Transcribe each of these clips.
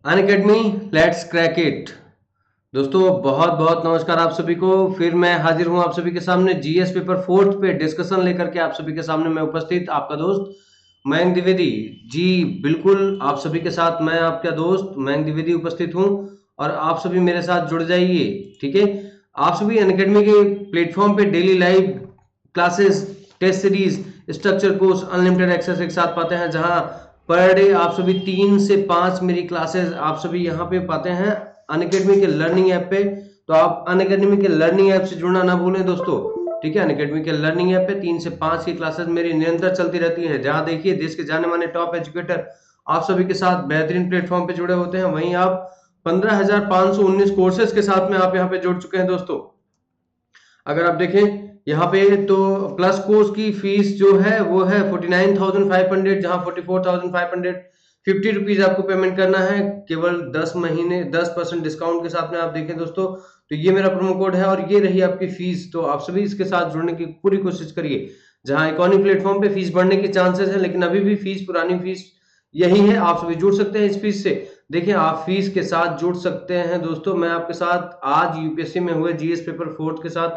Unacademy let's crack it. दोस्तों बहुत बहुत नमस्कार आप सभी को। फिर मैं हाजिर हूं आप सभी के सामने जीएस पेपर फोर्थ पे डिस्कशन लेकर के आप सभी के सामने मैं उपस्थित आपका दोस्त मयंक द्विवेदी। जी बिल्कुल, आप सभी के साथ मैं आपका दोस्त मयंक द्विवेदी उपस्थित हूं और आप सभी मेरे साथ जुड़ जाइए। ठीक है, आप सभी अनअकैडमी के प्लेटफॉर्म पे daily live classes, test series, structure course, unlimited access एक साथ पाते हैं, जहां पर डे आप सभी 3 से 5 मेरी क्लासेस आप सभी यहाँ पे पाते हैं अनअकैडमी के लर्निंग ऐप पे। तो आप अनअकैडमी के लर्निंग ऐप से जुड़ना ना भूलें दोस्तों। ठीक है, अनअकैडमी के लर्निंग ऐप पे 3 से 5 की क्लासेस मेरी निरंतर चलती रहती है, जहां देखिए देश के जाने माने टॉप एजुकेटर आप सभी के साथ बेहतरीन प्लेटफॉर्म पे जुड़े होते हैं। वहीं आप 15,519 कोर्सेज के साथ में आप यहाँ पे जुड़ चुके हैं दोस्तों। अगर आप देखें यहाँ पे तो प्लस कोर्स की फीस जो है वो है 49,500, जहाँ 44,550 रुपीज आपको पेमेंट करना है केवल 10 महीने 10% डिस्काउंट के साथ में। आप देखें दोस्तों तो ये मेरा प्रोमो कोड है और ये रही आपकी फीस। तो आप सभी इसके साथ जुड़ने की पूरी कोशिश करिए। जहाँ इकोनॉमिक प्लेटफॉर्म पे फीस बढ़ने के चांसेस है, लेकिन अभी भी फीस पुरानी फीस यही है। आप सभी जुड़ सकते हैं इस फीस से। देखिए आप फीस के साथ जुड़ सकते हैं दोस्तों। मैं आपके साथ आज यूपीएससी में हुए जीएस पेपर फोर्थ के साथ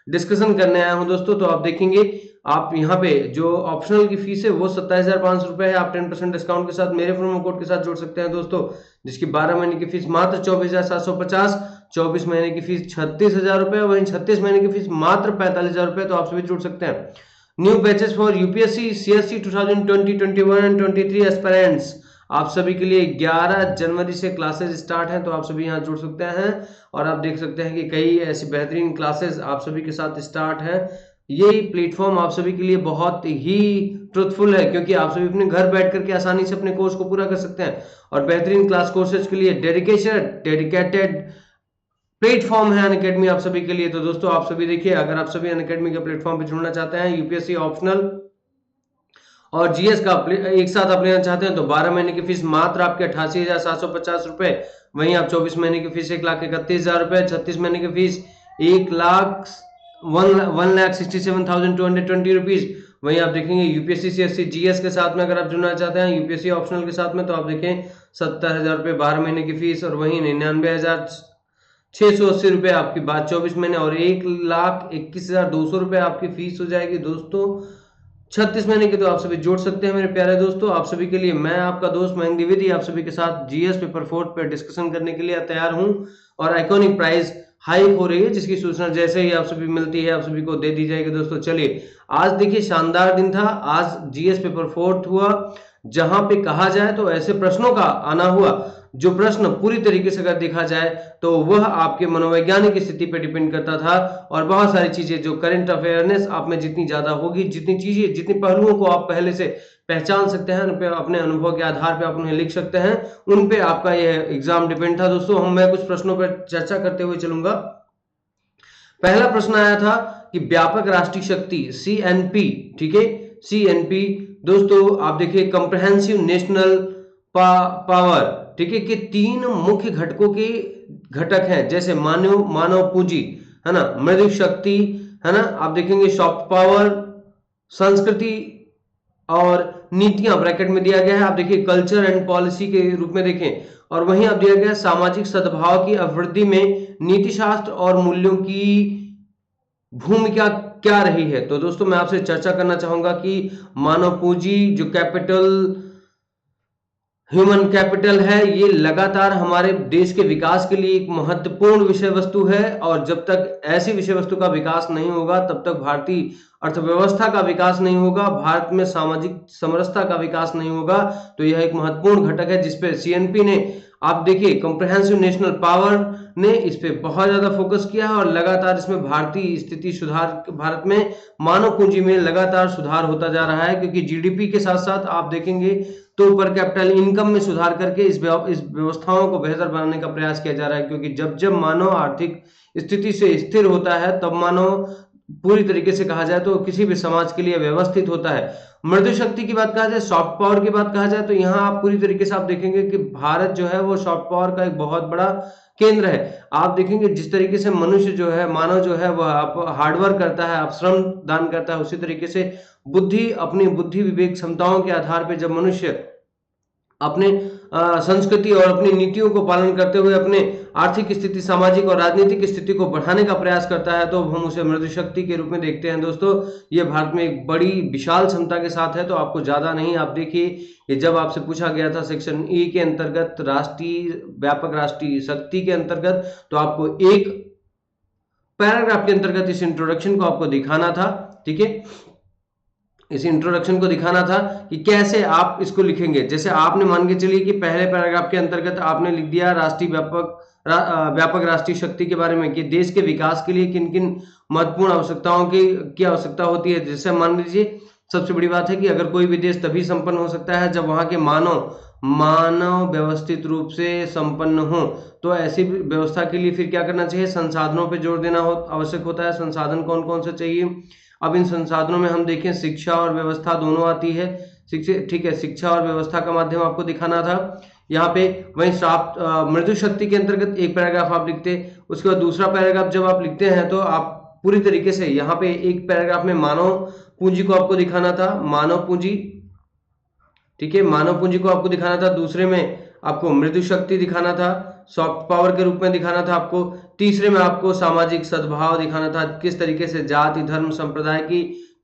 डिस्कशन करने आया हूं दोस्तों। तो आप देखेंगे आप यहाँ पे जो ऑप्शनल की फीस है वो 27,500 रुपए है। आप 10% डिस्काउंट के साथ मेरे प्रोमो कोड के साथ जुड़ सकते हैं दोस्तों, जिसकी 12 महीने की फीस मात्र 24,750, 24 महीने की फीस 36,000 रुपए, वहीं 36 महीने की फीस मात्र 45,000 रुपए। तो आप सभी जुड़ सकते हैं। New batches for UPSC CSC 2020, 21 and 23 aspirants, आप सभी के लिए 11 जनवरी से क्लासेस स्टार्ट हैं। तो आप सभी यहाँ जुड़ सकते हैं और आप देख सकते हैं कि कई ऐसी बेहतरीन क्लासेस आप सभी के साथ स्टार्ट है। ये प्लेटफॉर्म आप सभी के लिए बहुत ही ट्रुथफुल है, क्योंकि आप सभी अपने घर बैठ करके आसानी से अपने कोर्स को पूरा कर सकते हैं और बेहतरीन क्लास कोर्सेज के लिए डेडिकेटेड प्लेटफॉर्म है अनअकैडमी आप सभी के लिए। तो दोस्तों आप सभी देखिए, अगर आप सभी अनअकैडमी के प्लेटफॉर्म पे जुड़ना चाहते हैं, यूपीएससी ऑप्शनल और जीएस का एक साथ आप लेना चाहते हैं, तो 12 महीने की फीस मात्र आपके 88,750 रुपए। वहीं आप 24 महीने की फीस 1,31,000 रुपए, 36 महीने की फीस 1,67,220 रुपीज। वहीं आप देखेंगे यूपीएससी सीएससी जीएस के साथ में अगर आप जुड़ना चाहते हैं यूपीएससी ऑप्शनल के साथ में, तो आप देखें 70,000 रुपए 12 महीने की फीस, और वहीं 99,680 रुपए आपकी बात 24 महीने, और 1,21,200 रुपए आपकी फीस हो जाएगी दोस्तों 36 महीने के। तो आप सभी जोड़ सकते हैं मेरे प्यारे दोस्तों। आप सभी के लिए मैं आपका दोस्त मयंक द्विवेदी आप सभी के साथ जीएस पेपर फोर्थ पर डिस्कशन करने के लिए तैयार हूं। और आइकॉनिक प्राइस हाइक हो रही है, जिसकी सूचना जैसे ही आप सभी मिलती है आप सभी को दे दी जाएगी दोस्तों। चलिए आज देखिए शानदार दिन था, आज जीएस पेपर फोर्थ हुआ, जहां पे कहा जाए तो ऐसे प्रश्नों का आना हुआ जो प्रश्न पूरी तरीके से अगर देखा जाए तो वह आपके मनोवैज्ञानिक स्थिति पर डिपेंड करता था। और बहुत सारी चीजें जो करंट अवेयरनेस आप में जितनी ज्यादा होगी, जितनी चीजें जितने पहलुओं को आप पहले से पहचान सकते हैं, उन पे अपने अनुभव के आधार पे आप उन्हें लिख सकते हैं, उन पे आपका यह एग्जाम डिपेंड था दोस्तों। मैं कुछ प्रश्नों पर चर्चा करते हुए चलूंगा। पहला प्रश्न आया था कि व्यापक राष्ट्रीय शक्ति सीएनपी, ठीक है सीएनपी दोस्तों, आप देखिए कंप्रहेंसिव नेशनल पावर, ठीक है, कि 3 मुख्य घटकों के घटक हैं, जैसे मानव पूंजी है ना, मृदु शक्ति है ना, आप देखेंगे सॉफ्ट पावर, संस्कृति और नीतियां ब्रैकेट में दिया गया है। आप देखिए कल्चर एंड पॉलिसी के रूप में देखें, और वहीं आप दिया गया है सामाजिक सद्भाव की अभिवृद्धि में नीति शास्त्र और मूल्यों की भूमिका क्या रही है। तो दोस्तों मैं आपसे चर्चा करना चाहूंगा कि मानव पूंजी जो कैपिटल, ह्यूमन कैपिटल है, ये लगातार हमारे देश के विकास के लिए एक महत्वपूर्ण विषय वस्तु है। और जब तक ऐसी विषय वस्तु का विकास नहीं होगा तब तक भारतीय अर्थव्यवस्था का विकास नहीं होगा, भारत में सामाजिक समरसता का विकास नहीं होगा। तो यह एक महत्वपूर्ण घटक है जिसपे सीएनपी ने, आप देखिए कंप्रहेंसिव नेशनल पावर ने इस पे बहुत ज्यादा फोकस किया है और लगातार इसमें भारतीय स्थिति सुधार, भारत में मानव पूंजी में लगातार सुधार होता जा रहा है, क्योंकि जीडीपी के साथ साथ आप देखेंगे तो पर कैपिटल इनकम में सुधार करके इस व्यवस्थाओं को बेहतर बनाने का प्रयास किया जा रहा है। क्योंकि जब जब मानव आर्थिक स्थिति से स्थिर होता है तब मानव पूरी तरीके से कहा जाए तो किसी भी समाज के लिए व्यवस्थित होता है। मृदु शक्ति की बात कहा जाए, सॉफ्ट पावर की बात कहा जाए, तो यहाँ आप पूरी तरीके से आप देखेंगे कि भारत जो है वो सॉफ्ट पावर का एक बहुत बड़ा केंद्र है। आप देखेंगे जिस तरीके से मनुष्य जो है, मानव जो है, वह आप हार्डवर्क करता है, आप श्रम दान करता है, उसी तरीके से बुद्धि, अपनी बुद्धि विवेक क्षमताओं के आधार पर जब मनुष्य अपने संस्कृति और अपनी नीतियों को पालन करते हुए अपने आर्थिक स्थिति, सामाजिक और राजनीतिक स्थिति को बढ़ाने का प्रयास करता है तो हम उसे मृदु शक्ति के रूप में देखते हैं। दोस्तों ये भारत में एक बड़ी विशाल क्षमता के साथ है, तो आपको ज्यादा नहीं, आप देखिए कि जब आपसे पूछा गया था सेक्शन ई के अंतर्गत राष्ट्रीय व्यापक राष्ट्रीय शक्ति के अंतर्गत, तो आपको एक पैराग्राफ के अंतर्गत इस इंट्रोडक्शन को आपको दिखाना था। ठीक है, इस इंट्रोडक्शन को दिखाना था कि कैसे आप इसको लिखेंगे। जैसे आपने मान के चलिए कि पहले पैराग्राफ के अंतर्गत आपने लिख दिया राष्ट्रीय व्यापक राष्ट्रीय शक्ति के बारे में कि देश के विकास के लिए किन किन महत्वपूर्ण आवश्यकताओं की आवश्यकता होती है। जैसे मान लीजिए सबसे बड़ी बात है कि अगर कोई भी देश तभी संपन्न हो सकता है जब वहां के मानव व्यवस्थित रूप से संपन्न हो। तो ऐसी व्यवस्था के लिए फिर क्या करना चाहिए, संसाधनों पे जोर देना आवश्यक होता है। संसाधन कौन कौन से चाहिए, अब इन संसाधनों में हम देखें शिक्षा और व्यवस्था दोनों आती है। ठीक है, शिक्षा और व्यवस्था का माध्यम आपको दिखाना था यहाँ पे। वहीं मृदु शक्ति के अंतर्गत एक पैराग्राफ आप लिखते, उसके बाद दूसरा पैराग्राफ जब आप लिखते हैं तो आप पूरी तरीके से यहाँ पे एक पैराग्राफ में मानव पूंजी को आपको दिखाना था, मानव पूंजी। ठीक है, मानव पूंजी को आपको दिखाना था। दूसरे में आपको मृदु शक्ति दिखाना था, सॉफ्ट पावर के रूप में दिखाना था आपको। तीसरे में आपको सामाजिक सद्भाव दिखाना था, किस तरीके से जाति, धर्म, संप्रदाय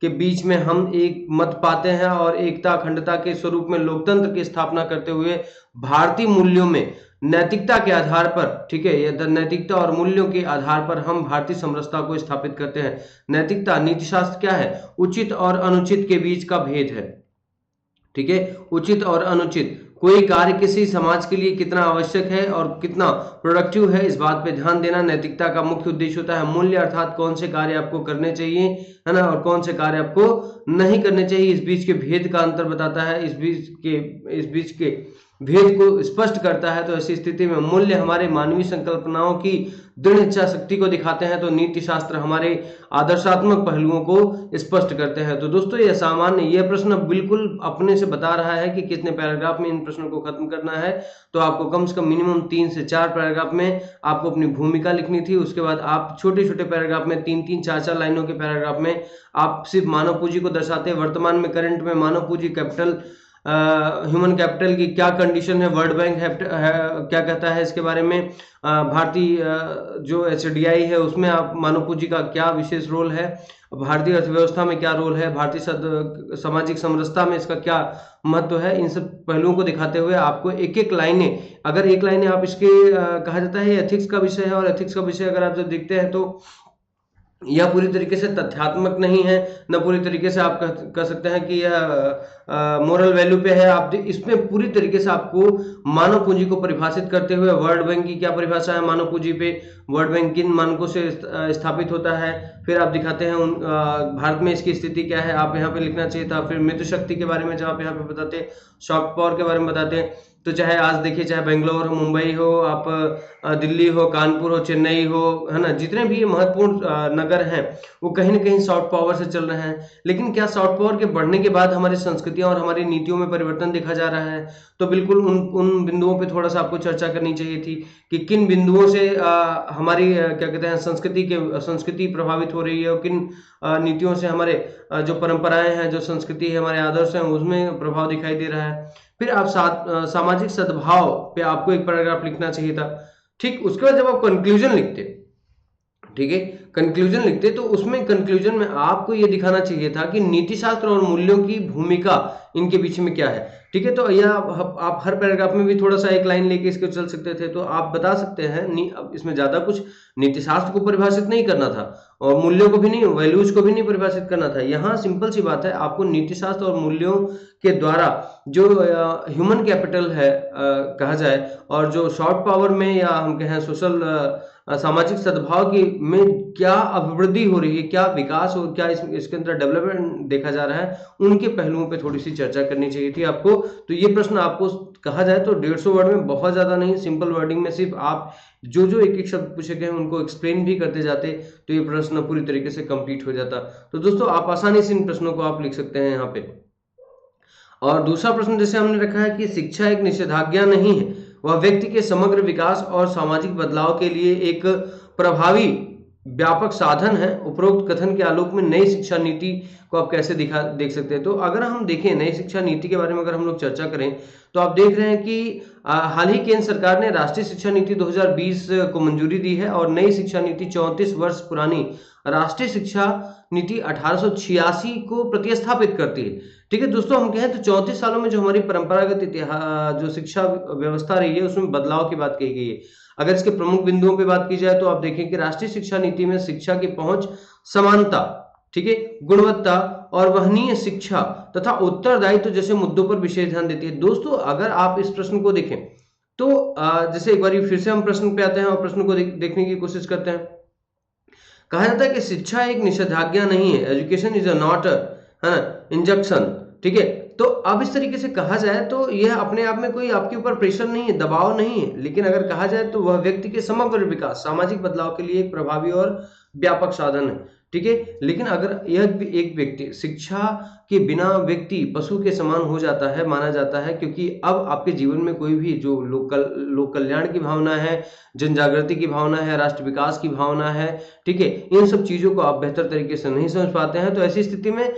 के बीच में हम एक मत पाते हैं और एकता, अखंडता के स्वरूप में लोकतंत्र की स्थापना करते हुए भारतीय मूल्यों में नैतिकता के आधार पर, ठीक है, यह नैतिकता और मूल्यों के आधार पर हम भारतीय समरसता को स्थापित करते हैं। नैतिकता, नीतिशास्त्र क्या है, उचित और अनुचित के बीच का भेद है। ठीक है, उचित और अनुचित, कोई कार्य किसी समाज के लिए कितना आवश्यक है और कितना प्रोडक्टिव है, इस बात पे ध्यान देना नैतिकता का मुख्य उद्देश्य होता है। मूल्य अर्थात कौन से कार्य आपको करने चाहिए, है ना, और कौन से कार्य आपको नहीं करने चाहिए, इस बीच के भेद का अंतर बताता है, इस बीच के भेद को स्पष्ट करता है। तो ऐसी स्थिति में मूल्य हमारे मानवीय संकल्पनाओं की दृढ़ इच्छा शक्ति को दिखाते हैं, तो नीति शास्त्र हमारे आदर्शात्मक पहलुओं को स्पष्ट करते हैं। तो दोस्तों ये सामान्य, यह प्रश्न बिल्कुल अपने से बता रहा है कि कितने पैराग्राफ में इन प्रश्नों को खत्म करना है। तो आपको कम से कम मिनिमम 3 से 4 पैराग्राफ में आपको अपनी भूमिका लिखनी थी। उसके बाद आप छोटे छोटे पैराग्राफ में 3-3, 4-4 लाइनों के पैराग्राफ में आप सिर्फ मानव पूंजी को दर्शाते हैं। वर्तमान में करंट में मानव पूंजी कैपिटल, ह्यूमन कैपिटल की क्या कंडीशन है, वर्ल्ड बैंक क्या कहता है इसके बारे में, भारतीय जो एचडीआई है उसमें आप मानव पूंजी का क्या विशेष रोल है, भारतीय अर्थव्यवस्था में क्या रोल है, भारतीय सामाजिक समरसता में इसका क्या महत्व है, इन सब पहलुओं को दिखाते हुए आपको एक एक लाइनें, अगर एक लाइनें आप इसके कहा जाता है एथिक्स का विषय है, और एथिक्स का विषय अगर आप जब देखते हैं तो यह पूरी तरीके से तथ्यात्मक नहीं है, न पूरी तरीके से आप कह सकते हैं कि यह मोरल वैल्यू पे है। आप इसमें पूरी तरीके से आपको मानव पूंजी को परिभाषित करते हुए वर्ल्ड बैंक की क्या परिभाषा है मानव पूंजी पे, वर्ल्ड बैंक किन मानकों से स्थापित होता है, फिर आप दिखाते हैं भारत में इसकी स्थिति क्या है, आप यहाँ पे लिखना चाहिए था। फिर मित्र शक्ति के बारे में जब आप यहाँ पे बताते, सॉफ्ट पावर के बारे में बताते हैं, तो चाहे आज देखिए, चाहे बेंगलोर हो, मुंबई हो, आप दिल्ली हो, कानपुर हो, चेन्नई हो, है ना, जितने भी महत्वपूर्ण नगर हैं वो कहीं ना कहीं सॉफ्ट पावर से चल रहे हैं। लेकिन क्या सॉफ्ट पावर के बढ़ने के बाद हमारी संस्कृतियां और हमारी नीतियों में परिवर्तन देखा जा रहा है? तो बिल्कुल उन बिंदुओं पे थोड़ा सा आपको चर्चा करनी चाहिए थी कि किन बिंदुओं से हमारी क्या कहते हैं संस्कृति प्रभावित हो रही है, और किन नीतियों से हमारे जो परंपराएं हैं, जो संस्कृति है, हमारे आदर्श हैं, उसमें प्रभाव दिखाई दे रहा है। फिर आप सामाजिक सद्भाव पे आपको एक पैराग्राफ लिखना चाहिए था। ठीक, उसके बाद जब आप कंक्लूजन लिखते, ठीक है, कंक्लूजन लिखते, तो उसमें कंक्लूजन में आपको यह दिखाना चाहिए था कि नीति शास्त्र और मूल्यों की भूमिका इनके बीच में क्या है। ठीक है, तो यह आप हर पैराग्राफ में भी थोड़ा सा एक लाइन लेके इसको चल सकते थे। तो आप बता सकते हैं, अब इसमें ज्यादा कुछ नीति शास्त्र को परिभाषित नहीं करना था और मूल्यों को भी नहीं, वैल्यूज को भी नहीं परिभाषित करना था। यहाँ सिंपल सी बात है, आपको नीति शास्त्र और मूल्यों के द्वारा जो ह्यूमन कैपिटल है कहा जाए, और जो शॉर्ट पावर में या हम कहें सोशल सामाजिक सद्भाव की में क्या अभिवृद्धि हो रही है, क्या विकास और क्या इसके अंदर डेवलपमेंट देखा जा रहा है, उनके पहलुओं पे थोड़ी सी चर्चा करनी चाहिए थी आपको। तो ये प्रश्न आपको कहा जाए तो 150 वर्ड में, बहुत ज्यादा नहीं, सिंपल वर्डिंग में सिर्फ आप जो एक एक शब्द पूछे गए हैं उनको एक्सप्लेन भी करते जाते, तो ये प्रश्न पूरी तरीके से कंप्लीट हो जाता। तो दोस्तों आप आसानी से इन प्रश्नों को आप लिख सकते हैं यहाँ पे। और दूसरा प्रश्न जैसे हमने रखा है कि शिक्षा एक निषेधाज्ञा नहीं है, वह व्यक्ति के समग्र विकास और सामाजिक बदलाव के लिए एक प्रभावी व्यापक साधन है। उपरोक्त कथन के आलोक में नई शिक्षा नीति को आप कैसे देख सकते हैं? तो अगर हम देखें नई शिक्षा नीति के बारे में अगर हम लोग चर्चा करें, तो आप देख रहे हैं कि हाल ही केंद्र सरकार ने राष्ट्रीय शिक्षा नीति 2020 को मंजूरी दी है और नई शिक्षा नीति 34 वर्ष पुरानी राष्ट्रीय शिक्षा नीति 1886 को प्रतिस्थापित करती है। ठीक है दोस्तों, हम कहें तो 34 सालों में जो हमारी परंपरागत जो शिक्षा व्यवस्था रही है उसमें बदलाव की बात कही गई है। अगर इसके प्रमुख बिंदुओं पे बात की जाए तो आप देखें कि राष्ट्रीय शिक्षा नीति में शिक्षा की पहुंच, समानता, ठीक है, गुणवत्ता और वहनीय शिक्षा तथा उत्तरदायित्व जैसे मुद्दों पर विशेष ध्यान देती है। दोस्तों, अगर आप इस प्रश्न को देखें तो जैसे एक बार फिर से हम प्रश्न पे आते हैं और प्रश्न को देखने की कोशिश करते हैं। कहा जाता है कि शिक्षा एक निषेधाज्ञा नहीं है, एजुकेशन इज अ नॉट है ना इंजक्शन। ठीक है, तो अब इस तरीके से कहा जाए तो यह अपने आप में कोई आपके ऊपर प्रेशर नहीं है, दबाव नहीं है, लेकिन अगर कहा जाए तो वह व्यक्ति के समग्र विकास, सामाजिक बदलाव के लिए एक प्रभावी और व्यापक साधन है। ठीक है, लेकिन अगर यह एक व्यक्ति शिक्षा के बिना व्यक्ति पशु के समान हो जाता है, माना जाता है, क्योंकि अब आपके जीवन में कोई भी जो लोक कल्याण की भावना है, जन जागृति की भावना है, राष्ट्र विकास की भावना है, ठीक है, इन सब चीजों को आप बेहतर तरीके से नहीं समझ पाते हैं, तो ऐसी स्थिति में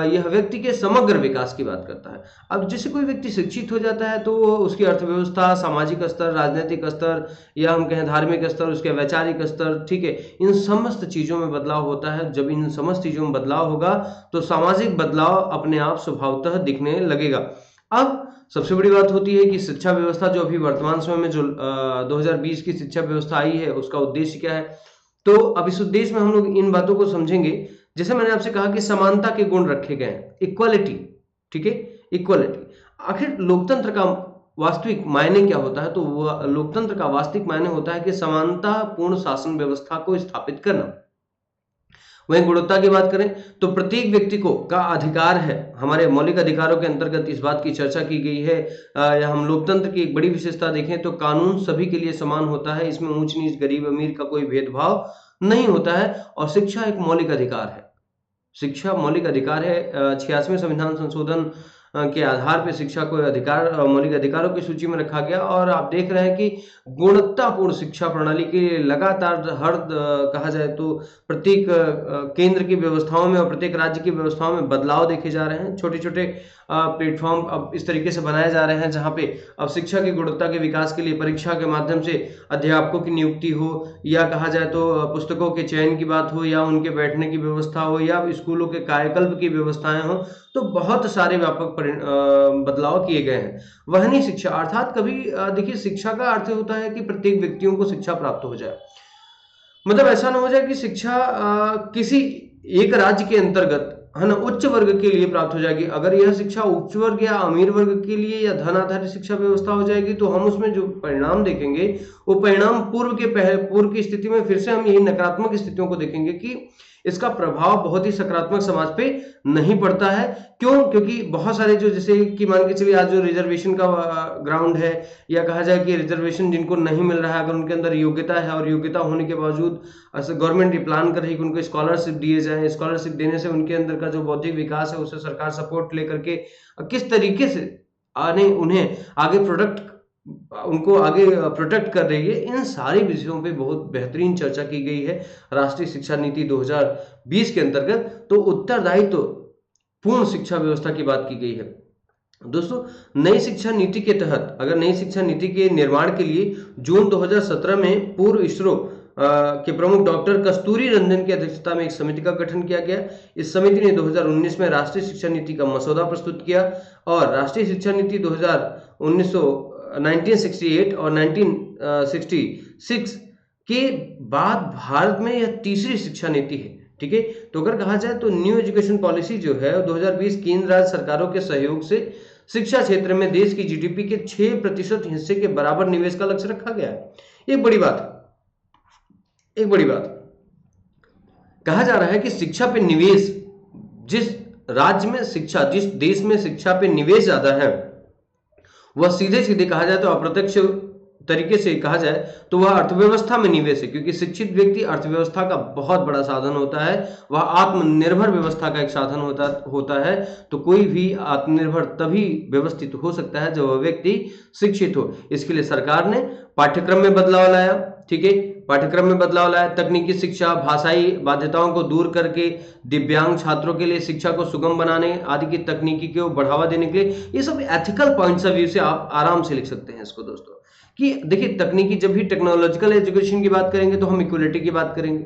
यह व्यक्ति के समग्र विकास की बात करता है। अब जैसे कोई व्यक्ति शिक्षित हो जाता है तो उसकी अर्थव्यवस्था, सामाजिक स्तर, राजनीतिक स्तर या हम कहें धार्मिक स्तर, उसके वैचारिक स्तर, ठीक है, इन समस्त चीजों में बदलाव होता है। जब इन समस्त चीजों में बदलाव होगा तो सामाजिक बदलाव अपने आप स्वभावतः दिखने लगेगा। अब सबसे बड़ी बात होती है कि शिक्षा व्यवस्था जो अभी वर्तमान समय में जो 2020 की शिक्षा व्यवस्था आई है उसका उद्देश्य क्या है। तो अब इस उद्देश्य में हम लोग इन बातों को समझेंगे। जैसे मैंने आपसे कहा कि समानता के गुण रखे गए हैं, इक्वालिटी, ठीक है, इक्वालिटी। आखिर लोकतंत्र का वास्तविक मायने क्या होता है? तो वह लोकतंत्र का वास्तविक मायने होता है कि समानता पूर्ण शासन व्यवस्था को स्थापित करना। वहीं गुणवत्ता की बात करें तो प्रत्येक व्यक्ति को का अधिकार है, हमारे मौलिक अधिकारों के अंतर्गत इस बात की चर्चा की गई है। या हम लोकतंत्र की एक बड़ी विशेषता देखें तो कानून सभी के लिए समान होता है, इसमें ऊंच नीच, गरीब अमीर का कोई भेदभाव नहीं होता है। और शिक्षा एक मौलिक अधिकार है, शिक्षा मौलिक अधिकार है। 86वें संविधान संशोधन के आधार पर शिक्षा को अधिकार, मौलिक अधिकारों की सूची में रखा गया। और आप देख रहे हैं कि गुणवत्तापूर्ण शिक्षा प्रणाली के लगातार कहा जाए तो प्रत्येक केंद्र की व्यवस्थाओं में और प्रत्येक राज्य की व्यवस्थाओं में बदलाव देखे जा रहे हैं। छोटे छोटे प्लेटफॉर्म अब इस तरीके से बनाए जा रहे हैं जहां पे अब शिक्षा की गुणवत्ता के विकास के लिए परीक्षा के माध्यम से अध्यापकों की नियुक्ति हो, या कहा जाए तो पुस्तकों के चयन की बात हो, या उनके बैठने की व्यवस्था हो, या स्कूलों के कायाकल्प की व्यवस्थाएं हो, तो बहुत सारे व्यापक बदलाव किए गए हैं। वहनी शिक्षा अर्थात कभी देखिए शिक्षा का अर्थ होता है कि प्रत्येक व्यक्तियों को शिक्षा प्राप्त हो जाए। मतलब ऐसा ना हो जाए कि शिक्षा किसी एक राज्य के अंतर्गत, है ना, उच्च वर्ग के लिए प्राप्त हो जाएगी। अगर यह शिक्षा उच्च वर्ग या अमीर वर्ग के लिए या धन आधारित शिक्षा व्यवस्था हो जाएगी तो हम उसमें जो परिणाम देखेंगे वो परिणाम पूर्व की स्थिति में फिर से हम यही नकारात्मक स्थितियों को देखेंगे कि इसका प्रभाव बहुत ही सकारात्मक समाज पे नहीं पड़ता है। क्यों? क्योंकि बहुत सारे जो, जैसे कि मान के चलिए आज जो रिजर्वेशन का ग्राउंड है, या कहा जाए कि रिजर्वेशन जिनको नहीं मिल रहा है, अगर उनके अंदर योग्यता है और योग्यता होने के बावजूद गवर्नमेंट ये प्लान कर रही है कि उनको स्कॉलरशिप दिए जाए, स्कॉलरशिप देने से उनके अंदर का जो बौद्धिक विकास है उसे सरकार सपोर्ट लेकर के किस तरीके से उन्हें आगे उनको आगे प्रोटेक्ट कर रही है, इन सारे विषयों पे बहुत बेहतरीन चर्चा की गई है राष्ट्रीय शिक्षा नीति 2020 के अंतर्गत। तो उत्तरदायित्व पूर्ण शिक्षा व्यवस्था की बात की गई है। दोस्तों, नई शिक्षा नीति के तहत, अगर नई शिक्षा नीति के निर्माण के लिए जून 2017 में पूर्व इसरो के प्रमुख डॉक्टर कस्तूरी रंजन की अध्यक्षता में एक समिति का गठन किया गया। इस समिति ने 2019 में राष्ट्रीय शिक्षा नीति का मसौदा प्रस्तुत किया और राष्ट्रीय शिक्षा नीति 1968 और 1966 के बाद भारत में यह तीसरी शिक्षा नीति है। ठीक है, तो अगर कहा जाए तो न्यू एजुकेशन पॉलिसी जो है 2020 केंद्र राज्य सरकारों के सहयोग से शिक्षा क्षेत्र में देश की जीडीपी के 6% हिस्से के बराबर निवेश का लक्ष्य रखा गया है। एक बड़ी बात कहा जा रहा है कि शिक्षा पे निवेश, जिस राज्य में शिक्षा, जिस देश में शिक्षा पे निवेश ज्यादा है, वह सीधे कहा जाए तो अप्रत्यक्ष तरीके से कहा जाए तो वह अर्थव्यवस्था में निवेश है, क्योंकि शिक्षित व्यक्ति अर्थव्यवस्था का बहुत बड़ा साधन होता है, वह आत्मनिर्भर व्यवस्था का एक साधन होता है। तो कोई भी आत्मनिर्भर तभी व्यवस्थित हो सकता है जब वह व्यक्ति शिक्षित हो। इसके लिए सरकार ने पाठ्यक्रम में बदलाव लाया, ठीक है, पाठ्यक्रम में बदलाव लाया, तकनीकी शिक्षा, भाषाई बाध्यताओं को दूर करके दिव्यांग छात्रों के लिए शिक्षा को सुगम बनाने आदि की तकनीकी को बढ़ावा देने के लिए, ये सब एथिकल पॉइंट्स ऑफ व्यू से आप आराम से लिख सकते हैं इसको दोस्तों। कि देखिए तकनीकी, जब भी टेक्नोलॉजिकल एजुकेशन की बात करेंगे तो हम इक्वलिटी की बात करेंगे।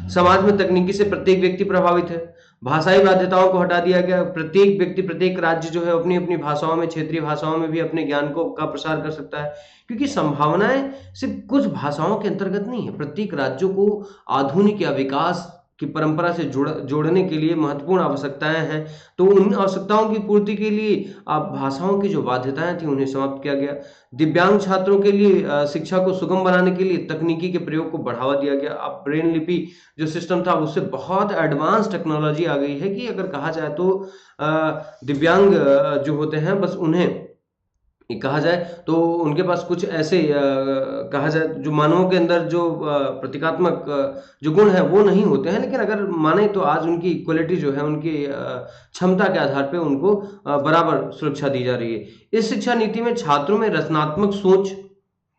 समाज में तकनीकी से प्रत्येक व्यक्ति प्रभावित है। भाषाई बाध्यताओं को हटा दिया गया, प्रत्येक व्यक्ति, प्रत्येक राज्य जो है अपनी अपनी भाषाओं में, क्षेत्रीय भाषाओं में भी अपने ज्ञान को का प्रसार कर सकता है, क्योंकि संभावनाएं सिर्फ कुछ भाषाओं के अंतर्गत नहीं है। प्रत्येक राज्यों को आधुनिक या विकास की परंपरा से जोड़ने के लिए महत्वपूर्ण आवश्यकताएं हैं। तो उन आवश्यकताओं की पूर्ति के लिए आप भाषाओं की जो बाध्यताएं थी उन्हें समाप्त किया गया। दिव्यांग छात्रों के लिए शिक्षा को सुगम बनाने के लिए तकनीकी के प्रयोग को बढ़ावा दिया गया। अब ब्रेन लिपि जो सिस्टम था उससे बहुत एडवांस टेक्नोलॉजी आ गई है कि अगर कहा जाए तो दिव्यांग जो होते हैं, बस उन्हें कहा जाए तो उनके पास कुछ ऐसे कहा जाए जो मानवों के अंदर जो प्रतीकात्मक जो गुण है वो नहीं होते हैं, लेकिन अगर माने तो आज उनकी इक्वलिटी जो है, उनकी क्षमता के आधार पे उनको बराबर सुरक्षा दी जा रही है। इस शिक्षा नीति में छात्रों में रचनात्मक सोच,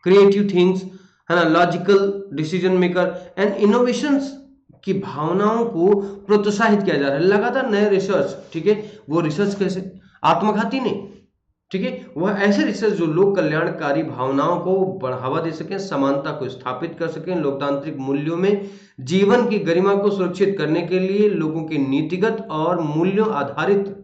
क्रिएटिव थिंग्स, है ना, logical decision maker and innovations की भावनाओं को प्रोत्साहित किया जा रहा है। लगातार नए रिसर्च, ठीक है, वो रिसर्च कैसे, आत्मघाती नहीं, ठीक है, वह ऐसे रिसर्च जो लोक कल्याणकारी भावनाओं को बढ़ावा दे सकें, समानता को स्थापित कर सकें, लोकतांत्रिक मूल्यों में जीवन की गरिमा को सुरक्षित करने के लिए लोगों की नीतिगत और मूल्यों आधारित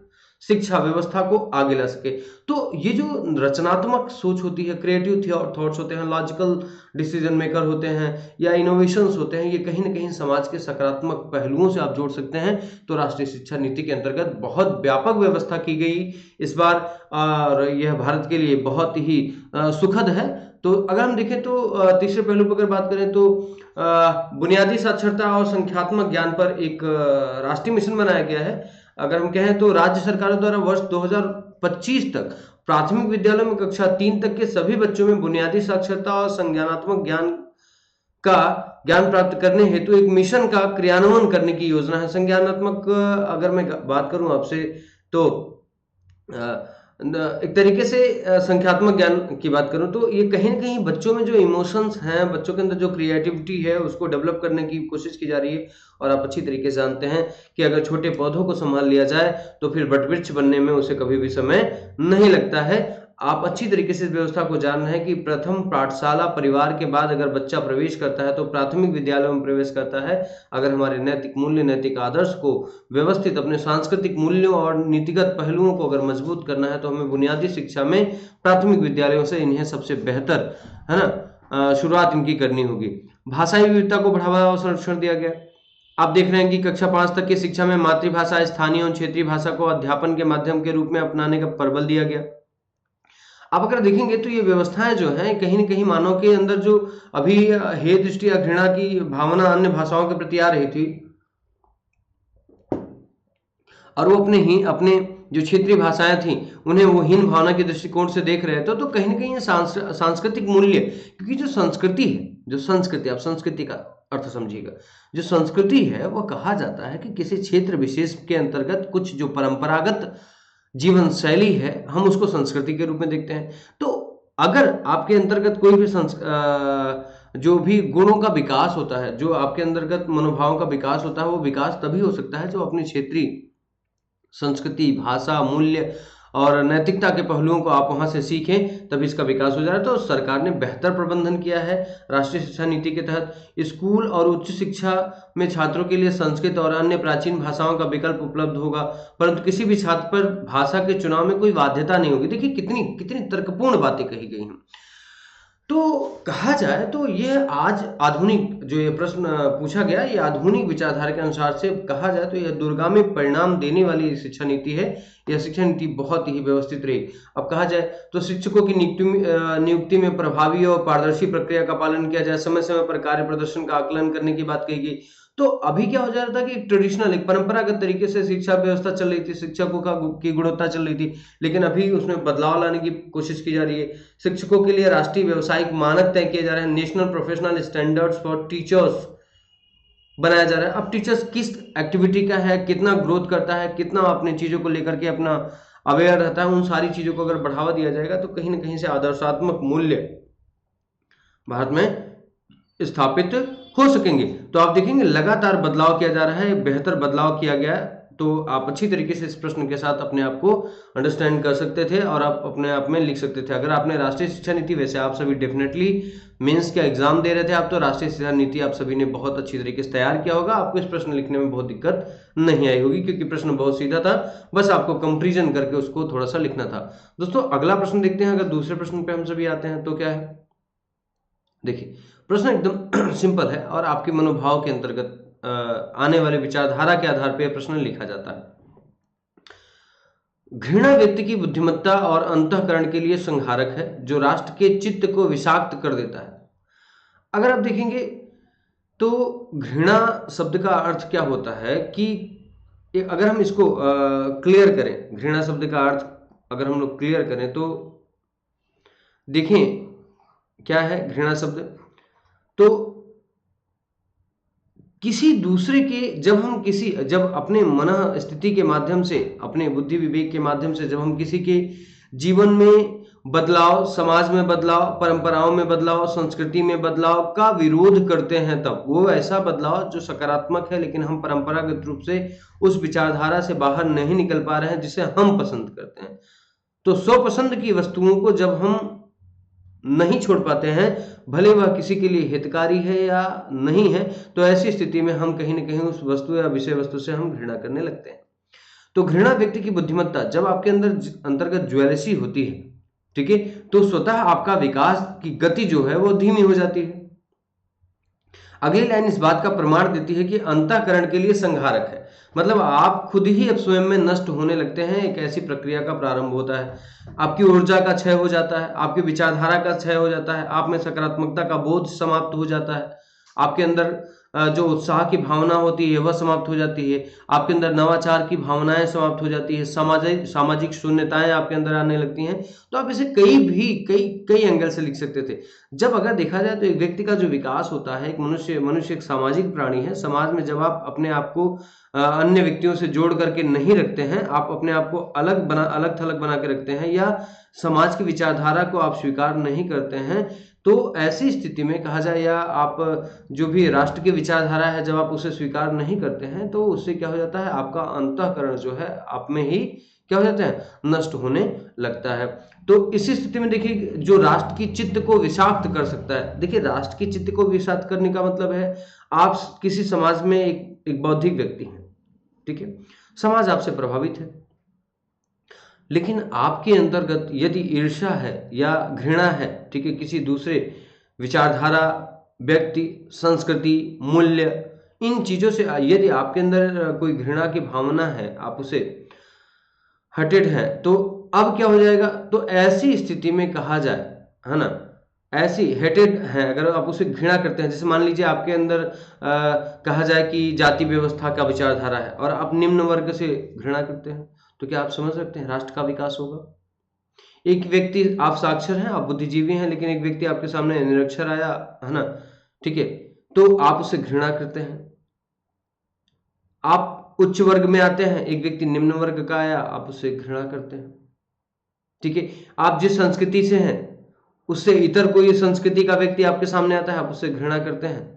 शिक्षा व्यवस्था को आगे ला सके। तो ये जो रचनात्मक सोच होती है, क्रिएटिव थॉट्स होते हैं, लॉजिकल डिसीजन मेकर होते हैं या इनोवेशंस होते हैं, ये कहीं ना कहीं समाज के सकारात्मक पहलुओं से आप जोड़ सकते हैं। तो राष्ट्रीय शिक्षा नीति के अंतर्गत बहुत व्यापक व्यवस्था की गई इस बार, और यह भारत के लिए बहुत ही सुखद है। तो अगर हम देखें तो तीसरे पहलू पर अगर बात करें तो बुनियादी साक्षरता और संख्यात्मक ज्ञान पर एक राष्ट्रीय मिशन बनाया गया है। अगर हम कहें तो राज्य सरकारों द्वारा वर्ष 2025 तक प्राथमिक विद्यालयों में कक्षा 3 तक के सभी बच्चों में बुनियादी साक्षरता और संज्ञानात्मक ज्ञान प्राप्त करने हेतु एक मिशन का क्रियान्वयन करने की योजना है। संज्ञानात्मक अगर मैं बात करूं आपसे तो एक तरीके से संख्यात्मक ज्ञान की बात करूं तो ये कहीं ना कहीं बच्चों में जो इमोशंस हैं, बच्चों के अंदर जो क्रिएटिविटी है, उसको डेवलप करने की कोशिश की जा रही है। और आप अच्छी तरीके से जानते हैं कि अगर छोटे पौधों को संभाल लिया जाए तो फिर वटवृक्ष बनने में उसे कभी भी समय नहीं लगता है। आप अच्छी तरीके से इस व्यवस्था को जान रहे हैं कि प्रथम पाठशाला परिवार के बाद अगर बच्चा प्रवेश करता है तो प्राथमिक विद्यालयों में प्रवेश करता है। अगर हमारे नैतिक मूल्य, नैतिक आदर्श को व्यवस्थित, अपने सांस्कृतिक मूल्यों और नीतिगत पहलुओं को अगर मजबूत करना है तो हमें बुनियादी शिक्षा में प्राथमिक विद्यालयों से इन्हें सबसे बेहतर, है ना, शुरुआत इनकी करनी होगी। भाषाई विविधता को बढ़ावा और संरक्षण दिया गया। आप देख रहे हैं कि कक्षा 5 तक की शिक्षा में मातृभाषा, स्थानीय और क्षेत्रीय भाषा को अध्यापन के माध्यम के रूप में अपनाने का प्रबल दिया गया। आप अगर देखेंगे तो ये व्यवस्थाएं जो हैं कहीं न कहीं मानव के अंदर जो अभी हे दृष्टि या घृणा की भावना अन्य भाषाओं के प्रति आ रही थी, और वो अपने जो क्षेत्रीय भाषाएं थी उन्हें वो हीन भावना के दृष्टिकोण से देख रहे थे। तो कहीं न कहीं सांस्कृतिक मूल्य, क्योंकि जो संस्कृति है, जो संस्कृति, आप संस्कृति का अर्थ समझिएगा, जो संस्कृति है वो कहा जाता है कि किसी क्षेत्र विशेष के अंतर्गत कुछ जो परंपरागत जीवन शैली है, हम उसको संस्कृति के रूप में देखते हैं। तो अगर आपके अंतर्गत कोई भी जो भी गुणों का विकास होता है, जो आपके अंतर्गत मनोभावों का विकास होता है, वो विकास तभी हो सकता है जो अपनी क्षेत्रीय संस्कृति, भाषा, मूल्य और नैतिकता के पहलुओं को आप वहां से सीखें, तभी इसका विकास हो जा रहा है। तो सरकार ने बेहतर प्रबंधन किया है राष्ट्रीय शिक्षा नीति के तहत। स्कूल और उच्च शिक्षा में छात्रों के लिए संस्कृत और अन्य प्राचीन भाषाओं का विकल्प उपलब्ध होगा, परंतु किसी भी छात्र पर भाषा के चुनाव में कोई बाध्यता नहीं होगी। देखिए कितनी कितनी तर्कपूर्ण बातें कही गई हैं। तो कहा जाए तो ये आज आधुनिक, जो ये प्रश्न पूछा गया, ये आधुनिक विचारधारा के अनुसार से कहा जाए तो यह दूरगामी परिणाम देने वाली शिक्षा नीति है। यह शिक्षा नीति बहुत ही व्यवस्थित रही। अब कहा जाए तो शिक्षकों की नियुक्ति में प्रभावी और पारदर्शी प्रक्रिया का पालन किया जाए, समय समय पर कार्य प्रदर्शन का आकलन करने की बात कही गई। तो अभी क्या हो जा रहा था कि एक ट्रेडिशनल, एक परंपरागत तरीके से शिक्षा व्यवस्था चल रही थी, शिक्षकों की गुणवत्ता चल रही थी, लेकिन अभी उसमें बदलाव लाने की कोशिश की जा रही है। शिक्षकों के लिए राष्ट्रीय व्यावसायिक मानक तय किए जा रहे हैं, national professional standards for teachers बनाया जा रहा है। अब टीचर्स किस एक्टिविटी का है, कितना ग्रोथ करता है, कितना अपने चीजों को लेकर के अपना अवेयर रहता है, उन सारी चीजों को अगर बढ़ावा दिया जाएगा तो कहीं ना कहीं से आदर्शात्मक मूल्य भारत में स्थापित हो सकेंगे। तो आप देखेंगे लगातार बदलाव किया जा रहा है, बेहतर बदलाव किया गया है। तो आप अच्छी तरीके से इस प्रश्न के साथ अपने आप को अंडरस्टैंड कर सकते थे और आप अपने आप में लिख सकते थे। अगर आपने राष्ट्रीय शिक्षा नीति, वैसे आप सभी डेफिनेटली मेंस का एग्जाम दे रहे थे आप, तो राष्ट्रीय शिक्षा नीति आप सभी ने बहुत अच्छी तरीके से तैयार किया होगा। आपको इस प्रश्न लिखने में बहुत दिक्कत नहीं आई होगी, क्योंकि प्रश्न बहुत सीधा था, बस आपको कंपेरिजन करके उसको थोड़ा सा लिखना था। दोस्तों अगला प्रश्न देखते हैं। अगर दूसरे प्रश्न पे हम सभी आते हैं तो क्या है, देखिए प्रश्न एकदम सिंपल है और आपके मनोभाव के अंतर्गत आने वाले विचारधारा के आधार पर यह प्रश्न लिखा जाता है। घृणा व्यक्ति की बुद्धिमत्ता और अंतःकरण के लिए संहारक है, जो राष्ट्र के चित्त को विषाक्त कर देता है। अगर आप देखेंगे तो घृणा शब्द का अर्थ क्या होता है कि अगर हम इसको क्लियर करें, घृणा शब्द का अर्थ अगर हम लोग क्लियर करें तो देखें क्या है घृणा शब्द। तो किसी दूसरे के जब अपने मन स्थिति के माध्यम से, अपने बुद्धि विवेक के माध्यम से जब हम किसी के जीवन में बदलाव, समाज में बदलाव, परंपराओं में बदलाव, संस्कृति में बदलाव का विरोध करते हैं, तब वो ऐसा बदलाव जो सकारात्मक है, लेकिन हम परंपरागत रूप से उस विचारधारा से बाहर नहीं निकल पा रहे हैं जिसे हम पसंद करते हैं। तो स्वपसंद की वस्तुओं को जब हम नहीं छोड़ पाते हैं, भले वह किसी के लिए हितकारी है या नहीं है, तो ऐसी स्थिति में हम कहीं ना कहीं उस वस्तु या विषय वस्तु से हम घृणा करने लगते हैं। तो घृणा व्यक्ति की बुद्धिमत्ता, जब आपके अंतर्गत ज्वेलसी होती है, ठीक है, तो स्वतः आपका विकास की गति जो है वो धीमी हो जाती है। अगली लाइन इस बात का प्रमाण देती है कि अंतःकरण के लिए संहारक है, मतलब आप खुद ही अब स्वयं में नष्ट होने लगते हैं। एक ऐसी प्रक्रिया का प्रारंभ होता है, आपकी ऊर्जा का क्षय हो जाता है, आपकी विचारधारा का क्षय हो जाता है, आप में सकारात्मकता का बोध समाप्त हो जाता है, आपके अंदर जो उत्साह की भावना होती है वह समाप्त हो जाती है, आपके अंदर नवाचार की भावनाएं समाप्त हो जाती है, सामाजिक शून्यताएं आपके अंदर आने लगती हैं। तो आप इसे कई एंगल से लिख सकते थे। जब अगर देखा जाए तो एक व्यक्ति का जो विकास होता है, एक मनुष्य एक सामाजिक प्राणी है। समाज में जब आप अपने आप को अन्य व्यक्तियों से जोड़ करके नहीं रखते हैं, आप अपने आप को अलग थलग बना के रखते हैं, या समाज की विचारधारा को आप स्वीकार नहीं करते हैं, तो ऐसी स्थिति में कहा जाए, या आप जो भी राष्ट्र की विचारधारा है जब आप उसे स्वीकार नहीं करते हैं, तो उससे क्या हो जाता है, आपका अंतःकरण जो है आप में ही क्या हो जाता है, नष्ट होने लगता है। तो इसी स्थिति में देखिए, जो राष्ट्र की चित्त को विषाक्त कर सकता है, देखिए राष्ट्र की चित्त को विषाक्त करने का मतलब है, आप किसी समाज में एक बौद्धिक व्यक्ति हैं, ठीक है, समाज आपसे प्रभावित है, लेकिन आपके अंतर्गत यदि ईर्ष्या है या घृणा है, ठीक है, किसी दूसरे विचारधारा, व्यक्ति, संस्कृति, मूल्य, इन चीजों से यदि आपके अंदर कोई घृणा की भावना है, आप उसे हटेड है, तो अब क्या हो जाएगा, तो ऐसी स्थिति में कहा जाए, है ना, ऐसी हेटेड है, अगर आप उसे घृणा करते हैं, जैसे मान लीजिए आपके अंदर कहा जाए कि जाति व्यवस्था का विचारधारा है और आप निम्न वर्ग से घृणा करते हैं, तो क्या आप समझ सकते हैं राष्ट्र का विकास होगा। एक व्यक्ति, आप साक्षर हैं, आप बुद्धिजीवी हैं, लेकिन एक व्यक्ति आपके सामने निरक्षर आया, है ना, ठीक है, तो आप उसे घृणा करते हैं। आप उच्च वर्ग में आते हैं, एक व्यक्ति निम्न वर्ग का आया, आप उसे घृणा करते हैं, ठीक है। आप जिस संस्कृति से हैं उससे इतर कोई संस्कृति का व्यक्ति आपके सामने आता है, आप उससे घृणा करते हैं।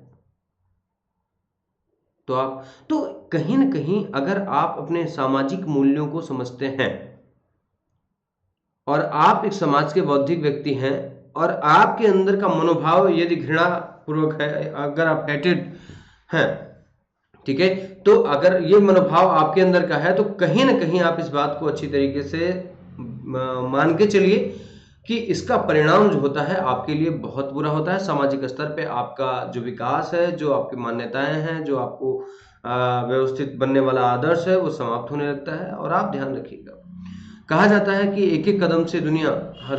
तो कहीं ना कहीं अगर आप अपने सामाजिक मूल्यों को समझते हैं और आप एक समाज के बौद्धिक व्यक्ति हैं और आपके अंदर का मनोभाव यदि घृणा पूर्वक है, अगर आप हेटेड हैं, ठीक है, तो अगर ये मनोभाव आपके अंदर का है, तो कहीं ना कहीं आप इस बात को अच्छी तरीके से मान के चलिए कि इसका परिणाम जो होता है आपके लिए बहुत बुरा होता है। सामाजिक स्तर पे आपका जो विकास है, जो आपकी मान्यताएं हैं, जो आपको व्यवस्थित बनने वाला आदर्श है, वो समाप्त होने लगता है। और आप ध्यान रखिएगा, कहा जाता है कि एक एक कदम से दुनिया,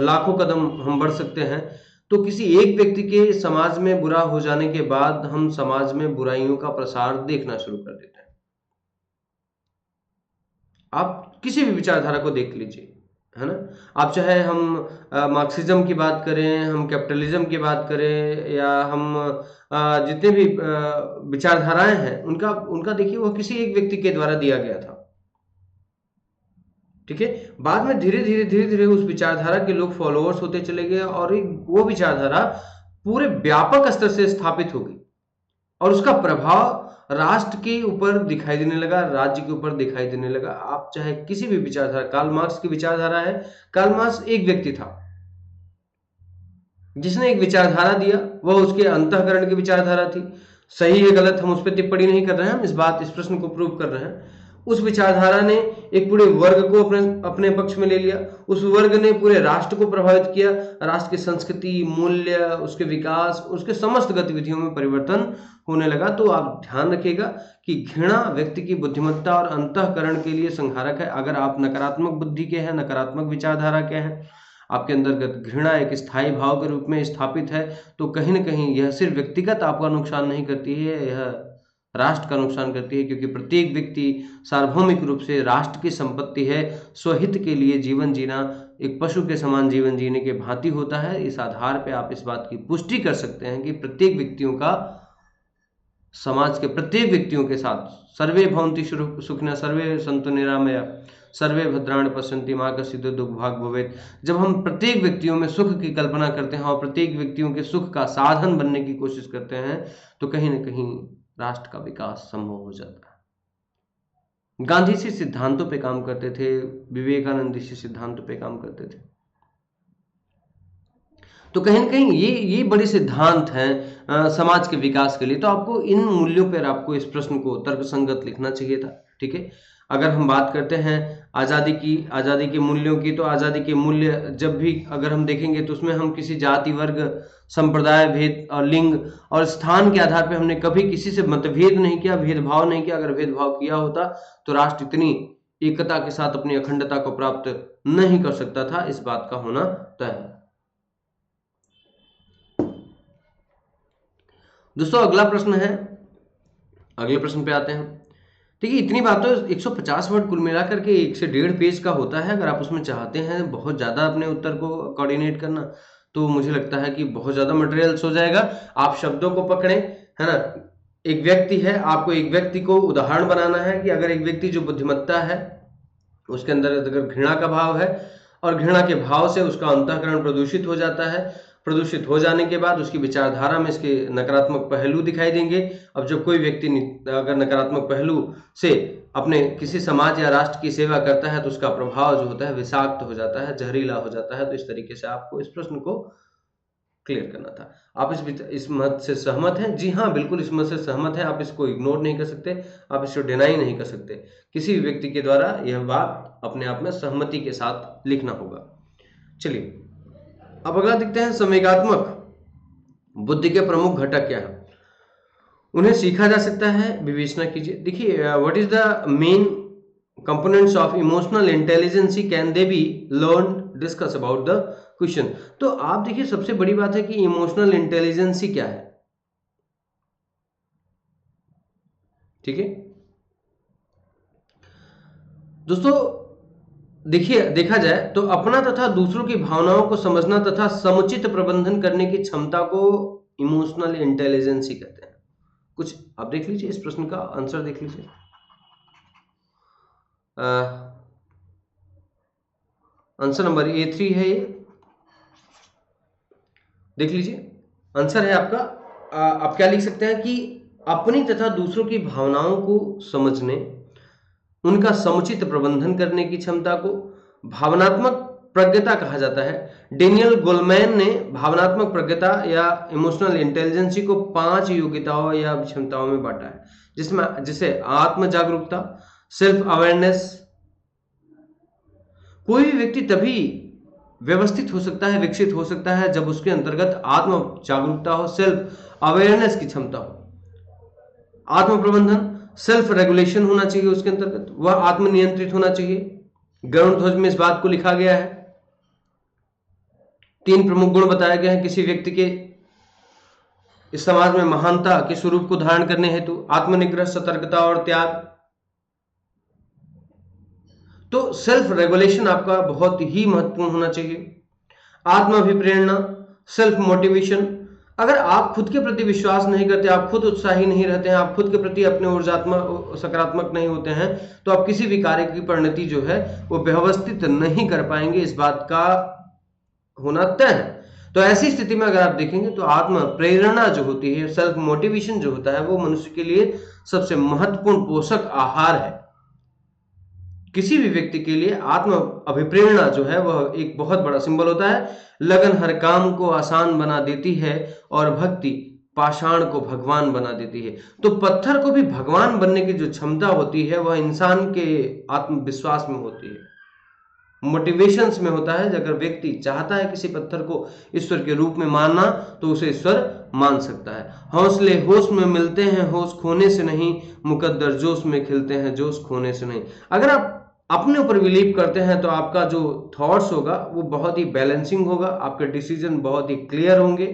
लाखों कदम हम बढ़ सकते हैं, तो किसी एक व्यक्ति के समाज में बुरा हो जाने के बाद हम समाज में बुराइयों का प्रसार देखना शुरू कर देते हैं। आप किसी भी विचारधारा को देख लीजिए, है ना, आप चाहे हम मार्क्सिज्म की बात करें, हम कैपिटलिज्म की बात करें, या हम जितने भी विचारधाराएं हैं, उनका देखिए वो किसी एक व्यक्ति के द्वारा दिया गया था, ठीक है। बाद में धीरे धीरे उस विचारधारा के लोग फॉलोअर्स होते चले गए और वो विचारधारा पूरे व्यापक स्तर से स्थापित हो गई और उसका प्रभाव राष्ट्र के ऊपर दिखाई देने लगा, राज्य के ऊपर दिखाई देने लगा। आप चाहे किसी भी विचारधारा, कार्ल मार्क्स की विचारधारा है, कार्ल मार्क्स एक व्यक्ति था जिसने एक विचारधारा दिया, वह उसके अंतःकरण की विचारधारा थी। सही है गलत हम उस पर टिप्पणी नहीं कर रहे हैं, हम इस प्रश्न को प्रूव कर रहे हैं। उस विचारधारा ने एक पूरे वर्ग को अपने पक्ष में ले लिया, उस वर्ग ने पूरे राष्ट्र को प्रभावित किया, राष्ट्र की संस्कृति, मूल्य, उसके विकास, उसके समस्त गतिविधियों में परिवर्तन होने लगा। तो आप ध्यान रखिएगा कि घृणा व्यक्ति की बुद्धिमत्ता और अंतःकरण के लिए संहारक है। अगर आप नकारात्मक बुद्धि के हैं, नकारात्मक विचारधारा के हैं, आपके अंतर्गत घृणा एक स्थायी भाव के रूप में स्थापित है, तो कहीं ना कहीं यह सिर्फ व्यक्तिगत आपका नुकसान नहीं करती है, यह राष्ट्र का नुकसान करती है, क्योंकि प्रत्येक व्यक्ति सार्वभौमिक रूप से राष्ट्र की संपत्ति है। स्वहित के लिए जीवन जीना एक पशु के समान जीवन जीने के भांति होता है। इस आधार पर आप इस बात की पुष्टि कर सकते हैं कि प्रत्येक व्यक्तियों का, समाज के प्रत्येक व्यक्तियों के साथ सर्वे भवन्ति सुखिनः सर्वे सन्तु निरामया सर्वे भद्राणि पश्यन्ति मा कश्चित् दुर्भाग् भवेत्। जब हम प्रत्येक व्यक्तियों में सुख की कल्पना करते हैं और प्रत्येक व्यक्तियों के सुख का साधन बनने की कोशिश करते हैं, तो कहीं ना कहीं राष्ट्र का विकास संभव हो जाता है। गांधी इसी सिद्धांतों पे काम करते थे, विवेकानंद इसी सिद्धांतों पे काम करते थे। तो कहीं ना कहीं ये बड़े सिद्धांत हैं समाज के विकास के लिए। तो आपको इन मूल्यों पर आपको इस प्रश्न को तर्कसंगत लिखना चाहिए था। ठीक है, अगर हम बात करते हैं आज़ादी के मूल्यों की, तो आज़ादी के मूल्य जब भी अगर हम देखेंगे तो उसमें हम किसी जाति, वर्ग, संप्रदाय, भेद और लिंग और स्थान के आधार पर हमने कभी किसी से मतभेद नहीं किया, भेदभाव नहीं किया। अगर भेदभाव किया होता तो राष्ट्र इतनी एकता के साथ अपनी अखंडता को प्राप्त नहीं कर सकता था। इस बात का होना तय है। दोस्तों अगला प्रश्न है, अगले प्रश्न पे आते हैं। देखिए इतनी बात तो 150 वर्ड कुल मिलाकर के 1 से 1.5 पेज का होता है। अगर आप उसमें चाहते हैं बहुत ज़्यादा अपने उत्तर को कोऑर्डिनेट करना, तो मुझे लगता है कि बहुत ज़्यादा मटेरियल्स हो जाएगा। आप शब्दों को पकड़ें, है ना। एक व्यक्ति है, आपको एक व्यक्ति को उदाहरण बनाना है कि अगर एक व्यक्ति जो बुद्धिमत्ता है उसके अंदर अगर घृणा का भाव है और घृणा के भाव से उसका अंतःकरण प्रदूषित हो जाता है, प्रदूषित हो जाने के बाद उसकी विचारधारा में इसके नकारात्मक पहलू दिखाई देंगे। अब जब कोई व्यक्ति अगर नकारात्मक पहलू से अपने किसी समाज या राष्ट्र की सेवा करता है तो उसका प्रभाव जो होता है विषाक्त हो जाता है, जहरीला हो जाता है। तो इस तरीके से आपको इस प्रश्न को क्लियर करना था। आप इस मत से सहमत हैं? जी हाँ, बिल्कुल इस मत से सहमत हैं। आप इसको इग्नोर नहीं कर सकते, आप इसको डिनाई नहीं कर सकते। किसी भी व्यक्ति के द्वारा यह बात अपने आप में सहमति के साथ लिखना होगा। चलिए अब अगला देखते हैं, संवेगात्मक बुद्धि के प्रमुख घटक क्या है, उन्हें सीखा जा सकता है, विवेचना कीजिए। देखिए what is the main components of emotional intelligence, can they be learn, discuss about the question. तो आप देखिए सबसे बड़ी बात है कि इमोशनल इंटेलिजेंसी क्या है। ठीक है दोस्तों, देखिए देखा जाए तो अपना तथा दूसरों की भावनाओं को समझना तथा समुचित प्रबंधन करने की क्षमता को इमोशनल इंटेलिजेंसी कहते हैं। कुछ आप देख लीजिए, इस प्रश्न का आंसर देख लीजिए। आंसर नंबर A3 है, ये देख लीजिए। आंसर है आपका, आप क्या लिख सकते हैं कि अपनी तथा दूसरों की भावनाओं को समझने, उनका समुचित प्रबंधन करने की क्षमता को भावनात्मक प्रज्ञता कहा जाता है। डेनियल गोलमैन ने भावनात्मक प्रज्ञता या इमोशनल इंटेलिजेंसी को 5 योग्यताओं या क्षमताओं में बांटा है, जिसे आत्म जागरूकता, सेल्फ अवेयरनेस। कोई भी व्यक्ति तभी व्यवस्थित हो सकता है, विकसित हो सकता है जब उसके अंतर्गत आत्म जागरूकता हो, सेल्फ अवेयरनेस की क्षमता हो, आत्म प्रबंधन, सेल्फ रेगुलेशन होना चाहिए उसके अंतर्गत, वह आत्मनियंत्रित होना चाहिए। गरुड़ ध्वज में इस बात को लिखा गया है। 3 प्रमुख गुण बताए गए हैं किसी व्यक्ति के इस समाज में महानता के स्वरूप को धारण करने हेतु, आत्मनिग्रह, सतर्कता और त्याग। तो सेल्फ रेगुलेशन आपका बहुत ही महत्वपूर्ण होना चाहिए। आत्माभिप्रेरणा, सेल्फ मोटिवेशन। अगर आप खुद के प्रति विश्वास नहीं करते, आप खुद उत्साही नहीं रहते हैं, आप खुद के प्रति अपने ऊर्जात्मक सकारात्मक नहीं होते हैं, तो आप किसी भी कार्य की परिणति जो है वो व्यवस्थित नहीं कर पाएंगे। इस बात का होना तय है। तो ऐसी स्थिति में अगर आप देखेंगे तो आत्म प्रेरणा जो होती है, सेल्फ मोटिवेशन जो होता है, वो मनुष्य के लिए सबसे महत्वपूर्ण पोषक आहार है। किसी भी व्यक्ति के लिए आत्म अभिप्रेरणा जो है वह एक बहुत बड़ा सिंबल होता है। लगन हर काम को आसान बना देती है और भक्ति पाषाण को भगवान बना देती है। तो पत्थर को भी भगवान बनने की जो क्षमता होती है वह इंसान के आत्मविश्वास में होती है, मोटिवेशंस में होता है। अगर व्यक्ति चाहता है किसी पत्थर को ईश्वर के रूप में मानना तो उसे ईश्वर मान सकता है। हौसले होश में मिलते हैं, होश खोने से नहीं, मुकद्दर जोश में खिलते हैं, जोश खोने से नहीं। अगर आप अपने ऊपर बिलीव करते हैं तो आपका जो थॉट्स होगा वो बहुत ही बैलेंसिंग होगा, आपके डिसीजन बहुत ही क्लियर होंगे।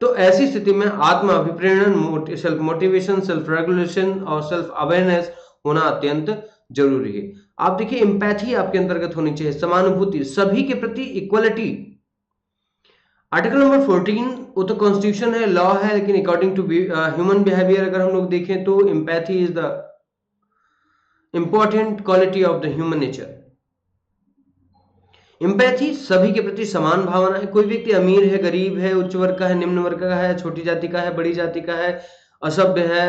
तो ऐसी स्थिति में आत्म अभिप्रेरण, सेल्फ मोटिवेशन, सेल्फ रेगुलेशन और सेल्फ अवेयरनेस होना अत्यंत जरूरी है। आप देखिए एम्पैथी आपके अंतर्गत होनी चाहिए, समानुभूति, सभी के प्रति इक्वलिटी। आर्टिकल नंबर 14 वो तो कॉन्स्टिट्यूशन है, लॉ है, लेकिन अकॉर्डिंग टू ह्यूमन बिहेवियर अगर हम लोग देखें तो empathy is the important quality of the human nature. Empathy सभी के प्रति समान भावना है। कोई व्यक्ति अमीर है, गरीब है, उच्च वर्ग का है, निम्न वर्ग का है, छोटी जाति का है, बड़ी जाति का है, असभ्य है,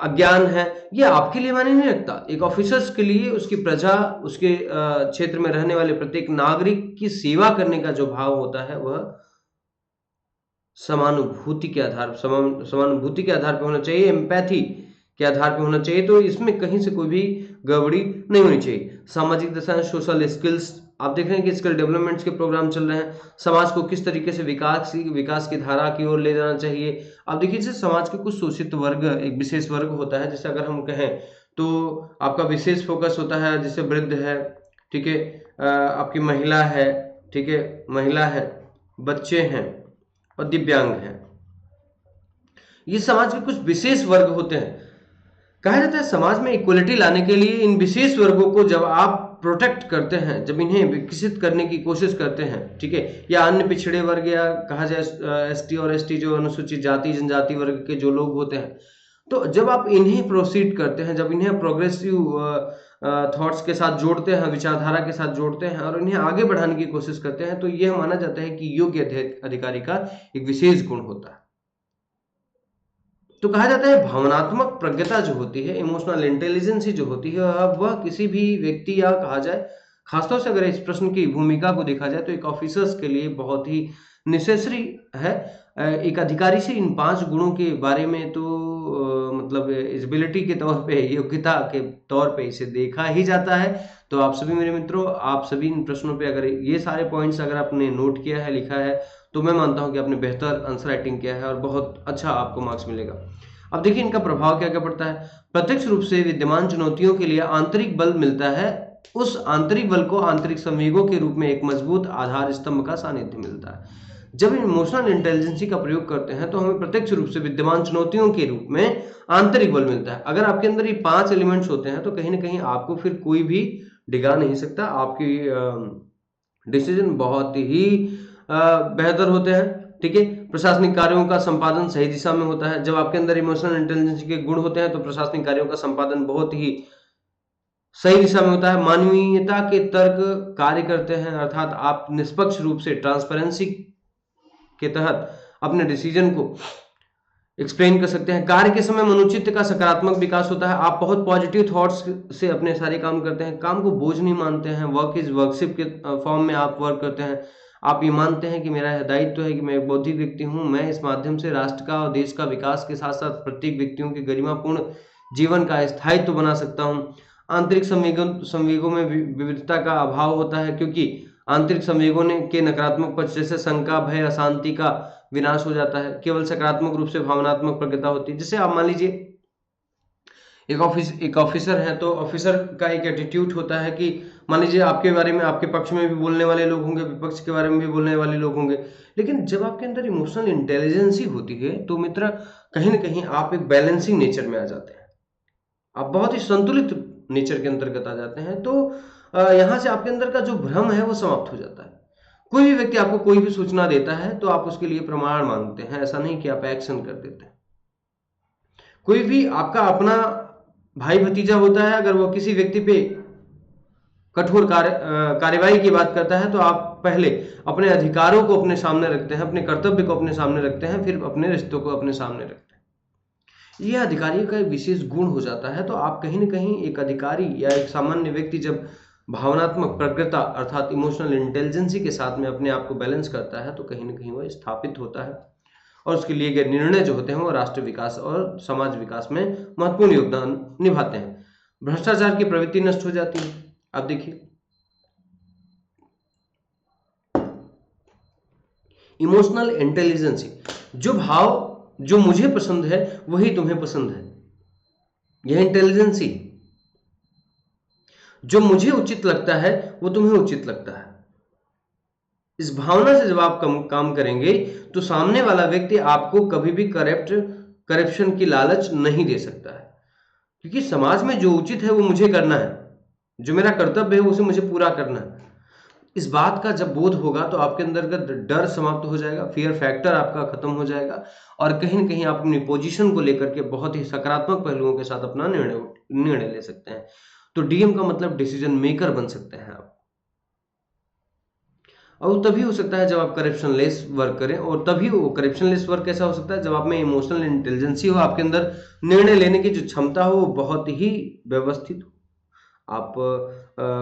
अज्ञान है, ये आपके लिए मायने नहीं रखता। एक ऑफिसर्स के लिए उसकी प्रजा, उसके क्षेत्र में रहने वाले प्रत्येक नागरिक की सेवा करने का जो भाव होता है वह समानुभूति के आधार समानुभूति के आधार पर होना चाहिए, एम्पैथी के आधार पर होना चाहिए। तो इसमें कहीं से कोई भी गड़बड़ी नहीं होनी चाहिए। सामाजिक दशा, सोशल स्किल्स, आप देख रहे हैं कि स्किल डेवलपमेंट्स के प्रोग्राम चल रहे हैं। समाज को किस तरीके से विकास की धारा की ओर ले जाना चाहिए। आप देखिए जैसे समाज के कुछ शोषित वर्ग, एक विशेष वर्ग होता है, जैसे अगर हम कहें तो आपका विशेष फोकस होता है, जैसे वृद्ध है, ठीक है, आपकी महिला है, ठीक है, महिला है, बच्चे हैं और दिव्यांग हैं। ये समाज के कुछ विशेष वर्ग होते हैं। कहा जाता है समाज में इक्वलिटी लाने के लिए इन विशेष वर्गों को जब आप प्रोटेक्ट करते हैं, जब इन्हें विकसित करने की कोशिश करते हैं, ठीक है, या अन्य पिछड़े वर्ग या कहा जाए एसटी और एसटी जो अनुसूचित जाति जनजाति वर्ग के जो लोग होते हैं, तो जब आप इन्हें प्रोसीड करते हैं, जब इन्हें प्रोग्रेसिव थॉट्स के साथ जोड़ते हैं, विचारधारा के साथ जोड़ते हैं और इन्हें आगे बढ़ाने की कोशिश करते हैं, तो यह माना जाता है कि योग्य अधिकारी का एक विशेष गुण होता है। तो कहा जाता है भावनात्मक प्रज्ञता जो होती है, इमोशनल इंटेलिजेंस जो होती है, वह किसी भी व्यक्ति या कहा जाए खासतौर से अगर इस प्रश्न की भूमिका को देखा जाए तो एक ऑफिसर्स के लिए बहुत ही नेसेसरी है। एक अधिकारी से इन 5 गुणों के बारे में तो मतलब एलिजिबिलिटी के तौर पे, योग्यता के तौर पे इसे देखा ही जाता है। तो आप सभी मेरे मित्रों, आप सभी इन प्रश्नों पे अगर ये सारे पॉइंट्स अगर आपने नोट किया है, लिखा है, तो मैं मानता हूं कि आपने बेहतर आंसर राइटिंग किया है और बहुत अच्छा आपको मार्क्स मिलेगा। अब देखिए इनका प्रभाव क्या क्या पड़ता है। प्रत्यक्ष रूप से विद्यमान चुनौतियों के लिए आंतरिक बल मिलता है। उस आंतरिक बल को आंतरिक संवेगों के रूप में एक मजबूत आधार स्तंभ का सानिध्य मिलता है। जब इमोशनल इंटेलिजेंसी का प्रयोग करते हैं तो हमें प्रत्यक्ष रूप से विद्यमान चुनौतियों के रूप में आंतरिक बल मिलता है। अगर आपके अंदर ये 5 एलिमेंट्स होते हैं तो कहीं ना कहीं आपको फिर कोई भी डिगा नहीं सकता। आपकी डिसीजन बहुत ही बेहतर होते हैं, ठीक है। प्रशासनिक कार्यों का संपादन सही दिशा में होता है। जब आपके अंदर इमोशनल इंटेलिजेंस के गुण होते हैं तो प्रशासनिक कार्यों का संपादन बहुत ही सही दिशा में होता है। मानवीयता के तर्क कार्य करते हैं, अर्थात आप निष्पक्ष रूप से ट्रांसपेरेंसी के तहत अपने डिसीजन को एक्सप्लेन कर सकते हैं। कार्य के समय मनोचित्त का सकारात्मक विकास होता है। आप बहुत पॉजिटिव थॉट्स से अपने सारे काम करते हैं, काम को बोझ नहीं मानते हैं। वर्क इज वर्कशिप के फॉर्म में आप वर्क करते हैं। आप ये मानते हैं कि मेरा दायित्व है कि मैं एक बौद्धिक व्यक्ति हूं, मैं इस माध्यम से राष्ट्र का और देश का विकास के साथ साथ प्रत्येक व्यक्तियों के गरिमापूर्ण जीवन का स्थायित्व बना सकता हूं। आंतरिक संवेगों में विविधता का अभाव होता है, क्योंकि आंतरिक संवेगों के नकारात्मक पक्ष जैसे शंका, भय, अशांति का विनाश हो जाता है। केवल सकारात्मक रूप से भावनात्मक प्रज्ञता होती है। जैसे आप मान लीजिए एक ऑफिसर है, तो ऑफिसर का एक एटीट्यूड होता है कि मान लीजिए आपके बारे में, आपके पक्ष में भी बोलने वाले लोग होंगे, विपक्ष के बारे में भी बोलने वाले लोग होंगे, लेकिन जब आपके अंदर इमोशनल इंटेलिजेंस ही होती है तो मित्र कहीं ना कहीं आप एक बैलेंसिंग नेचर में आ जाते हैं, आप बहुत ही संतुलित नेचर के अंतर्गत आ जाते हैं। तो यहाँ से आपके अंदर का जो भ्रम है वो समाप्त हो जाता है। कोई भी व्यक्ति आपको कोई भी सूचना देता है तो आप उसके लिए प्रमाण मांगते हैं, ऐसा नहीं कि आप एक्शन कर देते हैं। कोई भी आपका अपना भाई भतीजा होता है, अगर वो किसी व्यक्ति पे कठोर कार्यवाही की बात करता है तो आप पहले अपने अधिकारों को अपने सामने रखते हैं, अपने कर्तव्य को अपने सामने रखते हैं, फिर अपने रिश्तों को अपने सामने रखते हैं। यह अधिकारी का एक विशेष गुण हो जाता है। तो आप कहीं ना कहीं एक अधिकारी या एक सामान्य व्यक्ति जब भावनात्मक प्रकृता अर्थात इमोशनल इंटेलिजेंसी के साथ में अपने आप को बैलेंस करता है तो कहीं ना कहीं वह स्थापित होता है और उसके लिए गए निर्णय जो होते हैं वो राष्ट्र विकास और समाज विकास में महत्वपूर्ण योगदान निभाते हैं। भ्रष्टाचार की प्रवृत्ति नष्ट हो जाती है। अब देखिए, इमोशनल इंटेलिजेंसी, जो भाव जो मुझे पसंद है वही तुम्हें पसंद है, यह इंटेलिजेंसी। जो मुझे उचित लगता है वो तुम्हें उचित लगता है। इस भावना से जब आप काम करेंगे तो सामने वाला व्यक्ति आपको कभी भी करप्शन की लालच नहीं दे सकता है, क्योंकि समाज में जो उचित है वो मुझे करना है, जो मेरा कर्तव्य है उसे मुझे पूरा करना है। इस बात का जब बोध होगा तो आपके अंदर का डर समाप्त हो जाएगा, फियर फैक्टर आपका खत्म हो जाएगा और कहीं ना कहीं आप अपनी पोजीशन को लेकर के बहुत ही सकारात्मक पहलुओं के साथ अपना निर्णय ले सकते हैं। तो डीएम का मतलब डिसीजन मेकर बन सकते हैं आप। और तभी हो सकता है जब आप करप्शन लेस वर्क करें, और तभी वो करप्शन लेस वर्क कैसा हो सकता है जब आप में इमोशनल इंटेलिजेंसी हो, आपके अंदर निर्णय लेने की जो क्षमता हो वो बहुत ही व्यवस्थित हो। आप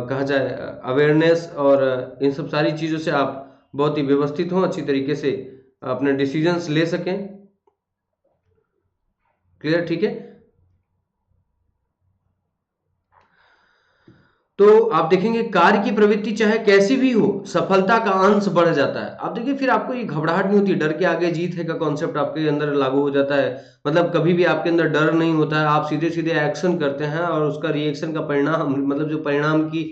कहा जाए अवेयरनेस और इन सब सारी चीज़ों से आप बहुत ही व्यवस्थित हों, अच्छी तरीके से अपने डिसीजंस ले सकें। क्लियर? ठीक है। तो आप देखेंगे कार्य की प्रवृत्ति चाहे कैसी भी हो, सफलता का अंश बढ़ जाता है। आप देखिए फिर आपको ये घबराहट नहीं होती, डर के आगे जीत है का कॉन्सेप्ट आपके अंदर लागू हो जाता है। मतलब कभी भी आपके अंदर डर नहीं होता है, आप सीधे सीधे एक्शन करते हैं और उसका रिएक्शन का परिणाम, मतलब जो परिणाम की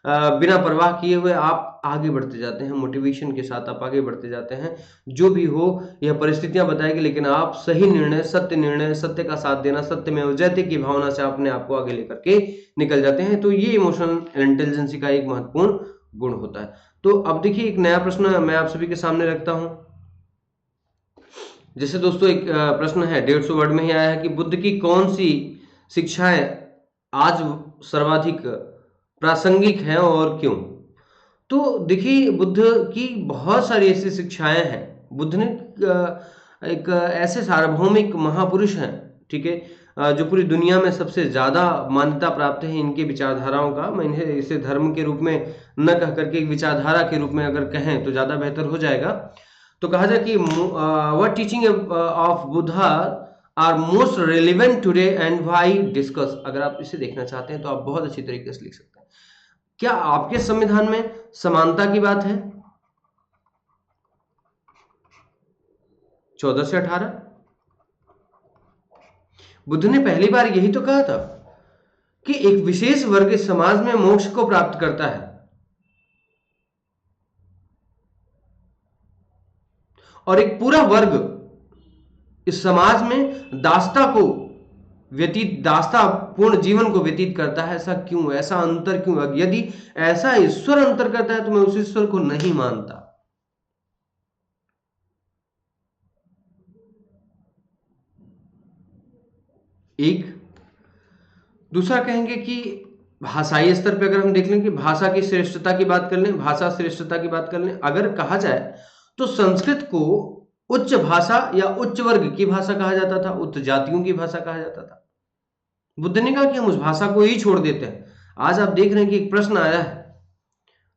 बिना परवाह किए हुए आप आगे बढ़ते जाते हैं, मोटिवेशन के साथ आप आगे बढ़ते जाते हैं। जो भी हो यह परिस्थितियां बताएगी, लेकिन आप सही निर्णय, सत्य का साथ देना, सत्य में जयते की भावना से अपने आप को आगे लेकर के निकल जाते हैं। तो ये इमोशनल इंटेलिजेंसी का एक महत्वपूर्ण गुण होता है। तो अब देखिए एक नया प्रश्न मैं आप सभी के सामने रखता हूं। जैसे दोस्तों एक प्रश्न है 150 वर्ड में ही आया है कि बुद्ध की कौन सी शिक्षाएं आज सर्वाधिक प्रासंगिक हैं और क्यों? तो देखिए बुद्ध की बहुत सारी ऐसी शिक्षाएं हैं। बुद्ध ने एक ऐसे सार्वभौमिक महापुरुष हैं, ठीक है, जो पूरी दुनिया में सबसे ज्यादा मान्यता प्राप्त है इनके विचारधाराओं का। मैं इन्हें इसे धर्म के रूप में न कह करके एक विचारधारा के रूप में अगर कहें तो ज्यादा बेहतर हो जाएगा। तो कहा जाए कि what teaching of Buddha are most relevant today and why discuss. अगर आप इसे देखना चाहते हैं तो आप बहुत अच्छी तरीके से लिख सकते हैं। क्या आपके संविधान में समानता की बात है? 14 से 18। बुद्ध ने पहली बार यही तो कहा था कि एक विशेष वर्ग इस समाज में मोक्ष को प्राप्त करता है और एक पूरा वर्ग इस समाज में दास्ता पूर्ण जीवन को व्यतीत करता है। ऐसा क्यों? ऐसा अंतर क्यों? यदि ऐसा ईश्वर अंतर करता है तो मैं उस ईश्वर को नहीं मानता। एक दूसरा कहेंगे कि भाषाई स्तर पे अगर हम देख लें कि भाषा की श्रेष्ठता की बात कर लें, भाषा श्रेष्ठता की बात कर लें, अगर कहा जाए तो संस्कृत को उच्च भाषा या उच्च वर्ग की भाषा कहा जाता था, उच्च जातियों की भाषा कहा जाता था। बुद्ध ने कहा कि हम उस भाषा को ही छोड़ देते हैं। आज आप देख रहे हैं कि एक प्रश्न आया है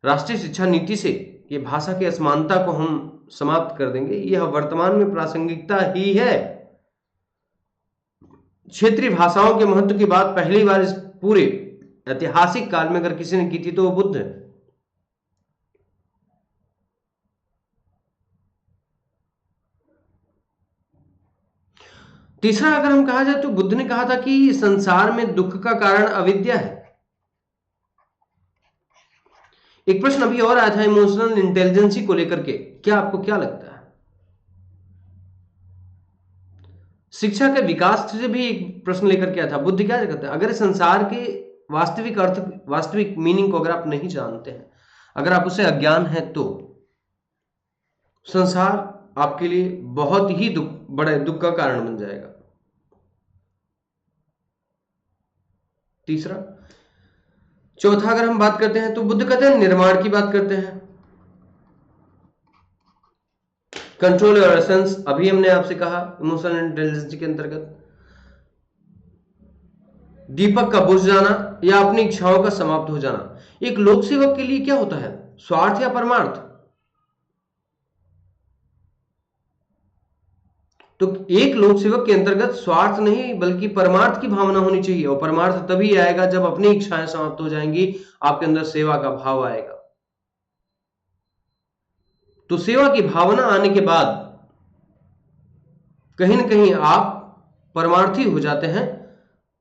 राष्ट्रीय शिक्षा नीति से कि भाषा की असमानता को हम समाप्त कर देंगे। यह वर्तमान में प्रासंगिकता ही है। क्षेत्रीय भाषाओं के महत्व की बात पहली बार इस पूरे ऐतिहासिक काल में अगर किसी ने की थी तो वो बुद्ध है। तीसरा अगर हम कहा जाए तो बुद्ध ने कहा था कि संसार में दुख का कारण अविद्या है। एक प्रश्न अभी और आया था इमोशनल इंटेलिजेंसी को लेकर के, क्या आपको क्या लगता है? शिक्षा के विकास से भी एक प्रश्न लेकर के आया था। बुद्ध क्या कहते हैं? अगर संसार के वास्तविक अर्थ, वास्तविक मीनिंग को अगर आप नहीं जानते हैं, अगर आप उसे अज्ञान है, तो संसार आपके लिए बहुत ही बड़े दुख का कारण बन जाएगा। तीसरा, चौथा अगर हम बात करते हैं तो बुद्ध कहते हैं निर्माण की बात करते हैं। कंट्रोल योर एसेंस, अभी हमने आपसे कहा इमोशनल इंटेलिजेंस के अंतर्गत। दीपक का बुझ जाना या अपनी इच्छाओं का समाप्त हो जाना। एक लोक सेवक के लिए क्या होता है, स्वार्थ या परमार्थ? तो एक लोक सेवक के अंतर्गत स्वार्थ नहीं बल्कि परमार्थ की भावना होनी चाहिए, और परमार्थ तभी आएगा जब अपनी इच्छाएं समाप्त हो जाएंगी, आपके अंदर सेवा का भाव आएगा। तो सेवा की भावना आने के बाद कहीं ना कहीं आप परमार्थी हो जाते हैं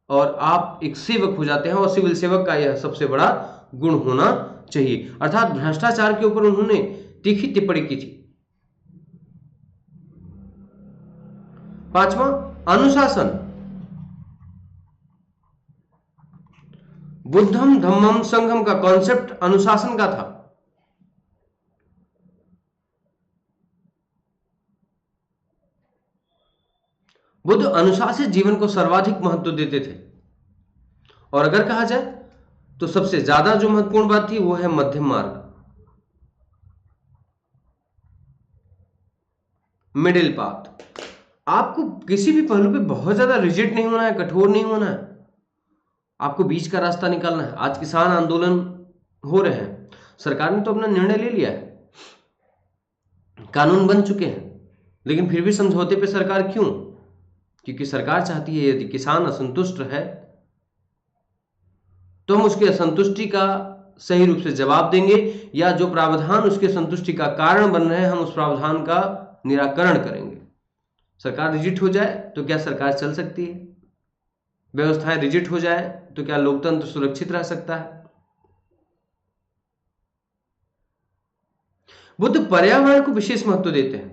और आप एक सेवक हो जाते हैं, और सिविल सेवक का यह सबसे बड़ा गुण होना चाहिए। अर्थात भ्रष्टाचार के ऊपर उन्होंने तीखी टिप्पणी की थी। पांचवा, अनुशासन। बुद्धम धम्मम संघम का कॉन्सेप्ट अनुशासन का था। बुद्ध अनुशासित जीवन को सर्वाधिक महत्व देते थे, और अगर कहा जाए तो सबसे ज्यादा जो महत्वपूर्ण बात थी वो है मध्यम मार्ग, मिडिल पाथ। आपको किसी भी पहलू पे बहुत ज्यादा रिजिड नहीं होना है, कठोर नहीं होना है, आपको बीच का रास्ता निकालना है। आज किसान आंदोलन हो रहे हैं, सरकार ने तो अपना निर्णय ले लिया है, कानून बन चुके हैं, लेकिन फिर भी समझौते पे सरकार क्यों? क्योंकि सरकार चाहती है यदि किसान असंतुष्ट है तो हम उसकी असंतुष्टि का सही रूप से जवाब देंगे, या जो प्रावधान उसके संतुष्टि का कारण बन रहे हैं हम उस प्रावधान का निराकरण करेंगे। सरकार रिजिट हो जाए तो क्या सरकार चल सकती है? व्यवस्थाएं रिजिट हो जाए तो क्या लोकतंत्र सुरक्षित रह सकता है? बुद्ध पर्यावरण को विशेष महत्व देते हैं,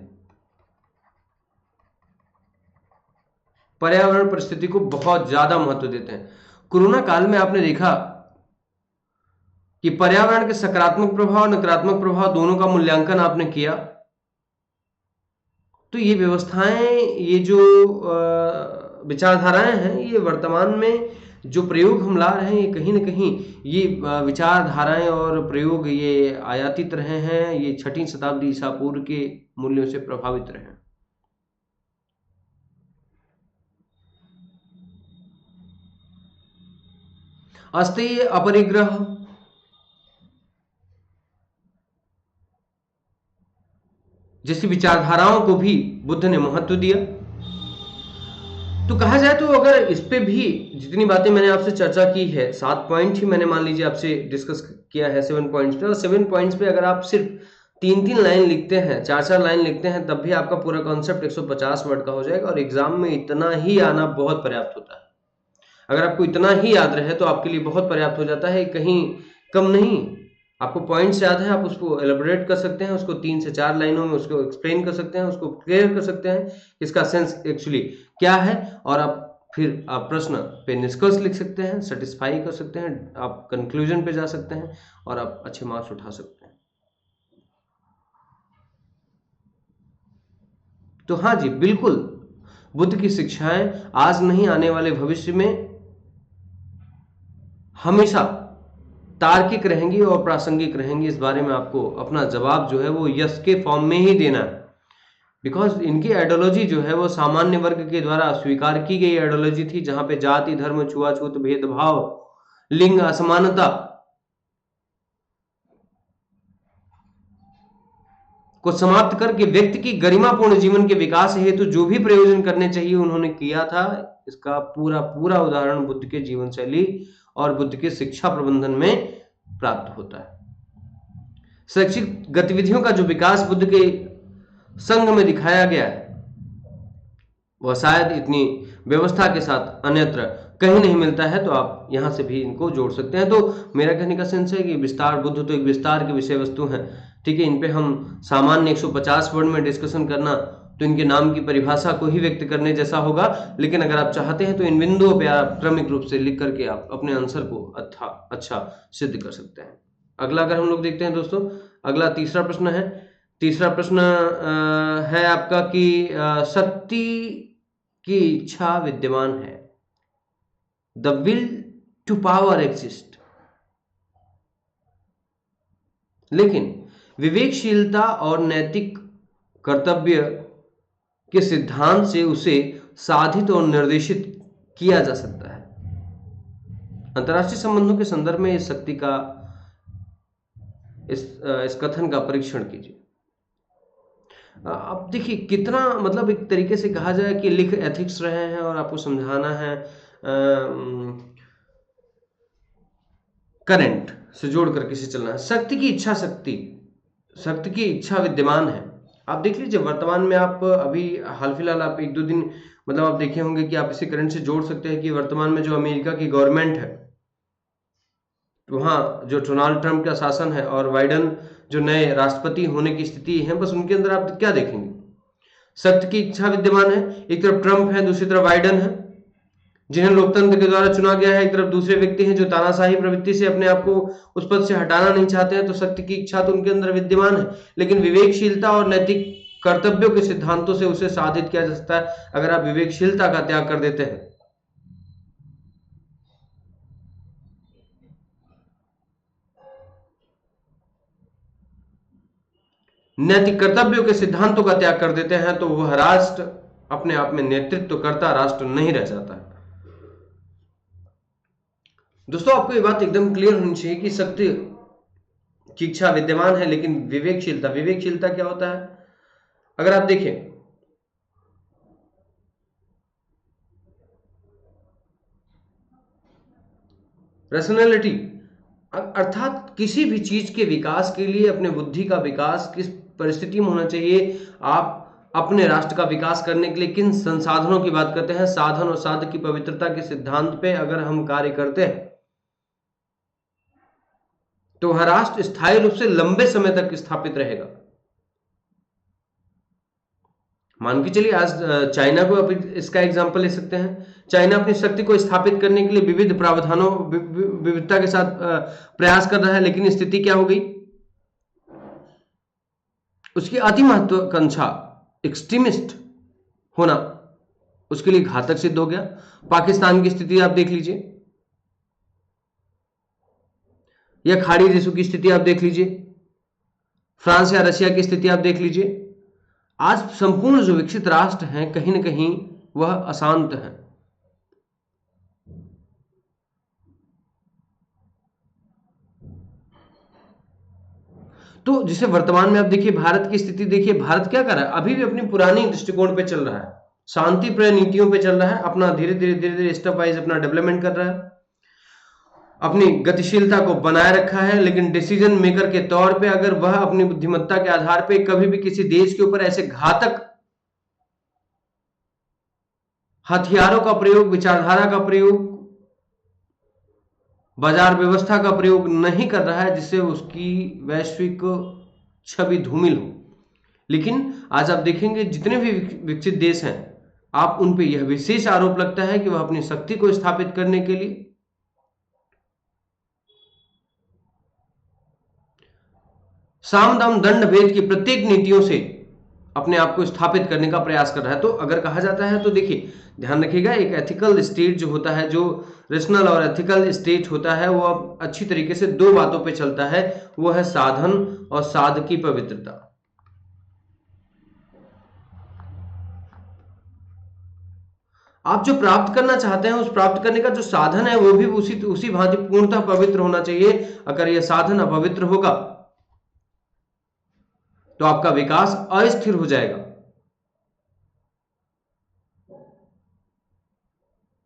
पर्यावरण परिस्थिति को बहुत ज्यादा महत्व देते हैं। कोरोना काल में आपने देखा कि पर्यावरण के सकारात्मक प्रभाव नकारात्मक प्रभाव दोनों का मूल्यांकन आपने किया, तो ये व्यवस्थाएं, ये जो विचारधाराएं हैं, ये वर्तमान में जो प्रयोग हम ला रहे हैं, ये कहीं ना कहीं ये विचारधाराएं और प्रयोग ये आयातित रहे हैं, ये 6वीं शताब्दी ईसा पूर्व के मूल्यों से प्रभावित रहे हैं। अस्थेय अपरिग्रह, जैसी विचारधाराओं को भी बुद्ध ने महत्व दिया। तो कहा जाए तो अगर इस पे भी जितनी बातें मैंने आपसे चर्चा की है, 7 पॉइंट ही मैंने मान लीजिए आपसे डिस्कस किया है 7 पॉइंट्स पे, और 7 पॉइंट्स पे अगर आप सिर्फ 3-3 लाइन लिखते हैं, 4-4 लाइन लिखते हैं, तब भी आपका पूरा कॉन्सेप्ट 150 वर्ड का हो जाएगा, और एग्जाम में इतना ही आना बहुत पर्याप्त होता है। अगर आपको इतना ही याद रहे तो आपके लिए बहुत पर्याप्त हो जाता है, कहीं कम नहीं। आपको पॉइंट्स याद है, आप उसको एलेबोरेट कर सकते हैं, उसको 3 से 4 लाइनों में उसको एक्सप्लेन कर सकते हैं, उसको क्लियर कर सकते हैं इसका सेंस एक्चुअली क्या है, और आप फिर आप प्रश्न पे निष्कर्ष लिख सकते हैं, सेटिस्फाई कर सकते हैं, आप कंक्लूजन पे जा सकते हैं, और आप अच्छे मार्क्स उठा सकते हैं। तो हाँ जी, बिल्कुल बुद्ध की शिक्षाएं आज नहीं आने वाले भविष्य में हमेशा तार्किक रहेंगी और प्रासंगिक रहेंगी। इस बारे में आपको अपना जवाब जो है वो यस के फॉर्म में ही देना है, बिकॉज इनकी आइडियोलॉजी जो है वो सामान्य वर्ग के द्वारा स्वीकार की गई आइडियोलॉजी थी, जहां पे जाति धर्म छुआछूत भेदभाव लिंग असमानता को समाप्त करके व्यक्ति की गरिमापूर्ण जीवन के विकास हेतु जो भी प्रयोजन करने चाहिए उन्होंने किया था। इसका पूरा पूरा उदाहरण बुद्ध के जीवन शैली और बुद्ध के शिक्षा प्रबंधन में प्राप्त होता है। शैक्षिक गतिविधियों का जो विकास बुद्ध के संघ में दिखाया गया है वह शायद इतनी व्यवस्था के साथ अन्यत्र कहीं नहीं मिलता है, तो आप यहां से भी इनको जोड़ सकते हैं। तो मेरा कहने का सेंस है कि विस्तार, बुद्ध तो एक विस्तार की विषय वस्तु है, ठीक है। इन पे हम सामान्य 150 वर्ड में डिस्कशन करना तो इनके नाम की परिभाषा को ही व्यक्त करने जैसा होगा, लेकिन अगर आप चाहते हैं तो इन बिंदुओं पे आप क्रमिक रूप से लिख करके आप अपने आंसर को अच्छा सिद्ध कर सकते हैं। अगला अगर हम लोग देखते हैं दोस्तों, अगला तीसरा प्रश्न है। तीसरा प्रश्न है आपका कि शक्ति की इच्छा विद्यमान है, the will to power exist, लेकिन विवेकशीलता और नैतिक कर्तव्य के सिद्धांत से उसे साधित और निर्देशित किया जा सकता है। अंतर्राष्ट्रीय संबंधों के संदर्भ में इस शक्ति का इस कथन का परीक्षण कीजिए। अब देखिए कितना, मतलब एक तरीके से कहा जाए कि लिख एथिक्स रहे हैं और आपको समझाना है करंट से जोड़ करके से चलना है। शक्ति की इच्छा शक्ति की इच्छा विद्यमान है। आप देख लीजिए वर्तमान में, आप अभी हाल फिलहाल आप एक दो दिन मतलब आप देखे होंगे कि आप इसे करंट से जोड़ सकते हैं कि वर्तमान में जो अमेरिका की गवर्नमेंट है, वहाँ जो डोनाल्ड ट्रंप का शासन है और बाइडन जो नए राष्ट्रपति होने की स्थिति है, बस उनके अंदर आप क्या देखेंगे, शक्ति की इच्छा विद्यमान है। एक तरफ ट्रंप है, दूसरी तरफ बाइडन है, जिन्हें लोकतंत्र के द्वारा चुना गया है। एक तरफ दूसरे व्यक्ति हैं जो तानाशाही प्रवृत्ति से अपने आप को उस पद से हटाना नहीं चाहते हैं। तो शक्ति की इच्छा तो उनके अंदर विद्यमान है, लेकिन विवेकशीलता और नैतिक कर्तव्यों के सिद्धांतों से उसे साधित किया जा सकता है अगर आप विवेकशीलता का त्याग कर देते हैं। नैतिक कर्तव्यों के सिद्धांतों का त्याग कर देते हैं तो वह राष्ट्र अपने आप में नेतृत्व करता राष्ट्र नहीं रह जाता है। दोस्तों आपको ये बात एकदम क्लियर होनी चाहिए कि शक्ति की इच्छा विद्यमान है, लेकिन विवेकशीलता क्या होता है? अगर आप देखें रैशनैलिटी, अर्थात किसी भी चीज के विकास के लिए अपने बुद्धि का विकास किस परिस्थिति में होना चाहिए, आप अपने राष्ट्र का विकास करने के लिए किन संसाधनों की बात करते हैं, साधन और साधक की पवित्रता के सिद्धांत पे अगर हम कार्य करते हैं तो वह राष्ट्र स्थायी रूप से लंबे समय तक स्थापित रहेगा। मान के चलिए आज चाइना को आप इसका एग्जांपल ले सकते हैं। चाइना अपनी शक्ति को स्थापित करने के लिए विविध प्रावधानों विविधता के साथ प्रयास कर रहा है, लेकिन स्थिति क्या हो गई, उसकी अति महत्वाकांक्षा एक्सट्रीमिस्ट होना उसके लिए घातक सिद्ध हो गया। पाकिस्तान की स्थिति आप देख लीजिए, या खाड़ी देशों की स्थिति आप देख लीजिए, फ्रांस या रशिया की स्थिति आप देख लीजिए। आज संपूर्ण जो विकसित राष्ट्र हैं कहीं ना कहीं वह अशांत हैं। तो जिसे वर्तमान में आप देखिए भारत की स्थिति देखिए, भारत क्या कर रहा है, अभी भी अपनी पुरानी दृष्टिकोण पे चल रहा है, शांति प्रिय नीतियों पे चल रहा है, अपना धीरे धीरे स्टेप वाइज अपना डेवलपमेंट कर रहा है, अपनी गतिशीलता को बनाए रखा है। लेकिन डिसीजन मेकर के तौर पे अगर वह अपनी बुद्धिमत्ता के आधार पे कभी भी किसी देश के ऊपर ऐसे घातक हथियारों का प्रयोग, विचारधारा का प्रयोग, बाजार व्यवस्था का प्रयोग नहीं कर रहा है जिससे उसकी वैश्विक छवि धूमिल हो। लेकिन आज आप देखेंगे जितने भी विकसित देश हैं, आप उन पे यह विशेष आरोप लगता है कि वह अपनी शक्ति को स्थापित करने के लिए साम दाम दंड भेद की प्रत्येक नीतियों से अपने आप को स्थापित करने का प्रयास कर रहा है। तो अगर कहा जाता है तो देखिए ध्यान रखिएगा, एक एथिकल स्टेट जो होता है, जो रेशनल और एथिकल स्टेट होता है, वो अच्छी तरीके से दो बातों पे चलता है, वो है साधन और साध की पवित्रता। आप जो प्राप्त करना चाहते हैं उस प्राप्त करने का जो साधन है वो भी उसी भांति पूर्णतः पवित्र होना चाहिए। अगर यह साधन अपवित्र होगा तो आपका विकास अस्थिर हो जाएगा।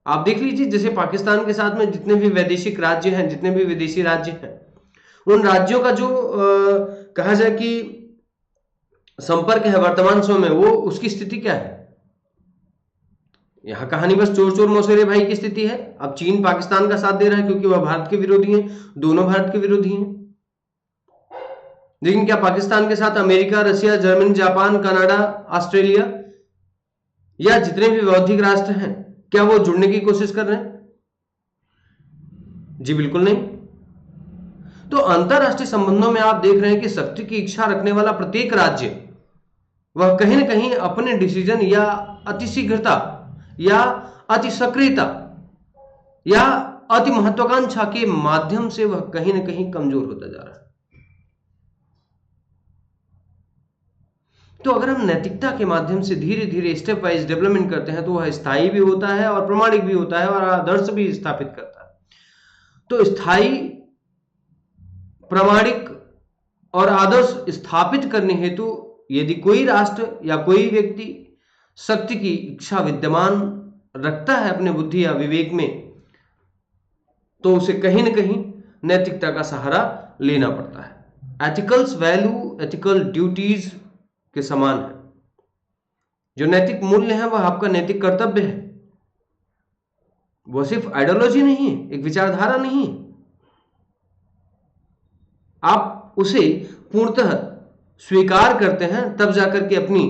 आप देख लीजिए जैसे पाकिस्तान के साथ में जितने भी वैदेशिक राज्य हैं, जितने भी विदेशी राज्य हैं, उन राज्यों का जो कहा जाए कि संपर्क है वर्तमान समय में, वो उसकी स्थिति क्या है? यहां कहानी बस चोर चोर मौसेरे भाई की स्थिति है। अब चीन पाकिस्तान का साथ दे रहा है क्योंकि वह भारत के विरोधी हैं, दोनों भारत के विरोधी हैं। लेकिन क्या पाकिस्तान के साथ America, Russia, Germany, Japan, Canada, Australia या जितने भी बौद्धिक राष्ट्र हैं, क्या वो जुड़ने की कोशिश कर रहे हैं? जी बिल्कुल नहीं। तो अंतरराष्ट्रीय संबंधों में आप देख रहे हैं कि शक्ति की इच्छा रखने वाला प्रत्येक राज्य वह कहीं ना कहीं अपने डिसीजन या अतिशीघ्रता या अति सक्रियता या अति महत्वाकांक्षा के माध्यम से वह कहीं ना कहीं कमजोर होता जा रहा है। तो अगर हम नैतिकता के माध्यम से धीरे धीरे स्टेप वाइज डेवलपमेंट करते हैं तो वह स्थायी भी होता है और प्रामाणिक भी होता है और आदर्श भी स्थापित करता है। तो स्थायी, प्रामाणिक और आदर्श स्थापित करने हेतु यदि कोई राष्ट्र या कोई व्यक्ति शक्ति की इच्छा विद्यमान रखता है अपने बुद्धि या विवेक में, तो उसे कहीं न कहीं नैतिकता का सहारा लेना पड़ता है। एथिकल्स वैल्यू एथिकल ड्यूटीज के समान है। जो नैतिक मूल्य है वह आपका नैतिक कर्तव्य है। वह सिर्फ आइडियोलॉजी नहीं है, एक विचारधारा नहीं है। आप उसे पूर्णतः स्वीकार करते हैं तब जाकर के अपनी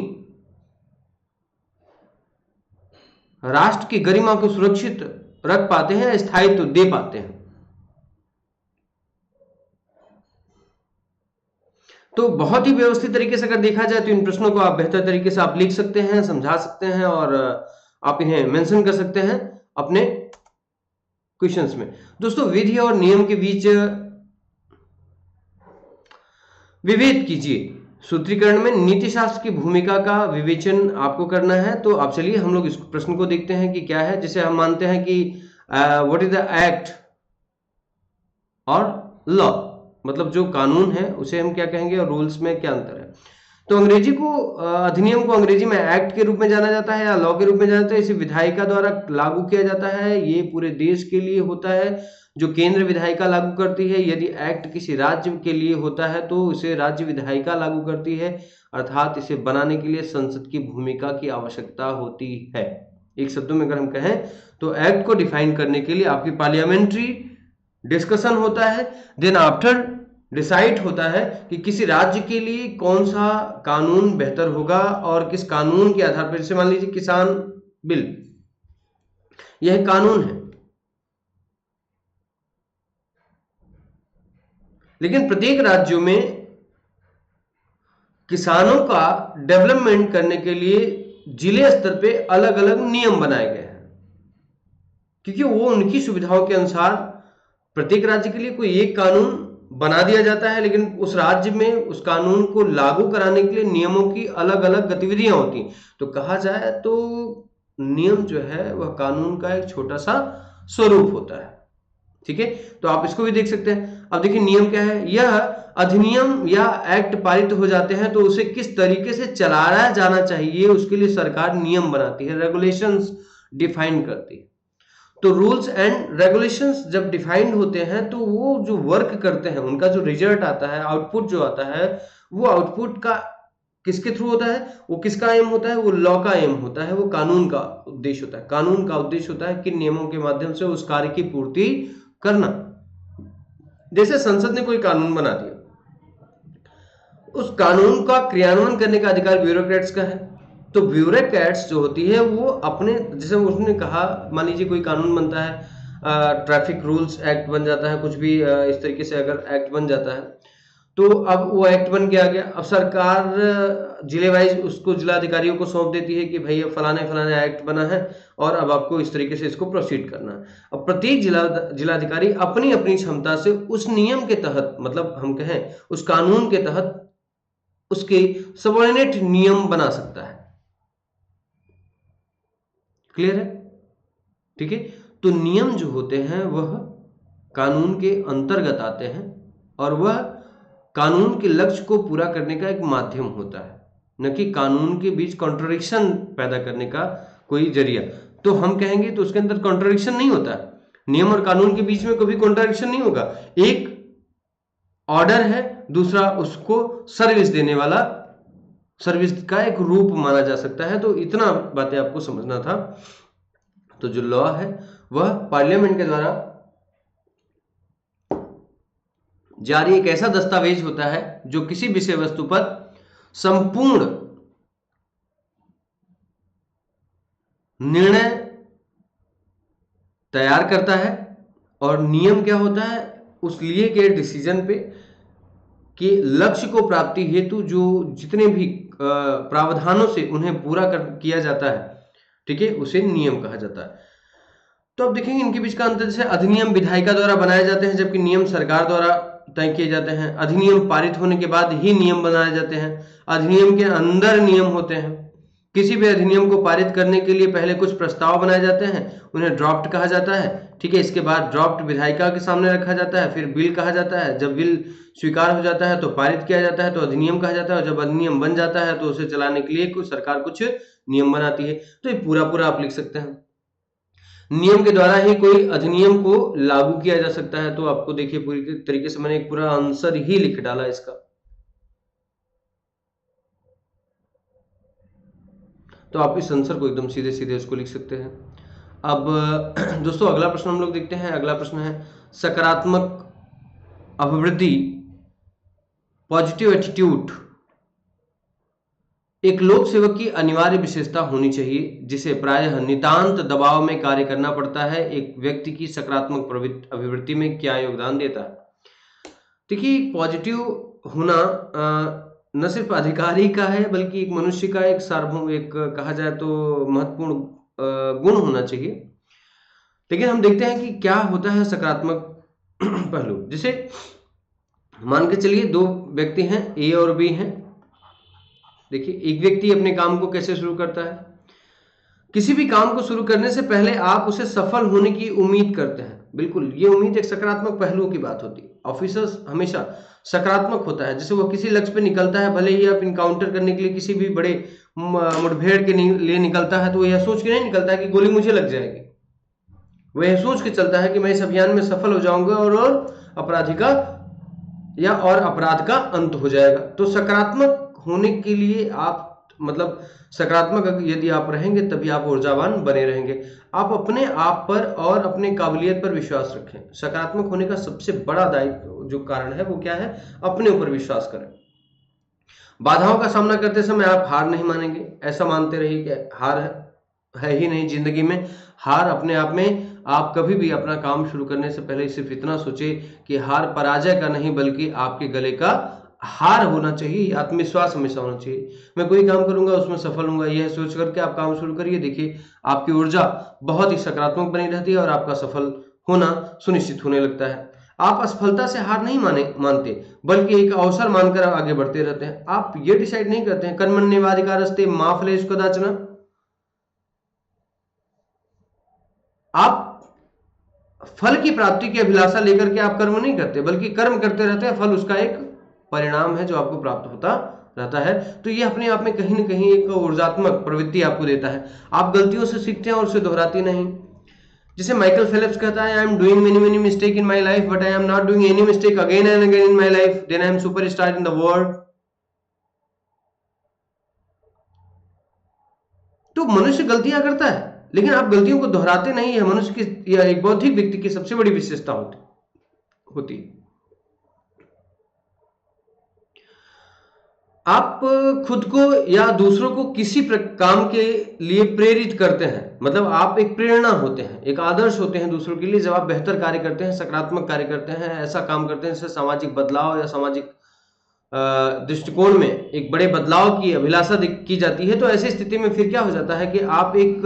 राष्ट्र की गरिमा को सुरक्षित रख पाते हैं, स्थायित्व दे पाते हैं। तो बहुत ही व्यवस्थित तरीके से अगर देखा जाए तो इन प्रश्नों को आप बेहतर तरीके से आप लिख सकते हैं, समझा सकते हैं और आप इन्हें मेंशन कर सकते हैं अपने क्वेश्चंस में। दोस्तों, विधि और नियम के बीच विभेद कीजिए। सूत्रीकरण में नीति शास्त्र की भूमिका का विवेचन आपको करना है। तो आप चलिए हम लोग इस प्रश्न को देखते हैं कि क्या है, जिसे हम मानते हैं कि व्हाट इज द एक्ट और लॉ, मतलब जो कानून है उसे हम क्या कहेंगे और रूल्स में क्या अंतर है। तो अंग्रेजी को अधिनियम को अंग्रेजी में एक्ट के रूप में जाना जाता है या लॉ के रूप में जाना जाता है। इसे विधायिका द्वारा लागू किया जाता है। ये पूरे देश के लिए होता है, जो केंद्र विधायिका लागू करती है। यदि एक्ट किसी राज्य के लिए होता है तो इसे राज्य विधायिका लागू करती है, अर्थात इसे बनाने के लिए संसद की भूमिका की आवश्यकता होती है। एक शब्दों में अगर हम कहें तो एक्ट को डिफाइन करने के लिए आपकी पार्लियामेंट्री डिस्कशन होता है, देन आफ्टर डिसाइड होता है कि किसी राज्य के लिए कौन सा कानून बेहतर होगा और किस कानून के आधार पर। जैसे मान लीजिए किसान बिल, यह कानून है, लेकिन प्रत्येक राज्यों में किसानों का डेवलपमेंट करने के लिए जिले स्तर पे अलग अलग नियम बनाए गए हैं, क्योंकि वो उनकी सुविधाओं के अनुसार प्रत्येक राज्य के लिए कोई एक कानून बना दिया जाता है, लेकिन उस राज्य में उस कानून को लागू कराने के लिए नियमों की अलग अलग गतिविधियां होती हैं। तो कहा जाए तो नियम जो है वह कानून का एक छोटा सा स्वरूप होता है। ठीक है, तो आप इसको भी देख सकते हैं। अब देखिए नियम क्या है। यह अधिनियम या एक्ट पारित हो जाते हैं तो उसे किस तरीके से चलाया जाना चाहिए उसके लिए सरकार नियम बनाती है, रेगुलेशंस डिफाइन करती है। तो रूल्स एंड रेगुलेशंस जब डिफाइंड होते हैं तो वो जो वर्क करते हैं उनका जो रिजल्ट आता है, आउटपुट जो आता है, वो आउटपुट का किसके थ्रू होता है, वो किसका एम होता है, वो लॉ का एम होता है, वो कानून का उद्देश्य होता है। कानून का उद्देश्य होता है कि नियमों के माध्यम से उस कार्य की पूर्ति करना। जैसे संसद ने कोई कानून बना दिया, उस कानून का क्रियान्वयन करने का अधिकार ब्यूरोक्रेट्स का है। तो ब्यूरोक्रेट्स जो होती है वो अपने, जैसे उसने कहा, मान लीजिए कोई कानून बनता है, ट्रैफिक रूल्स एक्ट बन जाता है, कुछ भी इस तरीके से अगर एक्ट बन जाता है, तो अब वो एक्ट बन के आ गया। अब सरकार जिले वाइज उसको जिलाधिकारियों को सौंप देती है कि भाई अब फलाने फलाने एक्ट बना है और अब आपको इस तरीके से इसको प्रोसीड करना है। अब प्रत्येक जिलाधिकारी अपनी अपनी क्षमता से उस नियम के तहत, मतलब हम कहें उस कानून के तहत, उसके सबऑर्डिनेट नियम बना सकता है। क्लियर है? ठीक है, तो नियम जो होते हैं वह कानून के अंतर्गत आते हैं और वह कानून के लक्ष्य को पूरा करने का एक माध्यम होता है, न कि कानून के बीच कॉन्ट्रडिक्शन पैदा करने का कोई जरिया। तो हम कहेंगे तो उसके अंदर कॉन्ट्रडिक्शन नहीं होता है। नियम और कानून के बीच में कभी कॉन्ट्रडिक्शन नहीं होगा। एक ऑर्डर है, दूसरा उसको सर्विस देने वाला, सर्विस का एक रूप माना जा सकता है। तो इतना बातें आपको समझना था। तो जो लॉ है वह पार्लियामेंट के द्वारा जारी एक ऐसा दस्तावेज होता है जो किसी विषय वस्तु पर संपूर्ण निर्णय तैयार करता है। और नियम क्या होता है, उस लिए गए डिसीजन पे कि लक्ष्य को प्राप्ति हेतु जो जितने भी प्रावधानों से उन्हें पूरा किया जाता है, ठीक है, उसे नियम कहा जाता है। तो अब देखेंगे इनके बीच का अंतर। जैसे अधिनियम विधायिका द्वारा बनाए जाते हैं, जबकि नियम सरकार द्वारा तय किए जाते हैं। अधिनियम पारित होने के बाद ही नियम बनाए जाते हैं। अधिनियम के अंदर नियम होते हैं। किसी भी अधिनियम को पारित करने के लिए पहले कुछ प्रस्ताव बनाए जाते हैं, उन्हें ड्राफ्ट कहा जाता है। ठीक है, इसके बाद ड्राफ्ट विधायिका के सामने रखा जाता है, फिर बिल कहा जाता है। जब बिल स्वीकार हो जाता है तो पारित किया जाता है, तो अधिनियम कहा जाता है। और जब अधिनियम बन जाता है तो उसे चलाने के लिए कुछ सरकार कुछ नियम बनाती है। तो ये पूरा आप लिख सकते हैं। नियम के द्वारा ही कोई अधिनियम को लागू किया जा सकता है। तो आपको देखिए पूरी तरीके से मैंने एक पूरा आंसर ही लिख डाला इसका। तो आप इस आंसर को एकदम सीधे सीधे उसको लिख सकते हैं। अब दोस्तों अगला प्रश्न हम लोग देखते हैं। अगला प्रश्न है सकारात्मक अभिवृद्धि, पॉजिटिव एटीट्यूड एक लोक सेवक की अनिवार्य विशेषता होनी चाहिए, जिसे प्रायः नितांत दबाव में कार्य करना पड़ता है। एक व्यक्ति की सकारात्मक अभिवृद्धि में क्या योगदान देता है? देखिए, पॉजिटिव होना न सिर्फ अधिकारी का है, बल्कि एक मनुष्य का एक सार्वभौम, एक कहा जाए तो महत्वपूर्ण गुण होना चाहिए। लेकिन हम देखते हैं कि क्या होता है सकारात्मक पहलू। जैसे मान के चलिए दो व्यक्ति हैं, ए और बी हैं। देखिए, एक व्यक्ति अपने काम को कैसे शुरू करता है। किसी भी काम को शुरू करने से पहले आप उसे सफल होने की उम्मीद करते हैं। बिल्कुल, ये उम्मीद एक सकारात्मक पहलू की बात होती है। ऑफिसर्स हमेशा सकारात्मक होता है। जैसे वो किसी लक्ष्य पे निकलता है, भले ही आप इनकाउंटर करने के लिए किसी भी बड़े मुठभेड़ के लिए निकलता है, तो वो यह सोच के नहीं निकलता है कि गोली मुझे लग जाएगी। वह यह सोच के चलता है कि मैं इस अभियान में सफल हो जाऊंगा और अपराधी का या और अपराध का अंत हो जाएगा। तो सकारात्मक होने के लिए आप मतलब सकारात्मक यदि आप रहेंगे तभी आप ऊर्जावान बने रहेंगे। आप अपने आप पर और अपने काबिलियत पर विश्वास रखें। सकारात्मक होने का सबसे बड़ा दायित्व जो कारण है वो क्या है? अपने ऊपर विश्वास करें। बाधाओं का सामना करते समय आप हार नहीं मानेंगे। ऐसा मानते रहिए कि हार है ही नहीं जिंदगी में। हार अपने आप में, आप कभी भी अपना काम शुरू करने से पहले सिर्फ इतना सोचे कि हार पराजय का नहीं बल्कि आपके गले का हार होना चाहिए। आत्मविश्वास हमेशा होना चाहिए। मैं कोई काम करूंगा उसमें सफल होऊंगा, यह सोच करके आप काम शुरू करिए। देखिए, आपकी ऊर्जा बहुत ही सकारात्मक बनी रहती है और आपका सफल होना सुनिश्चित होने लगता है। आप असफलता से हार नहीं मानते, बल्कि एक अवसर मानकर आगे बढ़ते रहते हैं। आप ये डिसाइड नहीं करते हैं कर्मण्येवाधिकारस्ते मा फलेषु कदाचन। आप फल की प्राप्ति की अभिलाषा लेकर के आप कर्म नहीं करते, बल्कि कर्म करते रहते हैं। फल उसका एक परिणाम है जो आपको प्राप्त होता रहता है। तो ये अपने आप में कहीं ना कहीं एक ऊर्जात्मक प्रवृत्ति आपको देता है। आप गलतियों से सीखते हैं और उसे दोहराते नहीं। जैसे माइकल फेलिप्स कहता है, I am doing many mistake in my life, but I am not doing any mistake again and again in my life, then I am superstar in the world. तो मनुष्य गलतियां करता है, लेकिन आप गलतियों को दोहराते नहीं है। मनुष्य की या एक बौद्धिक व्यक्ति की सबसे बड़ी विशेषता होती है। आप खुद को या दूसरों को किसी काम के लिए प्रेरित करते हैं। मतलब आप एक प्रेरणा होते हैं, एक आदर्श होते हैं दूसरों के लिए। जब आप बेहतर कार्य करते हैं, सकारात्मक कार्य करते हैं, ऐसा काम करते हैं जिससे सामाजिक बदलाव या सामाजिक दृष्टिकोण में एक बड़े बदलाव की अभिलाषा की जाती है, तो ऐसी स्थिति में फिर क्या हो जाता है कि आप एक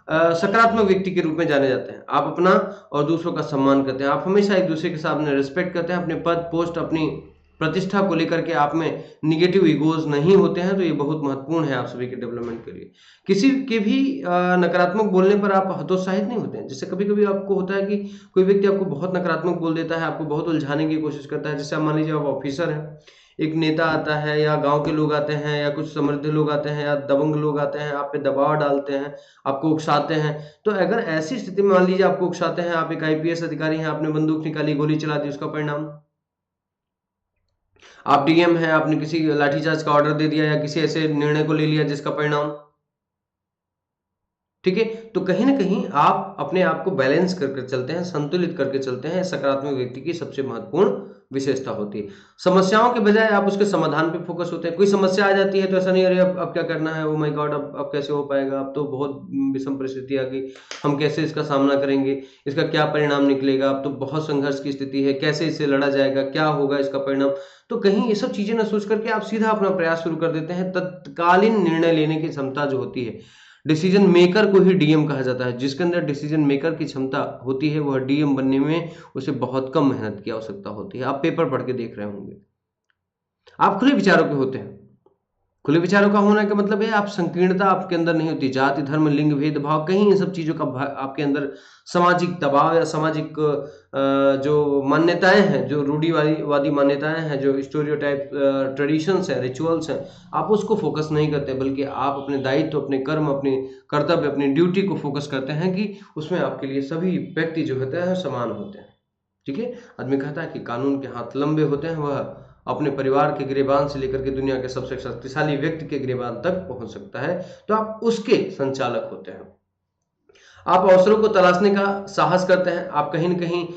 सकारात्मक व्यक्ति के रूप में जाने जाते हैं। आप अपना और दूसरों का सम्मान करते हैं। आप हमेशा एक दूसरे के सामने रिस्पेक्ट करते हैं। अपने पद पोस्ट अपनी प्रतिष्ठा को लेकर के आप में निगेटिव ईगोज नहीं होते हैं। तो ये बहुत महत्वपूर्ण है आप सभी के डेवलपमेंट के लिए। किसी के भी नकारात्मक बोलने पर आप हतोत्साहित नहीं होते हैं। जैसे कभी कभी आपको होता है कि कोई व्यक्ति आपको बहुत नकारात्मक बोल देता है, आपको बहुत उलझाने की कोशिश करता है। जैसे आप मान लीजिए आप ऑफिसर हैं, एक नेता आता है या गांव के लोग आते हैं या कुछ समृद्ध लोग आते हैं या दबंग लोग आते हैं, आप पे दबाव डालते हैं, आपको उकसाते हैं। तो अगर ऐसी स्थिति में मान लीजिए आपको उकसाते हैं, आप एक आईपीएस अधिकारी हैं, आपने बंदूक निकाली, गोली चला दी, उसका परिणाम आप डीएम हैं, आपने किसी लाठीचार्ज का ऑर्डर दे दिया या किसी ऐसे निर्णय को ले लिया जिसका परिणाम, ठीक है। तो कहीं ना कहीं आप अपने आप को बैलेंस करके चलते हैं, संतुलित करके चलते हैं। सकारात्मक व्यक्ति की सबसे महत्वपूर्ण विशेषता होती है। समस्याओं के बजाय आप उसके समाधान पे फोकस होते हैं। कोई समस्या आ जाती है तो ऐसा नहीं, अरे अब क्या करना है, ओ माय गॉड अब कैसे हो पाएगा, अब तो बहुत विषम परिस्थिति आ गई, हम कैसे इसका सामना करेंगे, इसका क्या परिणाम निकलेगा, अब तो बहुत संघर्ष की स्थिति है, कैसे इससे लड़ा जाएगा, क्या होगा इसका परिणाम। तो कहीं ये सब चीजें न सोच करके आप सीधा अपना प्रयास शुरू कर देते हैं। तत्कालीन निर्णय लेने की क्षमता जो होती है, डिसीजन मेकर को ही डीएम कहा जाता है। जिसके अंदर डिसीजन मेकर की क्षमता होती है वह डीएम बनने में उसे बहुत कम मेहनत की आवश्यकता होती है। आप पेपर पढ़ के देख रहे होंगे। आप खुले विचारों के होते हैं। खुले विचारों का होने का मतलब है आप संकीर्णता आपके अंदर नहीं होती। जाति, धर्म, लिंग, भेदभाव कहीं इन सब चीज़ों का आपके अंदर सामाजिक दबाव या सामाजिक जो मान्यताएँ हैं, जो रूढ़िवादी मान्यताएँ हैं, जो स्टीरियोटाइप ट्रेडिशंस हैं, रिचुअल्स हैं, आप उसको फ़ोकस नहीं करते बल्कि आप अपने दायित्व, अपने कर्म, अपने कर्तव्य, अपनी ड्यूटी को फ़ोकस करते हैं कि उसमें आपके लिए सभी व्यक्ति जो होते हैं समान होते हैं। ठीक है? आदमी कहता है कि कानून के हाथ लंबे होते हैं, वह अपने परिवार के गिरेबान से लेकर के दुनिया के सबसे शक्तिशाली व्यक्ति के गिरेबान तक पहुंच सकता है, तो आप उसके संचालक होते हैं। आप अवसरों को तलाशने का साहस करते हैं। आप कहीं न कहीं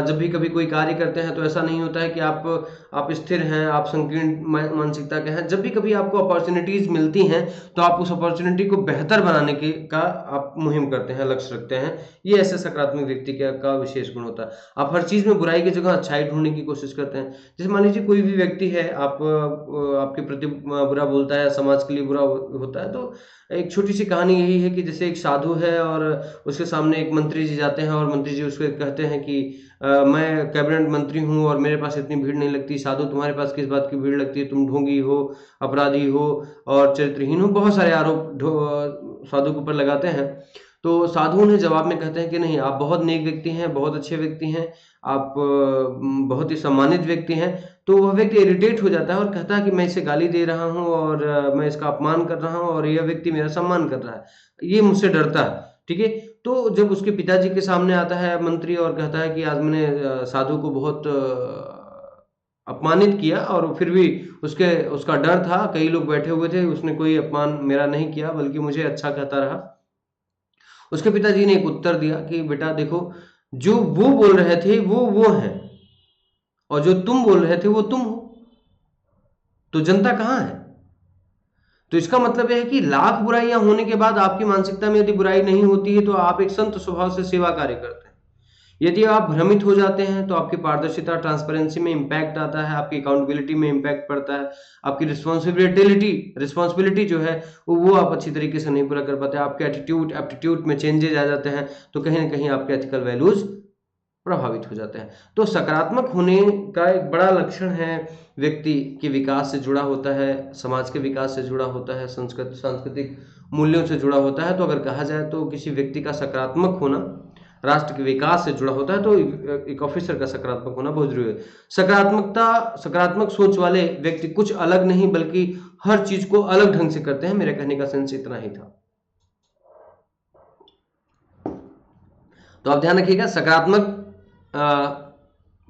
जब भी कभी कोई कार्य करते हैं तो ऐसा नहीं होता है कि आप स्थिर हैं, आप संकीर्ण मानसिकता के हैं। जब भी कभी आपको अपॉर्च्युनिटीज़ मिलती हैं तो आप उस अपॉर्च्युनिटी को बेहतर बनाने का आप मुहिम करते हैं, लक्ष्य रखते हैं। ये ऐसे सकारात्मक व्यक्ति का विशेष गुण होता है। आप हर चीज़ में बुराई की जगह अच्छाई ढूँढने की कोशिश करते हैं। जैसे मान लीजिए कोई भी व्यक्ति है, आपके प्रति बुरा बोलता है, समाज के लिए बुरा होता है, तो एक छोटी-सी कहानी यही है कि जैसे एक साधु है और उसके सामने एक मंत्री जी जाते हैं और मंत्री जी उसको कहते हैं कि मैं कैबिनेट मंत्री हूँ और मेरे पास इतनी भीड़ नहीं लगती। साधु, तुम्हारे पास किस बात की भीड़ लगती है? तुम ढोंगी हो, अपराधी हो और चरित्रहीन हो। बहुत सारे आरोप साधु के ऊपर लगाते हैं। तो साधु उन्हें जवाब में कहते हैं कि नहीं, आप बहुत नेक व्यक्ति हैं, बहुत अच्छे व्यक्ति हैं, आप बहुत ही सम्मानित व्यक्ति हैं। तो वह व्यक्ति इरिटेट हो जाता है और कहता है कि मैं इसे गाली दे रहा हूँ और मैं इसका अपमान कर रहा हूँ और यह व्यक्ति मेरा सम्मान कर रहा है। ये मुझसे डरता है। ठीक है? तो जब उसके पिताजी के सामने आता है मंत्री और कहता है कि आज मैंने साधु को बहुत अपमानित किया और फिर भी उसका डर था, कई लोग बैठे हुए थे, उसने कोई अपमान मेरा नहीं किया बल्कि मुझे अच्छा कहता रहा। उसके पिताजी ने एक उत्तर दिया कि बेटा देखो, जो वो बोल रहे थे वो हैं और जो तुम बोल रहे थे वो तुम हो। तो जनता कहाँ है? तो इसका मतलब यह है कि लाख बुराइयां होने के बाद आपकी मानसिकता में यदि बुराई नहीं होती है तो आप एक संत स्वभाव से सेवा कार्य करते हैं। यदि आप भ्रमित हो जाते हैं तो आपकी पारदर्शिता, ट्रांसपेरेंसी में इम्पैक्ट आता है, आपकी अकाउंटेबिलिटी में इम्पैक्ट पड़ता है, आपकी रिस्पॉन्सिबिलिटी जो है वो आप अच्छी तरीके से नहीं पूरा कर पाते, आपके एप्टीट्यूड में चेंजेज आ जाते हैं, तो कहीं ना कहीं आपके एथिकल वैल्यूज प्रभावित हो जाते हैं। तो सकारात्मक होने का एक बड़ा लक्षण है, व्यक्ति के विकास से जुड़ा होता है, समाज के विकास से जुड़ा होता है, सांस्कृतिक मूल्यों से जुड़ा होता है। तो अगर कहा जाए तो किसी व्यक्ति का सकारात्मक होना राष्ट्र के विकास से जुड़ा होता है, तो एक ऑफिसर का सकारात्मक होना बहुत जरूरी है। सकारात्मक सोच वाले व्यक्ति कुछ अलग नहीं बल्कि हर चीज को अलग ढंग से करते हैं। मेरे कहने का सेंस इतना ही था। तो आप ध्यान रखिएगा, सकारात्मक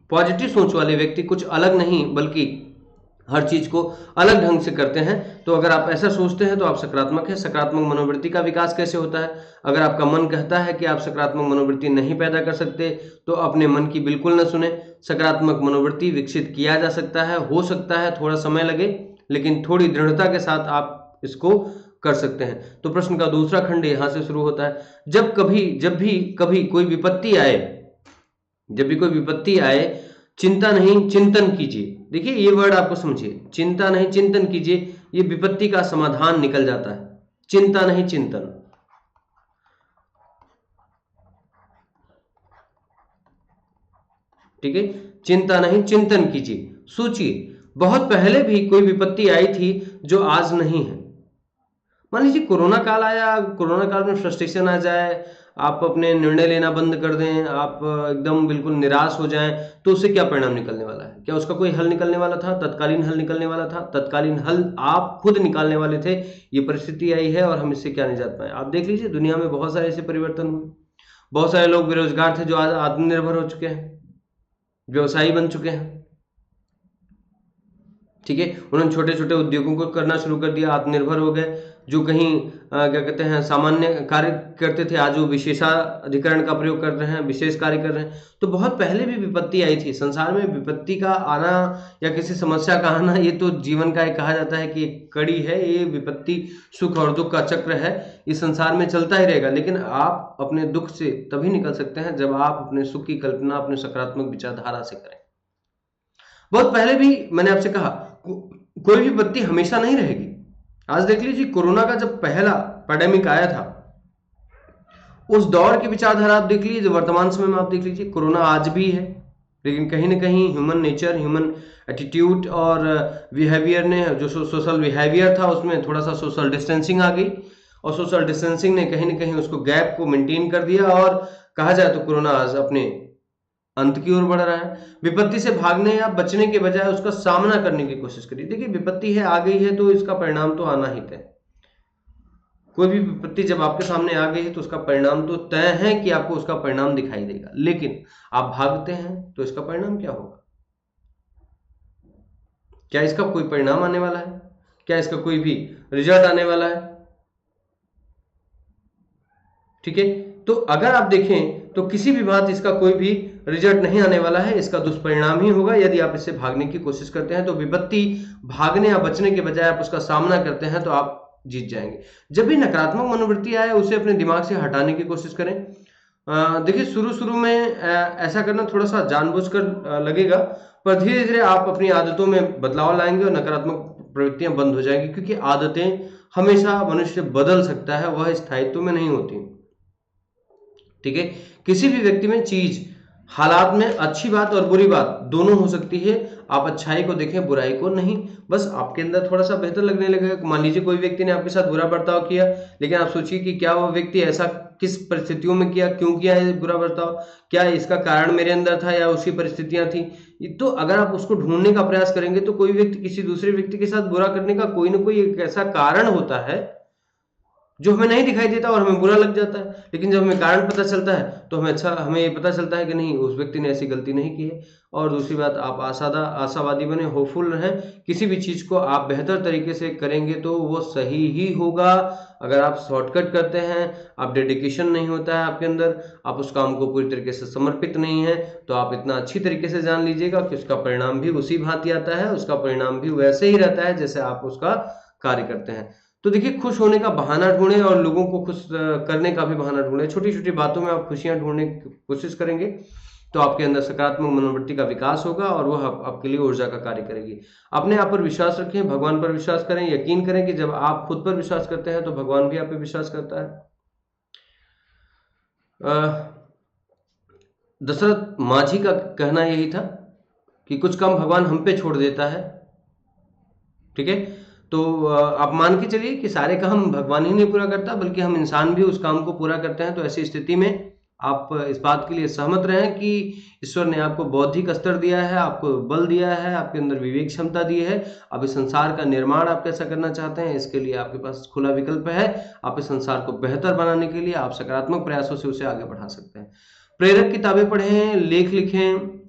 पॉजिटिव सोच वाले व्यक्ति कुछ अलग नहीं बल्कि हर चीज को अलग ढंग से करते हैं। तो अगर आप ऐसा सोचते हैं तो आप सकारात्मक हैं। सकारात्मक मनोवृत्ति का विकास कैसे होता है? अगर आपका मन कहता है कि आप सकारात्मक मनोवृत्ति नहीं पैदा कर सकते तो अपने मन की बिल्कुल न सुने। सकारात्मक मनोवृत्ति विकसित किया जा सकता है, हो सकता है थोड़ा समय लगे, लेकिन थोड़ी दृढ़ता के साथ आप इसको कर सकते हैं। तो प्रश्न का दूसरा खंड यहां से शुरू होता है। जब भी कभी कोई विपत्ति आए, चिंता नहीं चिंतन कीजिए। देखिए ये वर्ड आपको समझिए, चिंता नहीं चिंतन कीजिए, ये विपत्ति का समाधान निकल जाता है। चिंता नहीं चिंतन। ठीक है, चिंता नहीं चिंतन कीजिए। सोचिए, बहुत पहले भी कोई विपत्ति आई थी जो आज नहीं है। मान लीजिए कोरोना काल आया, कोरोना काल में फ्रस्ट्रेशन आ जाए, आप अपने निर्णय लेना बंद कर दें, आप एकदम बिल्कुल निराश हो जाएं, तो उससे क्या परिणाम निकलने वाला है? क्या उसका कोई हल निकलने वाला था? तत्कालीन हल निकलने वाला था? तत्कालीन हल आप खुद निकालने वाले थे। ये परिस्थिति आई है और हम इससे क्या निजात पाए। आप देख लीजिए दुनिया में बहुत सारे ऐसे परिवर्तन हुए। बहुत सारे लोग बेरोजगार थे जो आज आत्मनिर्भर हो चुके हैं, व्यवसायी बन चुके हैं। ठीक है, उन्होंने छोटे छोटे उद्योगों को करना शुरू कर दिया, आत्मनिर्भर हो गए। जो कहीं क्या कहते हैं सामान्य कार्य करते थे, आज वो विशेषाधिकरण का प्रयोग कर रहे हैं, विशेष कार्य कर रहे हैं। तो बहुत पहले भी विपत्ति आई थी। संसार में विपत्ति का आना या किसी समस्या का आना, ये तो जीवन का एक कहा जाता है कि एक कड़ी है। ये विपत्ति सुख और दुख का चक्र है, इस संसार में चलता ही रहेगा। लेकिन आप अपने दुख से तभी निकल सकते हैं जब आप अपने सुख की कल्पना अपने सकारात्मक विचारधारा से करें। बहुत पहले भी मैंने आपसे कहा कोई भी विपत्ति हमेशा नहीं रहेगी। आज देख लीजिए कोरोना का जब पहला पैंडेमिक आया था, उस दौर की विचारधारा आप देख लीजिए, वर्तमान समय में आप देख लीजिए, कोरोना आज भी है, लेकिन कहीं ना कहीं ह्यूमन नेचर, ह्यूमन एटीट्यूड और बिहेवियर ने, जो सोशल बिहेवियर था उसमें थोड़ा सा सोशल डिस्टेंसिंग आ गई, और सोशल डिस्टेंसिंग ने कहीं ना कहीं उसको गैप को मेंटेन कर दिया, और कहा जाए तो कोरोना आज अपने अंत की ओर बढ़ रहा है। विपत्ति से भागने या बचने के बजाय उसका सामना करने की कोशिश करिए। देखिए, विपत्ति है, आ गई है, तो इसका परिणाम तो आना ही तय। कोई भी विपत्ति जब आपके सामने आ गई है तो उसका परिणाम तो तय है कि आपको उसका परिणाम दिखाई देगा, लेकिन आप भागते हैं तो इसका परिणाम क्या होगा? क्या इसका कोई परिणाम आने वाला है? क्या इसका कोई भी रिजल्ट आने वाला है? ठीक है, तो अगर आप देखें तो किसी भी बात इसका कोई भी रिजल्ट नहीं आने वाला है, इसका दुष्परिणाम ही होगा। यदि आप इससे भागने की कोशिश करते हैं तो विपत्ति भागने या बचने के बजाय आप उसका सामना करते हैं तो आप जीत जाएंगे। जब भी नकारात्मक मनोवृत्ति आए उसे अपने दिमाग से हटाने की कोशिश करें। देखिए, शुरू में ऐसा करना थोड़ा सा जानबूझकर लगेगा, पर धीरे धीरे आप अपनी आदतों में बदलाव लाएंगे और नकारात्मक प्रवृत्तियां बंद हो जाएंगी, क्योंकि आदतें हमेशा मनुष्य बदल सकता है, वह स्थायित्व में नहीं होती। ठीक है, किसी भी व्यक्ति में, चीज, हालात में अच्छी बात और बुरी बात दोनों हो सकती है। आप अच्छाई को देखें, बुराई को नहीं। बस आपके अंदर थोड़ा सा बेहतर लगने लगेगा। मान लीजिए कोई व्यक्ति ने आपके साथ बुरा बर्ताव किया, लेकिन आप सोचिए कि क्या वो व्यक्ति ऐसा किस परिस्थितियों में किया, क्यों किया है बुरा बर्ताव, क्या इसका कारण मेरे अंदर था या उसकी परिस्थितियां थी। तो अगर आप उसको ढूंढने का प्रयास करेंगे तो कोई व्यक्ति किसी दूसरे व्यक्ति के साथ बुरा करने का कोई ना कोई एक ऐसा कारण होता है जो हमें नहीं दिखाई देता और हमें बुरा लग जाता है। लेकिन जब हमें कारण पता चलता है तो हमें ये पता चलता है कि नहीं, उस व्यक्ति ने ऐसी गलती नहीं की है। और दूसरी बात, आप आशावादी बने, होपफुल रहें। किसी भी चीज को आप बेहतर तरीके से करेंगे तो वो सही ही होगा। अगर आप शॉर्टकट करते हैं, आप डेडिकेशन नहीं होता है आपके अंदर, आप उस काम को पूरी तरीके से समर्पित नहीं है, तो आप इतना अच्छी तरीके से जान लीजिएगा कि उसका परिणाम भी उसी भांति आता है, उसका परिणाम भी वैसे ही रहता है जैसे आप उसका कार्य करते हैं। तो देखिए, खुश होने का बहाना ढूंढें और लोगों को खुश करने का भी बहाना ढूंढें। छोटी छोटी बातों में आप खुशियां ढूंढने की कोशिश करेंगे तो आपके अंदर सकारात्मक मनोवृत्ति का विकास होगा और वह आपके लिए ऊर्जा का कार्य करेगी। अपने आप पर विश्वास रखें, भगवान पर विश्वास करें। यकीन करें कि जब आप खुद पर विश्वास करते हैं तो भगवान भी आप पर विश्वास करता है। दशरथ माझी का कहना यही था कि कुछ काम भगवान हम पे छोड़ देता है। ठीक है, तो आप मान के चलिए कि सारे काम भगवान ही नहीं पूरा करता, बल्कि हम इंसान भी उस काम को पूरा करते हैं। तो ऐसी स्थिति में आप इस बात के लिए सहमत रहें कि ईश्वर ने आपको बौद्धिक स्तर दिया है, आपको बल दिया है, आपके अंदर विवेक क्षमता दी है। अब इस संसार का निर्माण आप कैसा करना चाहते हैं, इसके लिए आपके पास खुला विकल्प है। आप इस संसार को बेहतर बनाने के लिए आप सकारात्मक प्रयासों से उसे आगे बढ़ा सकते हैं। प्रेरक किताबें पढ़ें, लेख लिखें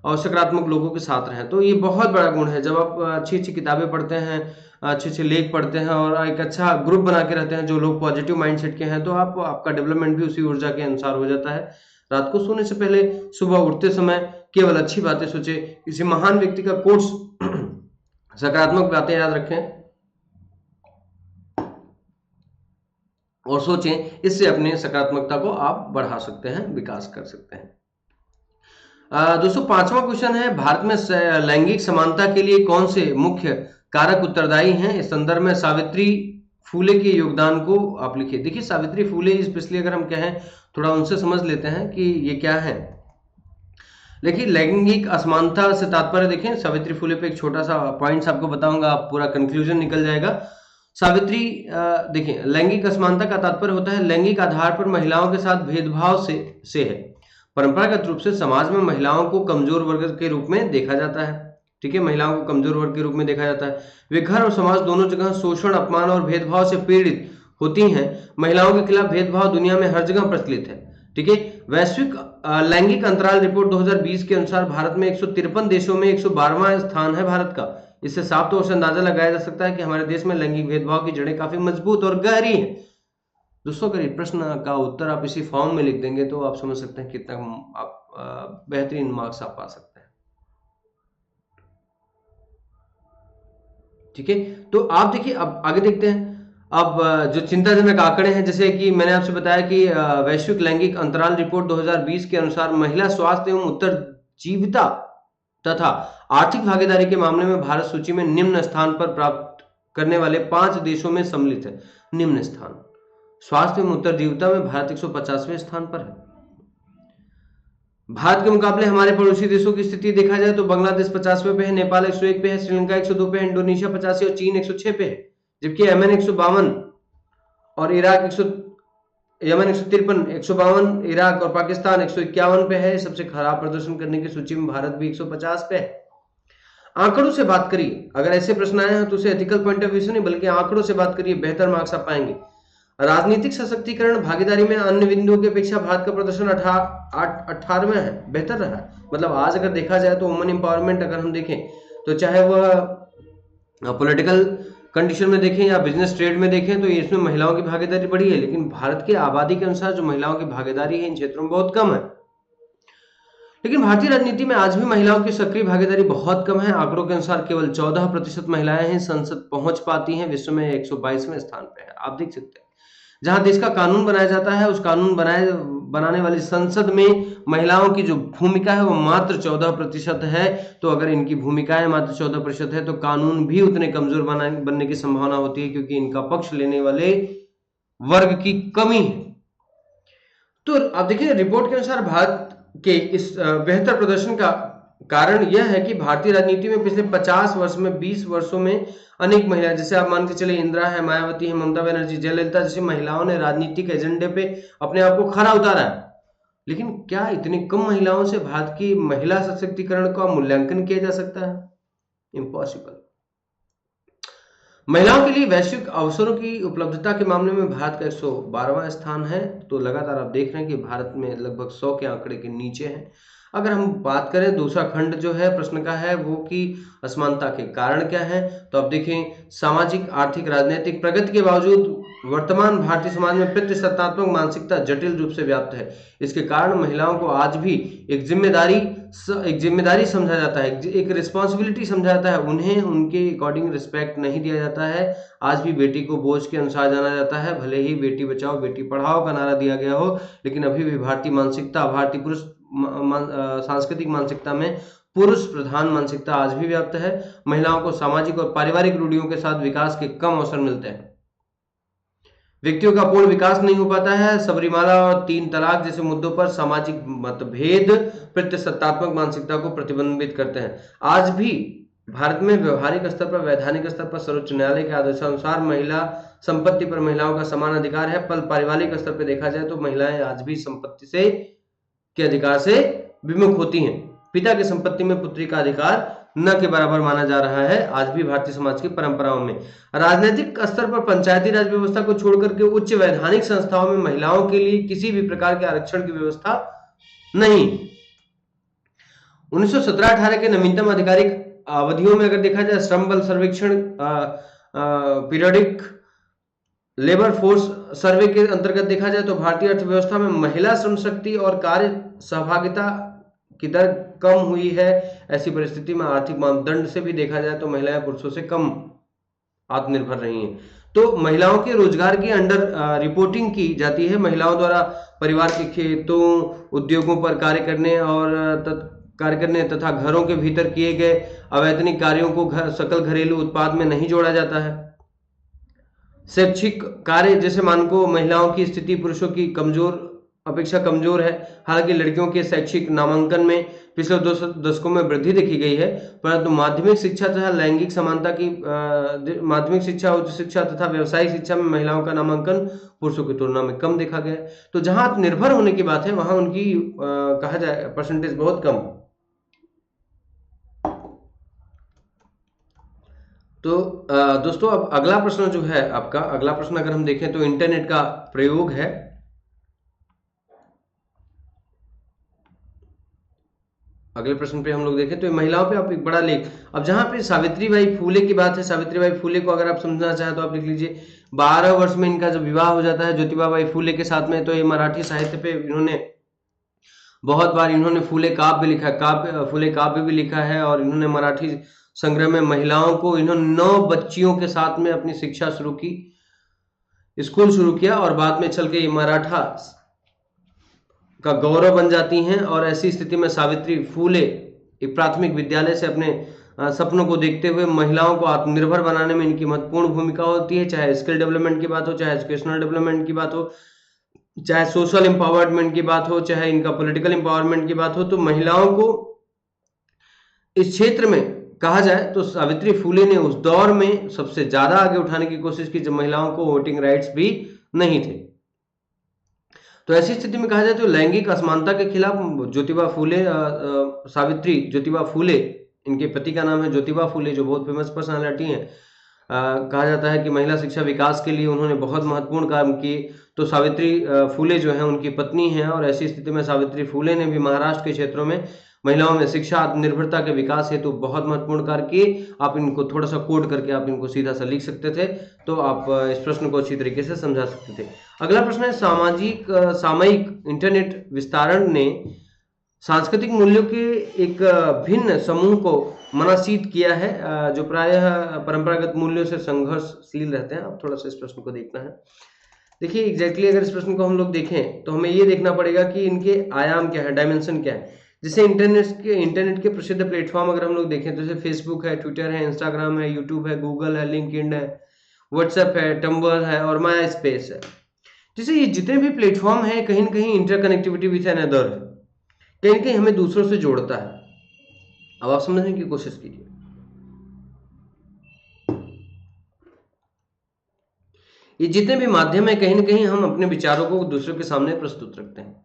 और सकारात्मक लोगों के साथ रहें। तो ये बहुत बड़ा गुण है। जब आप अच्छी अच्छी किताबें पढ़ते हैं, अच्छे अच्छे लेख पढ़ते हैं और एक अच्छा ग्रुप बना के रहते हैं जो लोग पॉजिटिव माइंडसेट के हैं, तो आपका डेवलपमेंट भी उसी ऊर्जा के अनुसार हो जाता है। रात को सोने से पहले सुबह उठते समय केवल अच्छी बातें सोचें। किसी महान व्यक्ति का कोट्स, सकारात्मक बातें याद रखें और सोचें। इससे अपने सकारात्मकता को आप बढ़ा सकते हैं, विकास कर सकते हैं। दोस्तों, 5वां क्वेश्चन है, भारत में लैंगिक समानता के लिए कौन से मुख्य कारक उत्तरदायी हैं? इस संदर्भ में सावित्री फूले के योगदान को आप लिखिए। देखिए, सावित्री फूले, स्पेशली अगर हम कहें, थोड़ा उनसे समझ लेते हैं कि ये क्या है। देखिए, लैंगिक असमानता से तात्पर्य देखें, सावित्री फूले पे एक छोटा सा पॉइंट्स आपको बताऊंगा, आप पूरा कंक्लूजन निकल जाएगा। सावित्री, देखिए, लैंगिक असमानता का तात्पर्य होता है लैंगिक आधार पर महिलाओं के साथ भेदभाव से है। परंपरागत रूप से समाज में महिलाओं को कमजोर वर्ग के रूप में देखा जाता है। ठीक है, महिलाओं को कमजोर वर्ग के रूप में देखा जाता है। वे घर और समाज दोनों जगह शोषण, अपमान और भेदभाव से पीड़ित होती हैं। महिलाओं के खिलाफ भेदभाव दुनिया में हर जगह प्रचलित है। ठीक है, वैश्विक लैंगिक अंतराल रिपोर्ट 2020 के अनुसार भारत में 153 देशों में 112वां स्थान है भारत का। इससे साफ तौर से अंदाजा लगाया जा सकता है कि हमारे देश में लैंगिक भेदभाव की जड़ें काफी मजबूत और गहरी हैं। दोस्तों, अगर प्रश्न का उत्तर आप इसी फॉर्म में लिख देंगे तो आप समझ सकते हैं कितना आप बेहतरीन मार्क्स आप पा सकते हैं। ठीक है, तो आप देखिए, अब आगे देखते हैं। अब जो चिंताजनक आंकड़े हैं, जैसे कि मैंने आपसे बताया कि वैश्विक लैंगिक अंतराल रिपोर्ट 2020 के अनुसार महिला स्वास्थ्य एवं उत्तरजीविता तथा आर्थिक भागीदारी के मामले में भारत सूची में निम्न स्थान पर प्राप्त करने वाले 5 देशों में सम्मिलित है। निम्न स्थान, स्वास्थ्य एवं उत्तरजीविता में भारत 150वें स्थान पर है। भारत के मुकाबले हमारे पड़ोसी देशों की स्थिति देखा जाए तो बांग्लादेश 50वें पे है, नेपाल 101 पे है, श्रीलंका 102 पे है, इंडोनेशिया 85 और चीन 106 पे है, जबकि यमन 152 और इराक 100 यमन 153, 152 इराक और पाकिस्तान 151 पे है। सबसे खराब प्रदर्शन करने की सूची में भारत भी 150 पे है। आंकड़ों से बात करिए, अगर ऐसे प्रश्न आए हैं तो उसे एथिकल पॉइंट ऑफ व्यू से नहीं बल्कि आंकड़ों से बात करिए, बेहतर मार्क्स आप पाएंगे। राजनीतिक सशक्तिकरण भागीदारी में अन्य बिंदुओं की अपेक्षा भारत का प्रदर्शन 18वां है, बेहतर रहा है। मतलब आज अगर देखा जाए तो वुमन एम्पावरमेंट अगर हम देखें तो चाहे वह पॉलिटिकल कंडीशन में देखें या बिजनेस ट्रेड में देखें तो इसमें महिलाओं की भागीदारी बढ़ी है, लेकिन भारत की आबादी के अनुसार जो महिलाओं की भागीदारी है इन क्षेत्रों में बहुत कम है। लेकिन भारतीय राजनीति में आज भी महिलाओं की सक्रिय भागीदारी बहुत कम है। आंकड़ों के अनुसार केवल 14% महिलाएं हैं संसद पहुंच पाती हैं, विश्व में 122वें स्थान पे है। आप देख सकते हैं जहां देश का कानून बनाया जाता है उस कानून बनाने वाली संसद में महिलाओं की जो भूमिका है वो मात्र 14% है। तो अगर इनकी भूमिकाएं मात्र 14% है तो कानून भी उतने कमजोर बनने की संभावना होती है, क्योंकि इनका पक्ष लेने वाले वर्ग की कमी है। तो आप देखिए रिपोर्ट के अनुसार भारत के इस बेहतर प्रदर्शन का कारण यह है कि भारतीय राजनीति में पिछले 50 वर्ष में 20 वर्षों में अनेक महिलाएं, जैसे आप मान के चले इंदिरा है, मायावती है, ममता बनर्जी, जयललिता जैसी महिलाओं ने राजनीतिक एजेंडे पे अपने आप को खरा उतारा है। लेकिन क्या इतनी कम महिलाओं से भारत की महिला सशक्तिकरण का मूल्यांकन किया जा सकता है? इम्पॉसिबल। महिलाओं के लिए वैश्विक अवसरों की उपलब्धता के मामले में भारत का 112वां स्थान है। तो लगातार आप देख रहे हैं कि भारत में लगभग 100 के आंकड़े के नीचे है। अगर हम बात करें दूसरा खंड जो है प्रश्न का है वो कि असमानता के कारण क्या है, तो आप देखें सामाजिक आर्थिक राजनीतिक प्रगति के बावजूद वर्तमान भारतीय समाज में प्रतिसत्तात्मक मानसिकता जटिल रूप से व्याप्त है। इसके कारण महिलाओं को आज भी एक जिम्मेदारी समझा जाता है, एक रिस्पॉन्सिबिलिटी समझा जाता है, उन्हें उनके अकॉर्डिंग रिस्पेक्ट नहीं दिया जाता है। आज भी बेटी को बोझ के अनुसार जाना जाता है, भले ही बेटी बचाओ बेटी पढ़ाओ का नारा दिया गया हो, लेकिन अभी भी भारतीय मानसिकता, भारतीय पुरुष सांस्कृतिक मानसिकता में पुरुष प्रधान मानसिकता आज भी व्याप्त है। महिलाओं को सामाजिक और पारिवारिक रूढ़ियों के साथ विकास के कम अवसर मिलते हैं, व्यक्तियों का पूर्ण विकास नहीं हो पाता है। सबरीमाला और 3 तलाक जैसे मुद्दों पर सामाजिक मतभेद प्रतिसत्तात्मक मानसिकता को प्रतिबिंबित करते हैं। आज भी भारत में व्यवहारिक स्तर पर, वैधानिक स्तर पर सर्वोच्च न्यायालय के आदेशानुसार महिला संपत्ति पर महिलाओं का समान अधिकार है। पर पारिवारिक स्तर पर देखा जाए तो महिलाएं आज भी संपत्ति के अधिकार से विमुख होती हैं। पिता की संपत्ति में पुत्री का अधिकार न के बराबर माना जा रहा है आज भी भारतीय समाज की परंपराओं में। राजनीतिक स्तर पर पंचायती राज व्यवस्था को छोड़कर के उच्च वैधानिक संस्थाओं में महिलाओं के लिए किसी भी प्रकार के आरक्षण की व्यवस्था नहीं। 1917-18 के नवीनतम आधिकारिक अवधियों में अगर देखा जाए श्रम बल सर्वेक्षण, पीरियोडिक लेबर फोर्स सर्वे के अंतर्गत देखा जाए तो भारतीय अर्थव्यवस्था में महिला श्रम शक्ति और कार्य सहभागिता की दर कम हुई है। ऐसी परिस्थिति में आर्थिक मानदंड से भी देखा जाए तो महिलाएं पुरुषों से कम आत्मनिर्भर रही हैं। तो महिलाओं के रोजगार की अंडर रिपोर्टिंग की जाती है। महिलाओं द्वारा परिवार के खेतों उद्योगों पर कार्य करने तथा घरों के भीतर किए गए अवैतनिक कार्यों को सकल घरेलू उत्पाद में नहीं जोड़ा जाता है। शैक्षिक कार्य जैसे मानकों महिलाओं की स्थिति पुरुषों की अपेक्षा कमजोर है। हालांकि लड़कियों के शैक्षिक नामांकन में पिछले 2 दशकों में वृद्धि देखी गई है, परंतु माध्यमिक शिक्षा तथा लैंगिक समानता की माध्यमिक शिक्षा, उच्च शिक्षा तथा व्यावसायिक शिक्षा में महिलाओं का नामांकन पुरुषों की तुलना में कम देखा गया। तो जहां निर्भर होने की बात है वहां उनकी कहा जाए परसेंटेज बहुत कम। तो दोस्तों अब अगला प्रश्न जो है आपका, अगला प्रश्न अगर हम देखें तो इंटरनेट का प्रयोग है। अगले प्रश्न पे हम लोग देखें तो महिलाओं पे आप एक बड़ा लेख, अब जहां पे सावित्रीबाई फूले की बात है, सावित्रीबाई फूले को अगर आप समझना चाहें तो आप लिख लीजिए 12 वर्ष में इनका जब विवाह हो जाता है ज्योतिबाबाई फूले के साथ में। तो ये मराठी साहित्य पे इन्होंने बहुत बार इन्होंने फूले काव्य लिखा, फूले काव्य भी लिखा है, और इन्होंने मराठी संग्रह में महिलाओं को, इन्होंने 9 बच्चियों के साथ में अपनी शिक्षा शुरू की, स्कूल शुरू किया, और बाद में चल के ये मराठा का गौरव बन जाती हैं। और ऐसी स्थिति में सावित्री फूले एक प्राथमिक विद्यालय से अपने सपनों को देखते हुए महिलाओं को आत्मनिर्भर बनाने में इनकी महत्वपूर्ण भूमिका होती है, चाहे स्किल डेवलपमेंट की बात हो, चाहे एजुकेशनल डेवलपमेंट की बात हो, चाहे सोशल एम्पावरमेंट की बात हो, चाहे इनका पॉलिटिकल एम्पावरमेंट की बात हो। तो महिलाओं को इस क्षेत्र में कहा जाए तो सावित्री फुले ने उस दौर में सबसे ज्यादा आगे उठाने की कोशिश की जब महिलाओं को वोटिंग राइट्स भी नहीं थे। तो ऐसी स्थिति में कहा जाए तो लैंगिक असमानता के खिलाफ ज्योतिबा फुले, सावित्री ज्योतिबा फुले, इनके पति का नाम है ज्योतिबा फुले, जो बहुत फेमस पर्सनालिटी हैं। कहा जाता है कि महिला शिक्षा विकास के लिए उन्होंने बहुत महत्वपूर्ण काम किए। तो सावित्री फुले जो है उनकी पत्नी हैं, और ऐसी स्थिति में सावित्री फुले ने भी महाराष्ट्र के क्षेत्रों में महिलाओं में शिक्षा आत्मनिर्भरता के विकास हेतु बहुत महत्वपूर्ण कार्य किए। आप इनको थोड़ा सा कोड करके आप इनको सीधा सा लिख सकते थे, तो आप इस प्रश्न को अच्छी तरीके से समझा सकते थे। अगला प्रश्न है, सामयिक इंटरनेट विस्तारण ने सांस्कृतिक मूल्यों के एक भिन्न समूह को मनासीत किया है, जो प्रायः परंपरागत मूल्यों से संघर्षशील रहते हैं। आप थोड़ा सा इस प्रश्न को देखना है। देखिए एग्जैक्टली अगर इस प्रश्न को हम लोग देखें तो हमें ये देखना पड़ेगा कि इनके आयाम क्या है, डायमेंशन क्या है। जैसे इंटरनेट के प्रसिद्ध प्लेटफॉर्म अगर हम लोग देखें तो जैसे फेसबुक है, ट्विटर है, इंस्टाग्राम है, यूट्यूब है, गूगल है, लिंक्डइन है, व्हाट्सएप है, टम्बल है और माई स्पेस है। जैसे ये जितने भी प्लेटफॉर्म है कहीं ना कहीं इंटरकनेक्टिविटी विथ एन अदर है, कहीं ना कहीं हमें दूसरों से जोड़ता है। अब आप समझने की कोशिश कीजिए। ये जितने भी माध्यम है कहीं ना कहीं हम अपने विचारों को दूसरों के सामने प्रस्तुत रखते हैं।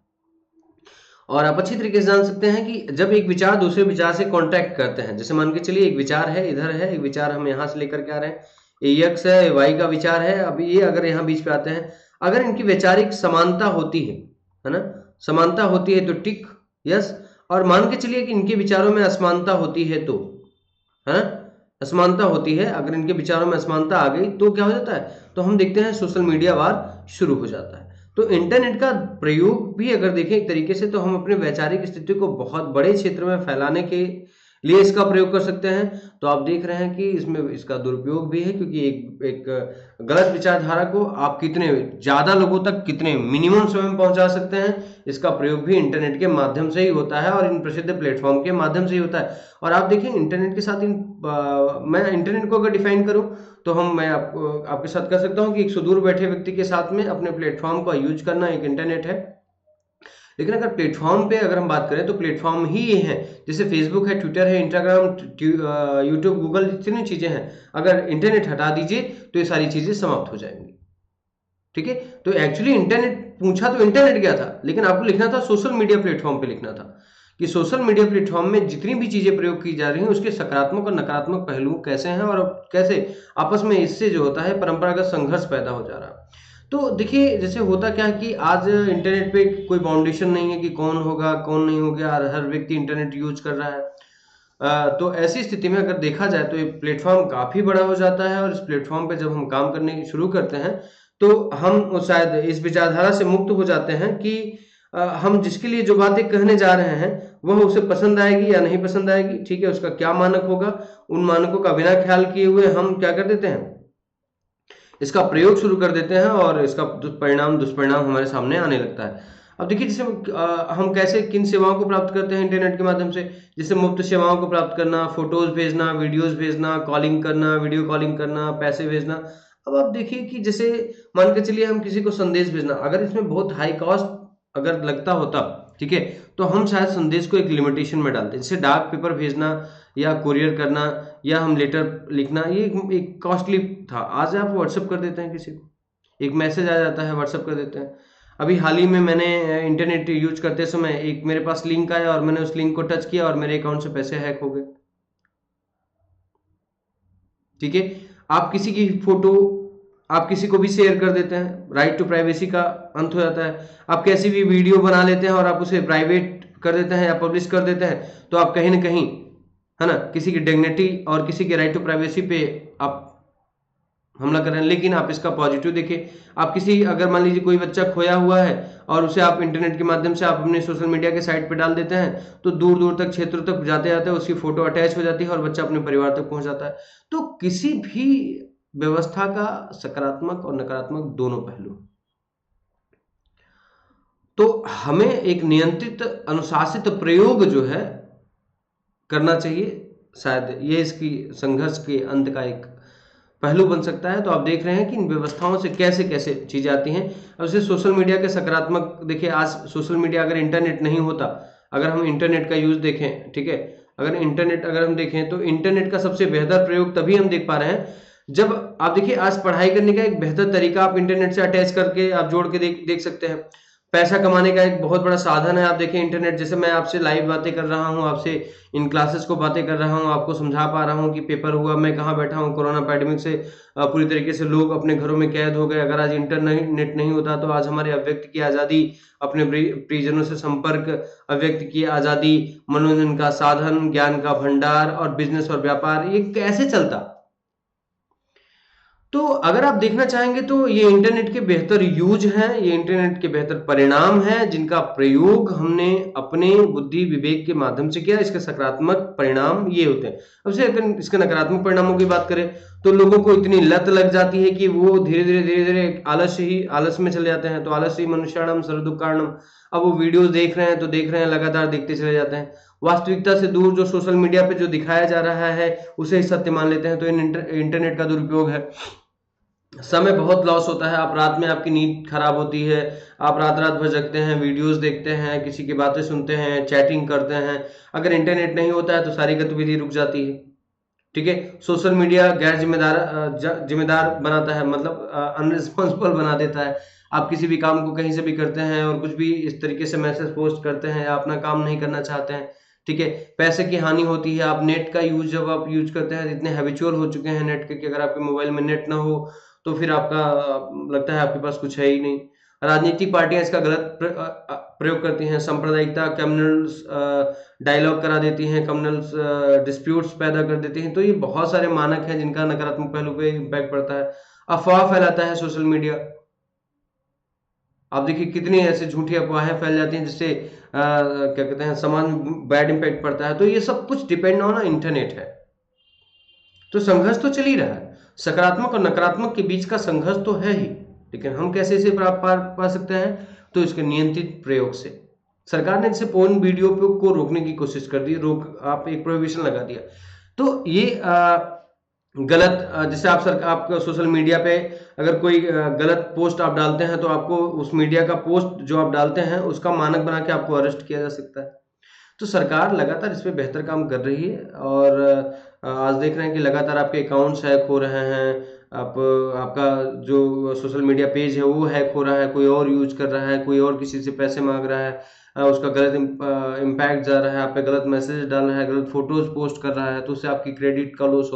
और आप अच्छी तरीके से जान सकते हैं कि जब एक विचार दूसरे विचार से कांटेक्ट करते हैं, जैसे मान के चलिए एक विचार है इधर है, एक विचार हम यहाँ से लेकर के आ रहे हैं, ये एक्स है, ये वाई का विचार है, अब ये अगर यहाँ बीच पे आते हैं, अगर इनकी वैचारिक समानता होती है ना, समानता होती है तो टिक, यस। और मान के चलिए कि इनके विचारों में असमानता होती है तो, है ना, असमानता होती है, अगर इनके विचारों में असमानता आ गई तो क्या हो जाता है, तो हम देखते हैं सोशल मीडिया वार शुरू हो जाता है। तो इंटरनेट का प्रयोग भी अगर देखें एक तरीके से तो हम अपने वैचारिक स्थिति को बहुत बड़े क्षेत्र में फैलाने के लिए इसका प्रयोग कर सकते हैं। तो आप देख रहे हैं कि इसमें इसका दुरुपयोग भी है, क्योंकि एक गलत विचारधारा को आप कितने ज्यादा लोगों तक कितने मिनिमम समय में पहुंचा सकते हैं, इसका प्रयोग भी इंटरनेट के माध्यम से ही होता है और इन प्रसिद्ध प्लेटफॉर्म के माध्यम से ही होता है। और आप देखिए इंटरनेट के साथ मैं इंटरनेट को अगर डिफाइन करूं तो मैं आपके साथ कर सकता हूं कि एक सुदूर बैठे व्यक्ति के साथ में अपने प्लेटफॉर्म का यूज करना एक इंटरनेट है। लेकिन अगर प्लेटफॉर्म पे अगर हम बात करें तो प्लेटफॉर्म ही ये हैं, जैसे फेसबुक है, ट्विटर है, इंस्टाग्राम, यूट्यूब, गूगल, जितनी चीजें हैं, अगर इंटरनेट हटा दीजिए तो ये सारी चीजें समाप्त हो जाएंगी। ठीक है, तो एक्चुअली इंटरनेट पूछा तो इंटरनेट क्या था, लेकिन आपको लिखना था सोशल मीडिया प्लेटफॉर्म पे, लिखना था कि सोशल मीडिया प्लेटफॉर्म में जितनी भी चीजें प्रयोग की जा रही हैं उसके सकारात्मक और नकारात्मक पहलू कैसे हैं और कैसे आपस में इससे जो होता है परंपरागत संघर्ष पैदा हो जा रहा है। तो देखिए जैसे होता क्या है कि आज इंटरनेट पे कोई बाउंडेशन नहीं है कि कौन होगा कौन नहीं हो गया, हर व्यक्ति इंटरनेट यूज कर रहा है। तो ऐसी स्थिति में अगर देखा जाए तो ये प्लेटफॉर्म काफी बड़ा हो जाता है और इस प्लेटफॉर्म पे जब हम काम करने शुरू करते हैं तो हम शायद इस विचारधारा से मुक्त हो जाते हैं कि हम जिसके लिए जो बातें कहने जा रहे हैं वह उसे पसंद आएगी या नहीं पसंद आएगी, ठीक है, उसका क्या मानक होगा, उन मानकों का बिना ख्याल किए हुए हम क्या कर देते हैं, इसका प्रयोग शुरू कर देते हैं और इसका दुष्परिणाम हमारे सामने आने लगता है। अब देखिए जैसे हम कैसे किन सेवाओं को प्राप्त करते हैं इंटरनेट के माध्यम से, जैसे मुफ्त सेवाओं को प्राप्त करना, फोटोज भेजना, वीडियोज भेजना, कॉलिंग करना, वीडियो कॉलिंग करना, पैसे भेजना। अब आप देखिए कि जैसे मान के चलिए हम किसी को संदेश भेजना, अगर इसमें बहुत हाई कॉस्ट अगर लगता होता, ठीक है, तो हम शायद संदेश को एक लिमिटेशन में डालते, जैसे डाक पेपर भेजना या कुरियर करना या हम लेटर लिखना, ये एक कॉस्टली था। आज आप व्हाट्सएप कर देते हैं, किसी को एक मैसेज आ जाता है, व्हाट्सएप कर देते हैं। अभी हाल ही में मैंने इंटरनेट यूज करते समय एक मेरे पास लिंक आया और मैंने उस लिंक को टच किया और मेरे अकाउंट से पैसे हैक हो गए। ठीक है, आप किसी की फोटो आप किसी को भी शेयर कर देते हैं, राइट टू प्राइवेसी का अंत हो जाता है। आप कैसी भी वीडियो बना लेते हैं और आप उसे प्राइवेट कर देते हैं या पब्लिश कर देते हैं, तो आप कहीं ना कहीं, है ना, किसी की डिग्निटी और किसी के राइट टू प्राइवेसी पे आप हमला कर रहे हैं। लेकिन आप इसका पॉजिटिव देखिए, आप किसी अगर मान लीजिए कोई बच्चा खोया हुआ है और उसे आप इंटरनेट के माध्यम से आप अपने सोशल मीडिया के साइट पे डाल देते हैं, तो दूर दूर तक क्षेत्रों तक जाते जाते उसकी फोटो अटैच हो जाती है और बच्चा अपने परिवार तक पहुंच जाता है। तो किसी भी व्यवस्था का सकारात्मक और नकारात्मक दोनों पहलू, तो हमें एक नियंत्रित अनुशासित प्रयोग जो है करना चाहिए शायद ये इसकी संघर्ष के अंत का एक पहलू बन सकता है। तो आप देख रहे हैं कि इन व्यवस्थाओं से कैसे कैसे चीजें आती हैं। अब जैसे सोशल मीडिया के सकारात्मक, देखिए आज सोशल मीडिया, अगर इंटरनेट नहीं होता, अगर हम इंटरनेट का यूज देखें, ठीक है, अगर हम देखें तो इंटरनेट का सबसे बेहतर प्रयोग तभी हम देख पा रहे हैं जब आप देखिए आज पढ़ाई करने का एक बेहतर तरीका आप इंटरनेट से अटैच करके आप जोड़ के देख सकते हैं। पैसा कमाने का एक बहुत बड़ा साधन है। आप देखिए इंटरनेट, जैसे मैं आपसे लाइव बातें कर रहा हूँ, आपसे इन क्लासेस को बातें कर रहा हूँ, आपको समझा पा रहा हूँ कि पेपर हुआ, मैं कहाँ बैठा हूँ, कोरोना पैंडेमिक से पूरी तरीके से लोग अपने घरों में कैद हो गए। अगर आज इंटरनेट नहीं होता तो आज हमारे अभिव्यक्ति की आज़ादी, अपने प्रियजनों से संपर्क, अभिव्यक्ति की आज़ादी, मनोरंजन का साधन, ज्ञान का भंडार और बिजनेस और व्यापार, ये कैसे चलता। तो अगर आप देखना चाहेंगे तो ये इंटरनेट के बेहतर यूज हैं, ये इंटरनेट के बेहतर परिणाम हैं जिनका प्रयोग हमने अपने बुद्धि विवेक के माध्यम से किया। इसके सकारात्मक परिणाम ये होते हैं। अब से अगर इसके नकारात्मक परिणामों की बात करें तो लोगों को इतनी लत लग जाती है कि वो धीरे धीरे आलस में चले जाते हैं। तो आलस ही मनुष्याणम सर्वदुःखार्णम। अब वो वीडियोस देख रहे हैं तो देख रहे हैं, लगातार देखते चले जाते हैं। वास्तविकता से दूर जो सोशल मीडिया पे जो दिखाया जा रहा है उसे ही सत्य मान लेते हैं। तो इंटरनेट का दुरुपयोग है। समय बहुत लॉस होता है। आप रात में, आपकी नींद खराब होती है, आप रात रात भर जगते हैं, वीडियोस देखते हैं, किसी की बातें सुनते हैं, चैटिंग करते हैं। अगर इंटरनेट नहीं होता है तो सारी गतिविधि रुक जाती है। ठीक है, सोशल मीडिया गैर जिम्मेदार बनाता है, मतलब अनरिस्पॉन्सिबल बना देता है। आप किसी भी काम को कहीं से भी करते हैं और कुछ भी इस तरीके से मैसेज पोस्ट करते हैं या अपना काम नहीं करना चाहते हैं। ठीक है, पैसे की हानि होती है। आप नेट का यूज, जब आप यूज करते हैं, इतने हैबिचुअल हो चुके हैं नेट के कि अगर आपके मोबाइल में नेट ना हो तो फिर आपका लगता है आपके पास कुछ है ही नहीं। राजनीतिक पार्टियां इसका गलत प्रयोग करती हैं। सांप्रदायिकता, कम्युनल्स डायलॉग करा देती हैं, कम्युनल्स डिस्प्यूट्स पैदा कर देती हैं। तो ये बहुत सारे मानक हैं जिनका नकारात्मक पहलू पे इम्पैक्ट पड़ता है। अफवाह फैलाता है सोशल मीडिया। आप देखिए कितनी ऐसे झूठी अफवाहें फैल जाती हैं जिससे क्या कहते हैं, समाज में बैड इम्पैक्ट पड़ता है। तो ये सब कुछ डिपेंड ऑन इंटरनेट है। तो संघर्ष तो चल ही रहा है, सकारात्मक और नकारात्मक के बीच का संघर्ष तो है ही, लेकिन हम कैसे इसे पा सकते हैं? तो इसके नियंत्रित प्रयोग से। सरकार ने जैसे पोर्न वीडियो को रोकने की कोशिश कर दी, आप एक प्रोहिबिशन लगा दिया। तो ये गलत, जैसे आप सोशल मीडिया पे अगर कोई गलत पोस्ट आप डालते हैं तो आपको उस मीडिया का पोस्ट जो आप डालते हैं उसका मानक बना के आपको अरेस्ट किया जा सकता है। तो सरकार लगातार इस पे बेहतर काम कर रही है और आज देख रहे हैं कि लगातार आपके अकाउंट्स हैक हो रहे हैं। आपका जो सोशल मीडिया पेज है वो हैक हो रहा है, कोई और यूज कर रहा है, कोई और किसी से पैसे मांग रहा है, उसका गलत इम्पैक्ट जा रहा है, आप पे गलत मैसेज डाल रहा है, गलत फोटोज पोस्ट कर रहा है, तो उससे आपकी क्रेडिट का लॉस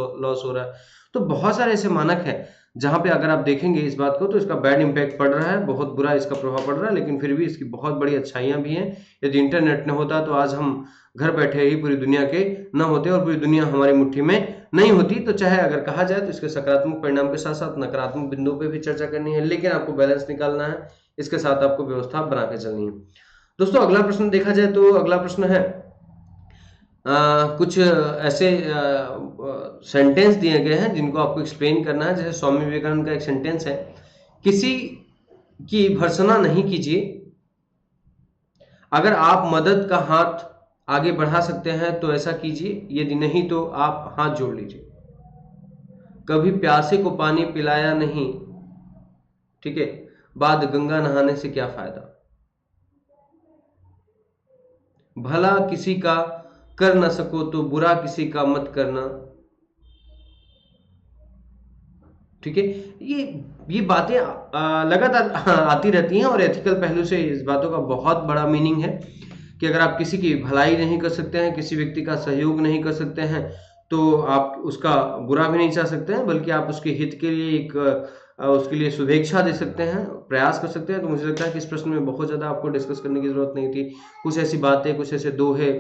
हो रहा है। तो बहुत सारे ऐसे मानक हैं जहाँ पे अगर आप देखेंगे इस बात को तो इसका बैड इम्पैक्ट पड़ रहा है, बहुत बुरा इसका प्रभाव पड़ रहा है, लेकिन फिर भी इसकी बहुत बड़ी अच्छाइयाँ भी हैं। यदि इंटरनेट न होता तो आज हम घर बैठे ही पूरी दुनिया के न होते और पूरी दुनिया हमारी मुट्ठी में नहीं होती। तो चाहे अगर कहा जाए तो इसके सकारात्मक परिणाम के साथ साथ नकारात्मक बिंदुओं पे भी चर्चा करनी है, लेकिन आपको बैलेंस निकालना है, इसके साथ आपको व्यवस्था बना के चलनी है। दोस्तों अगला प्रश्न देखा जाए तो अगला प्रश्न है कुछ ऐसे सेंटेंस दिए गए हैं जिनको आपको एक्सप्लेन करना है। जैसे स्वामी विवेकानंद का एक सेंटेंस है, किसी की भर्त्सना नहीं कीजिए, अगर आप मदद का हाथ आगे बढ़ा सकते हैं तो ऐसा कीजिए, यदि नहीं तो आप हाथ जोड़ लीजिए। कभी प्यासे को पानी पिलाया नहीं, ठीक है, बाद गंगा नहाने से क्या फायदा। भला किसी का कर न सको तो बुरा किसी का मत करना। ठीक है, ये बातें लगातार आती रहती हैं और एथिकल पहलू से इस बातों का बहुत बड़ा मीनिंग है कि अगर आप किसी की भलाई नहीं कर सकते हैं, किसी व्यक्ति का सहयोग नहीं कर सकते हैं, तो आप उसका बुरा भी नहीं चाह सकते हैं, बल्कि आप उसके हित के लिए उसके लिए शुभेच्छा दे सकते हैं, प्रयास कर सकते हैं। तो मुझे लगता है कि इस प्रश्न में बहुत ज़्यादा आपको डिस्कस करने की जरूरत नहीं थी। कुछ ऐसी बातें, कुछ ऐसे दोहे,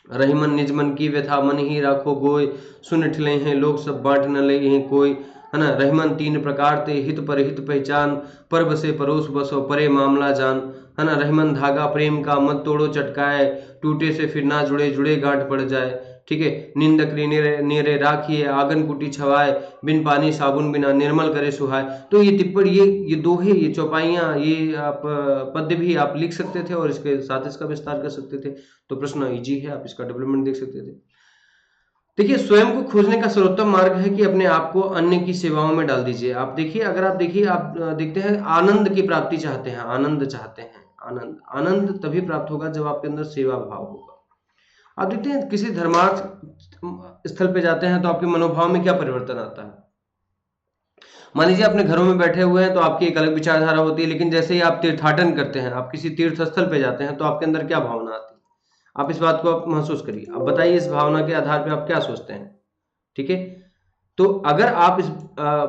रहीमन निज मन की व्यथा मन ही राखो गोय, सुन ठिले हैं लोग सब बांट न ले हैं कोई, है ना। रहीमन तीन प्रकार ते हित पर हित पहचान, पर बसे परोस बसो परे मामला जान, है ना। रहीमन धागा प्रेम का मत तोड़ो चटकाए, टूटे से फिर ना जुड़े जुड़े गांठ पड़ जाए। ठीक है, निंदक नेरे राखिए आंगन कुटी छवाए, बिन पानी साबुन बिना निर्मल करे सुहाए। तो ये टिप्पणी, ये दोहे, ये चौपाइयाँ, ये आप पद्य भी आप लिख सकते थे और इसके साथ इसका विस्तार कर सकते थे। तो प्रश्न इजी है, आप इसका डेवलपमेंट देख सकते थे। देखिए, स्वयं को खोजने का सर्वोत्तम मार्ग है कि अपने आप को अन्य की सेवाओं में डाल दीजिए। आप देखिए, अगर आप देखिए, आप देखते हैं, आनंद की प्राप्ति चाहते हैं, आनंद चाहते हैं, आनंद आनंद तभी प्राप्त होगा जब आपके अंदर सेवा भाव होगा। आप देखते हैं, किसी धर्मार्थ स्थल पे जाते हैं तो आपके मनोभाव में क्या परिवर्तन आता है। मान लीजिए अपने घरों में बैठे हुए हैं तो आपकी एक अलग विचारधारा होती है, लेकिन जैसे ही आप तीर्थाटन करते हैं, आप किसी तीर्थ स्थल पे जाते हैं तो आपके अंदर क्या भावना आती है, आप इस बात को आप महसूस करिए। अब बताइए, इस भावना के आधार पे आप क्या सोचते हैं। ठीक है, तो अगर आप इस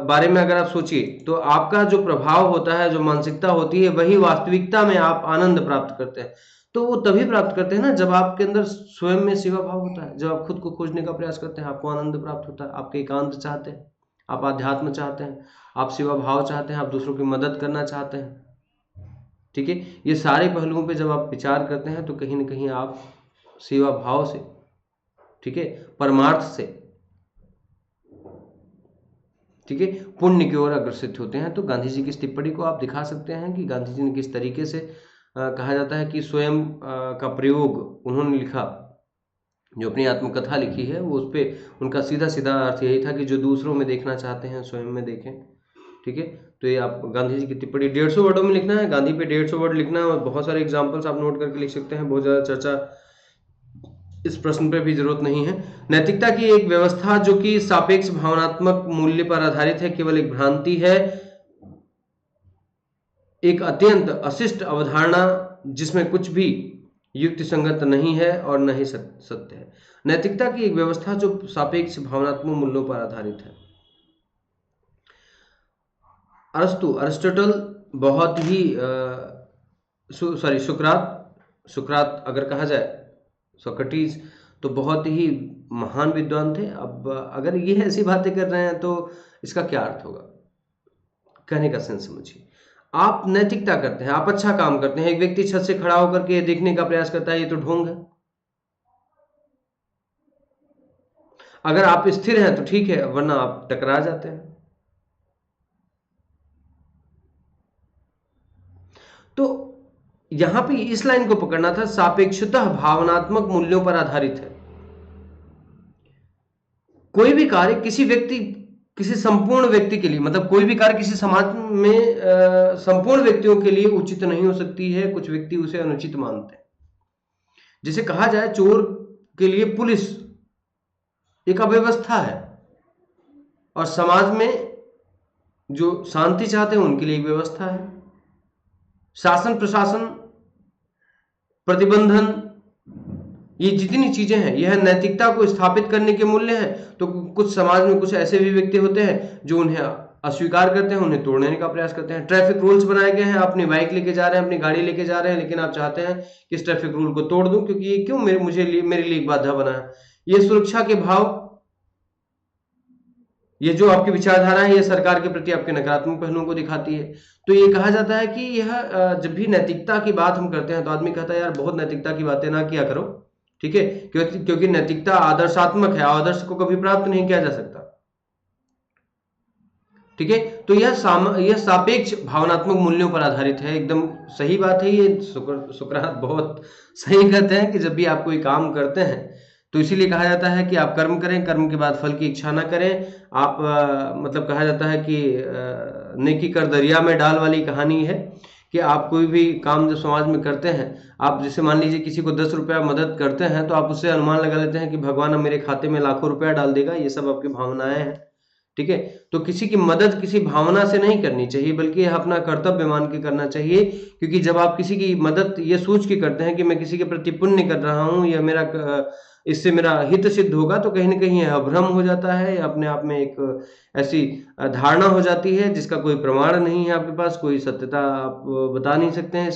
बारे में अगर आप सोचिए तो आपका जो प्रभाव होता है, जो मानसिकता होती है, वही वास्तविकता में आप आनंद प्राप्त करते हैं। तो वो तभी प्राप्त करते हैं ना जब आपके अंदर स्वयं में सेवा भाव होता है, जब आप खुद को खोजने का प्रयास करते हैं, आपको आनंद प्राप्त होता है, आप एकांत चाहते हैं, आप आध्यात्म चाहते हैं, आप सेवा भाव चाहते हैं, आप दूसरों की मदद करना चाहते हैं। ठीक है, ये सारे पहलुओं पे जब आप विचार करते हैं तो कहीं ना कहीं आप सेवा भाव से, ठीक है, परमार्थ से, ठीक है, पुण्य की ओर अग्रसित होते हैं। तो गांधी जी की इस टिप्पणी को आप दिखा सकते हैं कि गांधी जी ने किस तरीके से कहा जाता है कि स्वयं का प्रयोग उन्होंने लिखा, जो अपनी आत्मकथा लिखी है वो, उस पर उनका सीधा सीधा अर्थ यही था कि जो दूसरों में देखना चाहते हैं स्वयं में देखें। ठीक है, तो ये आप गांधी जी की टिप्पणी 150 वर्डों में लिखना है, गांधी पे 150 वर्ड लिखना है, और बहुत सारे एग्जाम्पल्स आप नोट करके लिख सकते हैं। बहुत ज़्यादा चर्चा इस प्रश्न पे भी जरूरत नहीं है। नैतिकता की एक व्यवस्था जो कि सापेक्ष भावनात्मक मूल्य पर आधारित है, केवल एक भ्रांति है, एक अत्यंत अशिष्ट अवधारणा जिसमें कुछ भी युक्ति संगत नहीं है और न ही सत्य है। नैतिकता की एक व्यवस्था जो सापेक्ष भावनात्मक मूल्यों पर आधारित है। अरिस्टोटल बहुत ही सुकरात अगर कहा जाए, सोक्रेटिस, तो बहुत ही महान विद्वान थे। अब अगर ये ऐसी बातें कर रहे हैं तो इसका क्या अर्थ होगा, कहने का सेंस समझिए। आप नैतिकता करते हैं, आप अच्छा काम करते हैं, एक व्यक्ति छत से खड़ा होकर के देखने का प्रयास करता है, ये तो ढोंग है। अगर आप स्थिर हैं तो ठीक है, वरना आप टकरा जाते हैं। तो यहां पे इस लाइन को पकड़ना था, सापेक्षतः भावनात्मक मूल्यों पर आधारित है। कोई भी कार्य किसी व्यक्ति, किसी संपूर्ण व्यक्ति के लिए, मतलब कोई भी कार्य किसी समाज में संपूर्ण व्यक्तियों के लिए उचित नहीं हो सकती है, कुछ व्यक्ति उसे अनुचित मानते हैं। जिसे कहा जाए, चोर के लिए पुलिस एक अव्यवस्था है, और समाज में जो शांति चाहते हैं उनके लिए एक व्यवस्था है। शासन प्रशासन प्रतिबंधन, ये जितनी चीजें हैं, यह नैतिकता को स्थापित करने के मूल्य हैं। तो कुछ समाज में कुछ ऐसे भी व्यक्ति होते हैं जो उन्हें अस्वीकार करते हैं, उन्हें तोड़ने का प्रयास करते हैं। ट्रैफिक रूल्स बनाए गए हैं, अपनी बाइक लेके जा रहे हैं, अपनी गाड़ी लेके जा रहे हैं, लेकिन आप चाहते हैं कि इस ट्रैफिक रूल को तोड़ दूं क्योंकि ये क्यों मेरे लिए एक बाधा बना है। ये सुरक्षा के भाव, ये जो आपकी विचारधारा है, ये सरकार के प्रति आपके नकारात्मक पहलुओं को दिखाती है। तो ये कहा जाता है कि यह जब भी नैतिकता की बात हम करते हैं तो आदमी कहता है यार बहुत नैतिकता की बातें ना किया करो। ठीक है, क्योंकि नैतिकता आदर्शात्मक है, आदर्श को कभी प्राप्त नहीं किया जा सकता। ठीक है, तो यह सापेक्ष भावनात्मक मूल्यों पर आधारित है। एकदम सही बात है ये। सुकरात बहुत सही कहते हैं कि जब भी आप कोई काम करते हैं तो इसीलिए कहा जाता है कि आप कर्म करें, कर्म के बाद फल की इच्छा ना करें। आप मतलब कहा जाता है कि नेकी कर दरिया में डाल वाली कहानी है कि आप कोई भी काम जो समाज में करते हैं, आप जैसे मान लीजिए किसी को 10 रुपया मदद करते हैं तो आप उससे अनुमान लगा लेते हैं कि भगवान अब मेरे खाते में लाखों रुपया डाल देगा। ये सब आपकी भावनाएं हैं। ठीक है, तो किसी की मदद किसी भावना से नहीं करनी चाहिए, बल्कि यह अपना कर्तव्य मान के करना चाहिए। क्योंकि जब आप किसी की मदद ये सोच के करते हैं कि मैं किसी के प्रति पुण्य कर रहा हूँ या इससे मेरा हित सिद्ध होगा, तो कहीं ना कहीं यह भ्रम हो जाता है, अपने आप में एक ऐसी धारणा हो जाती है जिसका कोई प्रमाण नहीं है आपके पास, कोई सत्यता आप बता नहीं सकते हैं।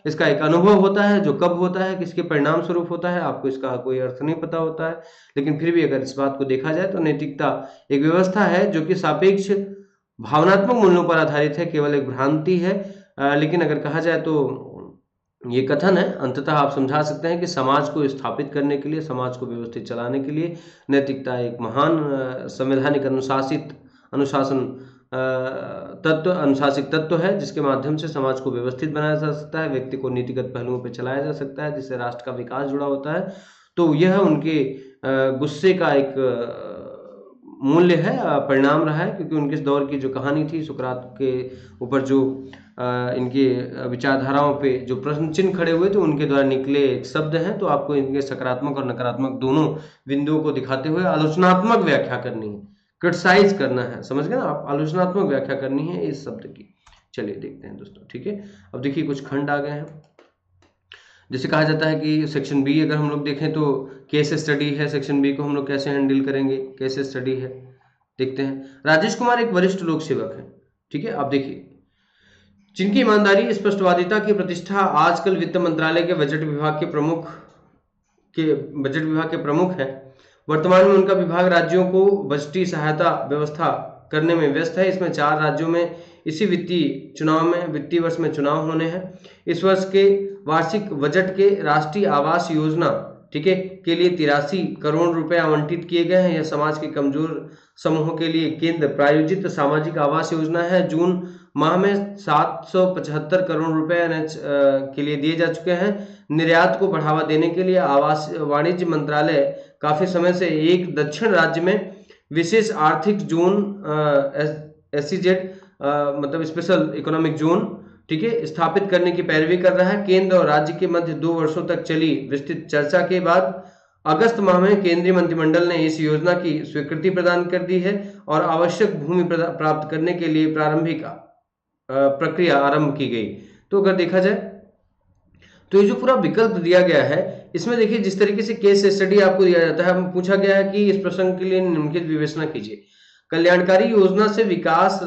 इसका एक अनुभव होता है जो कब होता है, किसके परिणाम स्वरूप होता है, आपको इसका कोई अर्थ नहीं पता होता है। लेकिन फिर भी अगर इस बात को देखा जाए तो नैतिकता एक व्यवस्था है जो कि सापेक्ष भावनात्मक मूल्यों पर आधारित है, केवल एक भ्रांति है। लेकिन अगर कहा जाए तो ये कथन है, अंततः आप समझा सकते हैं कि समाज को स्थापित करने के लिए, समाज को व्यवस्थित चलाने के लिए नैतिकता एक महान संवैधानिक अनुशासित तत्व है, जिसके माध्यम से समाज को व्यवस्थित बनाया जा सकता है, व्यक्ति को नीतिगत पहलुओं पर चलाया जा सकता है, जिससे राष्ट्र का विकास जुड़ा होता है। तो यह उनके गुस्से का एक मूल्य है, परिणाम रहा है, क्योंकि उनके इस दौर की जो कहानी थी, सुकरात के ऊपर जो इनके विचारधाराओं पे जो प्रश्न चिन्ह खड़े हुए थे, उनके द्वारा निकले शब्द हैं। तो आपको इनके सकारात्मक और नकारात्मक दोनों बिंदुओं को दिखाते हुए आलोचनात्मक व्याख्या करनी है, क्रिटिसाइज करना है, समझ गए ना आप, आलोचनात्मक व्याख्या करनी है इस शब्द की। चलिए देखते हैं दोस्तों, ठीक है। अब देखिए कुछ खंड आ गए हैं। जैसे कहा जाता है कि सेक्शन बी अगर हम लोग देखें तो केस स्टडी है, सेक्शन बी को हम लोग कैसे हैंडल करेंगे, केस स्टडी है, देखते हैं। राजेश कुमार एक वरिष्ठ लोक सेवक है, ठीक है। आप देखिए, जिनकी ईमानदारी, स्पष्टवादिता की प्रतिष्ठा आजकल वित्त मंत्रालय के बजट विभाग के प्रमुख है। वर्तमान में उनका विभाग राज्यों को बजटीय सहायता व्यवस्था करने में व्यस्त है। इसमें 4 राज्यों में इसी वित्तीय वर्ष में चुनाव होने हैं। इस वर्ष के वार्षिक बजट के राष्ट्रीय आवास योजना, ठीक है, के लिए 83 करोड़ रुपए आवंटित किए गए हैं। यह समाज के कमजोर समूहों के लिए केंद्र प्रायोजित सामाजिक आवास योजना है। जून माह में 775 करोड़ रुपए एनएच के लिए दिए जा चुके हैं। निर्यात को बढ़ावा देने के लिए आवास वाणिज्य मंत्रालय काफी समय से एक दक्षिण राज्य में विशेष आर्थिक जोन एसईजेड मतलब स्पेशल इकोनॉमिक जोन, ठीक है, स्थापित करने की पैरवी कर रहा है। केंद्र और राज्य के मध्य 2 वर्षों तक चली विस्तृत चर्चा के बाद अगस्त माह में केंद्रीय मंत्रिमंडल ने इस योजना की स्वीकृति प्रदान कर दी है और आवश्यक भूमि प्राप्त करने के लिए प्रारंभिक प्रक्रिया आरंभ की गई। तो अगर देखा जाए तो ये जो पूरा विकल्प दिया गया है, इसमें देखिए जिस तरीके से केस स्टडी आपको दिया जाता है, पूछा गया है कि इस प्रसंग के लिए निम्नलिखित विवेचना कीजिए। कल्याणकारी योजना से विकास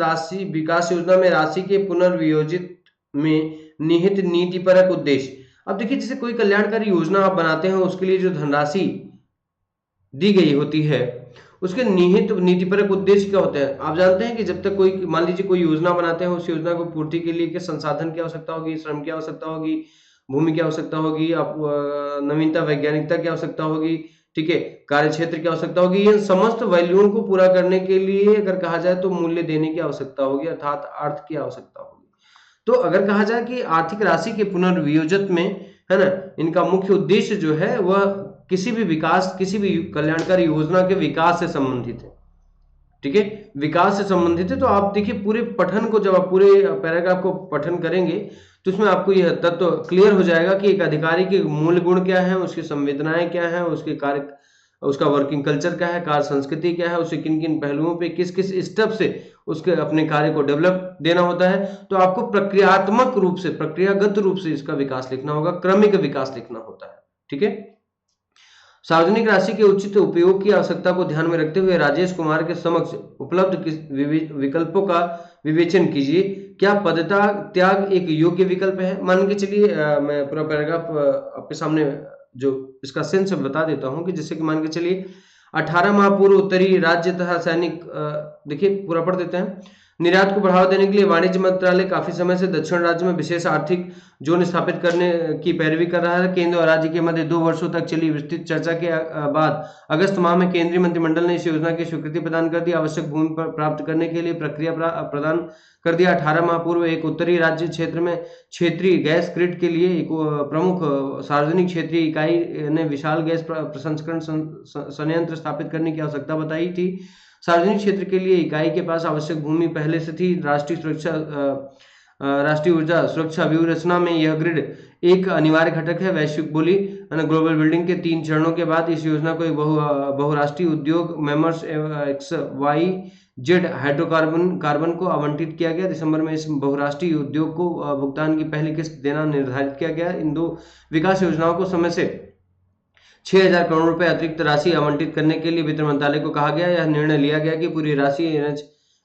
योजना में राशि के पुनर्वियोजित में निहित नीतिपरक उद्देश्य। अब देखिए, जैसे कोई कल्याणकारी योजना आप बनाते हैं, उसके लिए जो धनराशि दी गई होती है, उसके निहित नीतिपरक उद्देश्य क्या होते हैं। आप जानते हैं कि जब तक कोई, मान लीजिए कोई योजना बनाते हैं, उस योजना को पूर्ति के लिए किस संसाधन की आवश्यकता होगी, श्रम की आवश्यकता होगी, भूमि की आवश्यकता होगी, आप नवीनता वैज्ञानिकता की आवश्यकता होगी, ठीक है, कार्य क्षेत्र की आवश्यकता होगी। इन समस्त वैल्यूओं को पूरा करने के लिए अगर कहा जाए तो मूल्य देने की आवश्यकता होगी, अर्थात अर्थ की आवश्यकता होगी। तो अगर कहा जाए कि आर्थिक राशि के पुनर्वियोजित में, है ना, इनका मुख्य उद्देश्य जो है वह किसी भी कल्याणकारी योजना के विकास से संबंधित है, ठीक है, विकास से संबंधित है। तो आप देखिए पूरे पठन को, जब आप पूरे पैराग्राफ को पठन करेंगे तो उसमें आपको यह तत्व क्लियर हो जाएगा कि एक अधिकारी के मूल गुण क्या है, उसकी संवेदनाएं क्या है, उसके कार्य, उसका वर्किंग कल्चर क्या है, कार्य संस्कृति क्या है, उसे किन किन पहलुओं पे किस किस स्टेप से उसके अपने कार्य को डेवलप देना होता है। तो आपको प्रक्रियागत रूप से इसका विकास लिखना होगा, क्रमिक विकास लिखना होता है, ठीक है। सार्वजनिक राशि के उचित उपयोग की आवश्यकता को ध्यान में रखते हुए राजेश कुमार के समक्ष उपलब्ध विकल्पों का विवेचन कीजिए। क्या पदता त्याग एक योग्य विकल्प है। मान के चलिए मैं पूरा पैराग्राफ आपके सामने जो इसका सेंस बता देता हूं कि जैसे कि मान के चलिए 18 माह पूर्व उत्तरी राज्य तथा सैनिक, देखिए पूरा पढ़ देते हैं। निर्यात को बढ़ावा देने के लिए वाणिज्य मंत्रालय काफी समय से दक्षिण राज्य में विशेष आर्थिक जोन स्थापित करने की पैरवी कर रहा है। केंद्र और राज्य के मध्य 2 वर्षों तक चली विस्तृत चर्चा के बाद अगस्त माह में केंद्रीय मंत्रिमंडल ने इस योजना की स्वीकृति प्रदान कर दी। आवश्यक भूमि प्राप्त करने के लिए प्रक्रिया प्रदान कर दिया। 18 माह पूर्व एक उत्तरी राज्य क्षेत्र में क्षेत्रीय गैस ग्रिड के लिए एक प्रमुख सार्वजनिक क्षेत्रीय इकाई ने विशाल गैस प्रसंस्करण संयंत्र स्थापित करने की आवश्यकता बताई थी। सार्वजनिक क्षेत्र के लिए इकाई के पास आवश्यक भूमि पहले से थी। राष्ट्रीय ऊर्जा सुरक्षा व्यूह रचना में यह ग्रिड एक अनिवार्य घटक है। वैश्विक बोली ग्लोबल बिल्डिंग के 3 चरणों के बाद इस योजना को एक बहुराष्ट्रीय उद्योग मेमर्स XYZ हाइड्रोकार्बन को आवंटित किया गया। दिसंबर में इस बहुराष्ट्रीय उद्योग को भुगतान की पहली किस्त देना निर्धारित किया गया। इन 2 विकास योजनाओं को समय से 6000 करोड़ रुपए अतिरिक्त राशि आवंटित करने के लिए वित्त मंत्रालय को कहा गया। यह निर्णय लिया गया कि पूरी राशि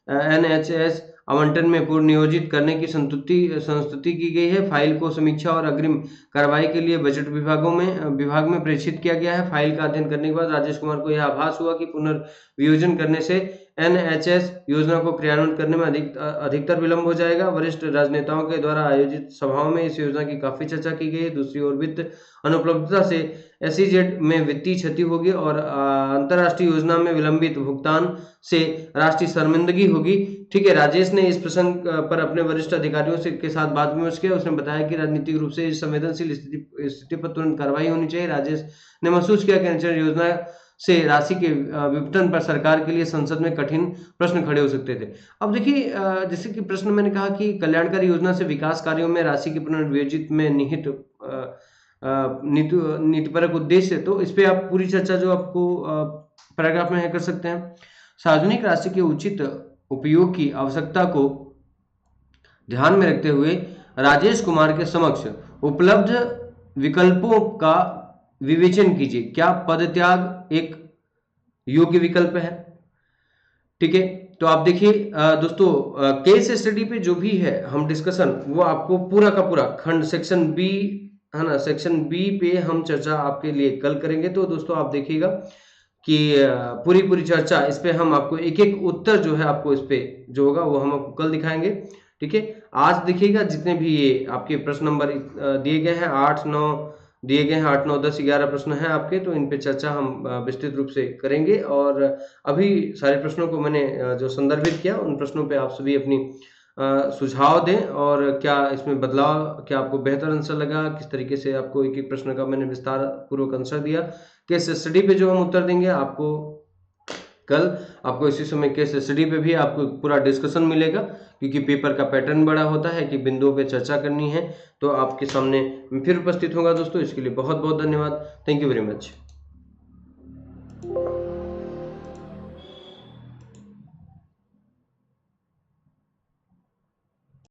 NHS आवंटन में पूर्व नियोजित करने की संस्तुति की गई है। फाइल को समीक्षा और अग्रिम कार्रवाई के लिए बजट विभाग में प्रेषित किया गया है। फाइल का अध्ययन करने के बाद राजेश कुमार को यह आभास हुआ कि पुनर्वियोजन करने से NHS योजना को क्रियान्वित करने में अधिकतर विलंब हो जाएगा। वरिष्ठ राजनेताओं के द्वारा आयोजित सभाओं में इस योजना की काफी चर्चा की गई है। दूसरी ओर वित्त अनुपलब्धता से SEZ में वित्तीय क्षति होगी और अंतर्राष्ट्रीय योजना में विलंबित भुगतान से राष्ट्रीय शर्मिंदगी होगी। ठीक है, राजेश ने इस प्रसंग पर अपने वरिष्ठ अधिकारियों के साथ बात विमर्श किया। उसने बताया कि राजनीतिक रूप से इस संवेदनशील स्थिति पर तुरंत कार्रवाई होनी चाहिए। राजेश ने महसूस किया कि योजना से राशि के विघटन पर सरकार के लिए संसद में कठिन प्रश्न खड़े हो सकते थे। अब देखिए जैसे कि प्रश्न मैंने कहा कि कल्याणकारी योजना से विकास कार्यों में राशि के पुनर्वियोजित में निहित नीतिपरक उद्देश्य, तो इस पे आप पूरी चर्चा जो आपको पैराग्राफ में है कर सकते हैं। सार्वजनिक राशि के उचित उपयोग की आवश्यकता को ध्यान में रखते हुए राजेश कुमार के समक्ष उपलब्ध विकल्पों का विवेचन कीजिए। क्या पदत्याग एक योग्य विकल्प है? ठीक है, तो आप देखिए दोस्तों केस स्टडी पे जो भी है हम डिस्कशन, वो आपको पूरा का पूरा खंड सेक्शन बी है ना, सेक्शन बी पे हम चर्चा आपके लिए कल करेंगे। तो दोस्तों आप देखिएगा कि पूरी चर्चा इस पे हम आपको एक एक उत्तर जो है आपको इस पे जो होगा वो हम आपको कल दिखाएंगे। ठीक है, आज देखिएगा जितने भी ये आपके प्रश्न नंबर दिए गए हैं 8, 9 दिए गए हैं, 8, 9, 10, 11 प्रश्न हैं आपके, तो इन पे चर्चा हम विस्तृत रूप से करेंगे। और अभी सारे प्रश्नों को मैंने जो संदर्भित किया, उन प्रश्नों पे आप सभी अपनी सुझाव दें और क्या इसमें बदलाव, क्या आपको बेहतर आंसर लगा, किस तरीके से आपको एक एक प्रश्न का मैंने विस्तार पूर्वक आंसर दिया। केस स्टडी पे जो हम उत्तर देंगे आपको कल, आपको इसी समय केस स्टडी पे भी आपको पूरा डिस्कशन मिलेगा, क्योंकि पेपर का पैटर्न बड़ा होता है कि बिंदुओं पे चर्चा करनी है। तो आपके सामने फिर उपस्थित होगा दोस्तों, इसके लिए बहुत बहुत धन्यवाद। Thank you very much.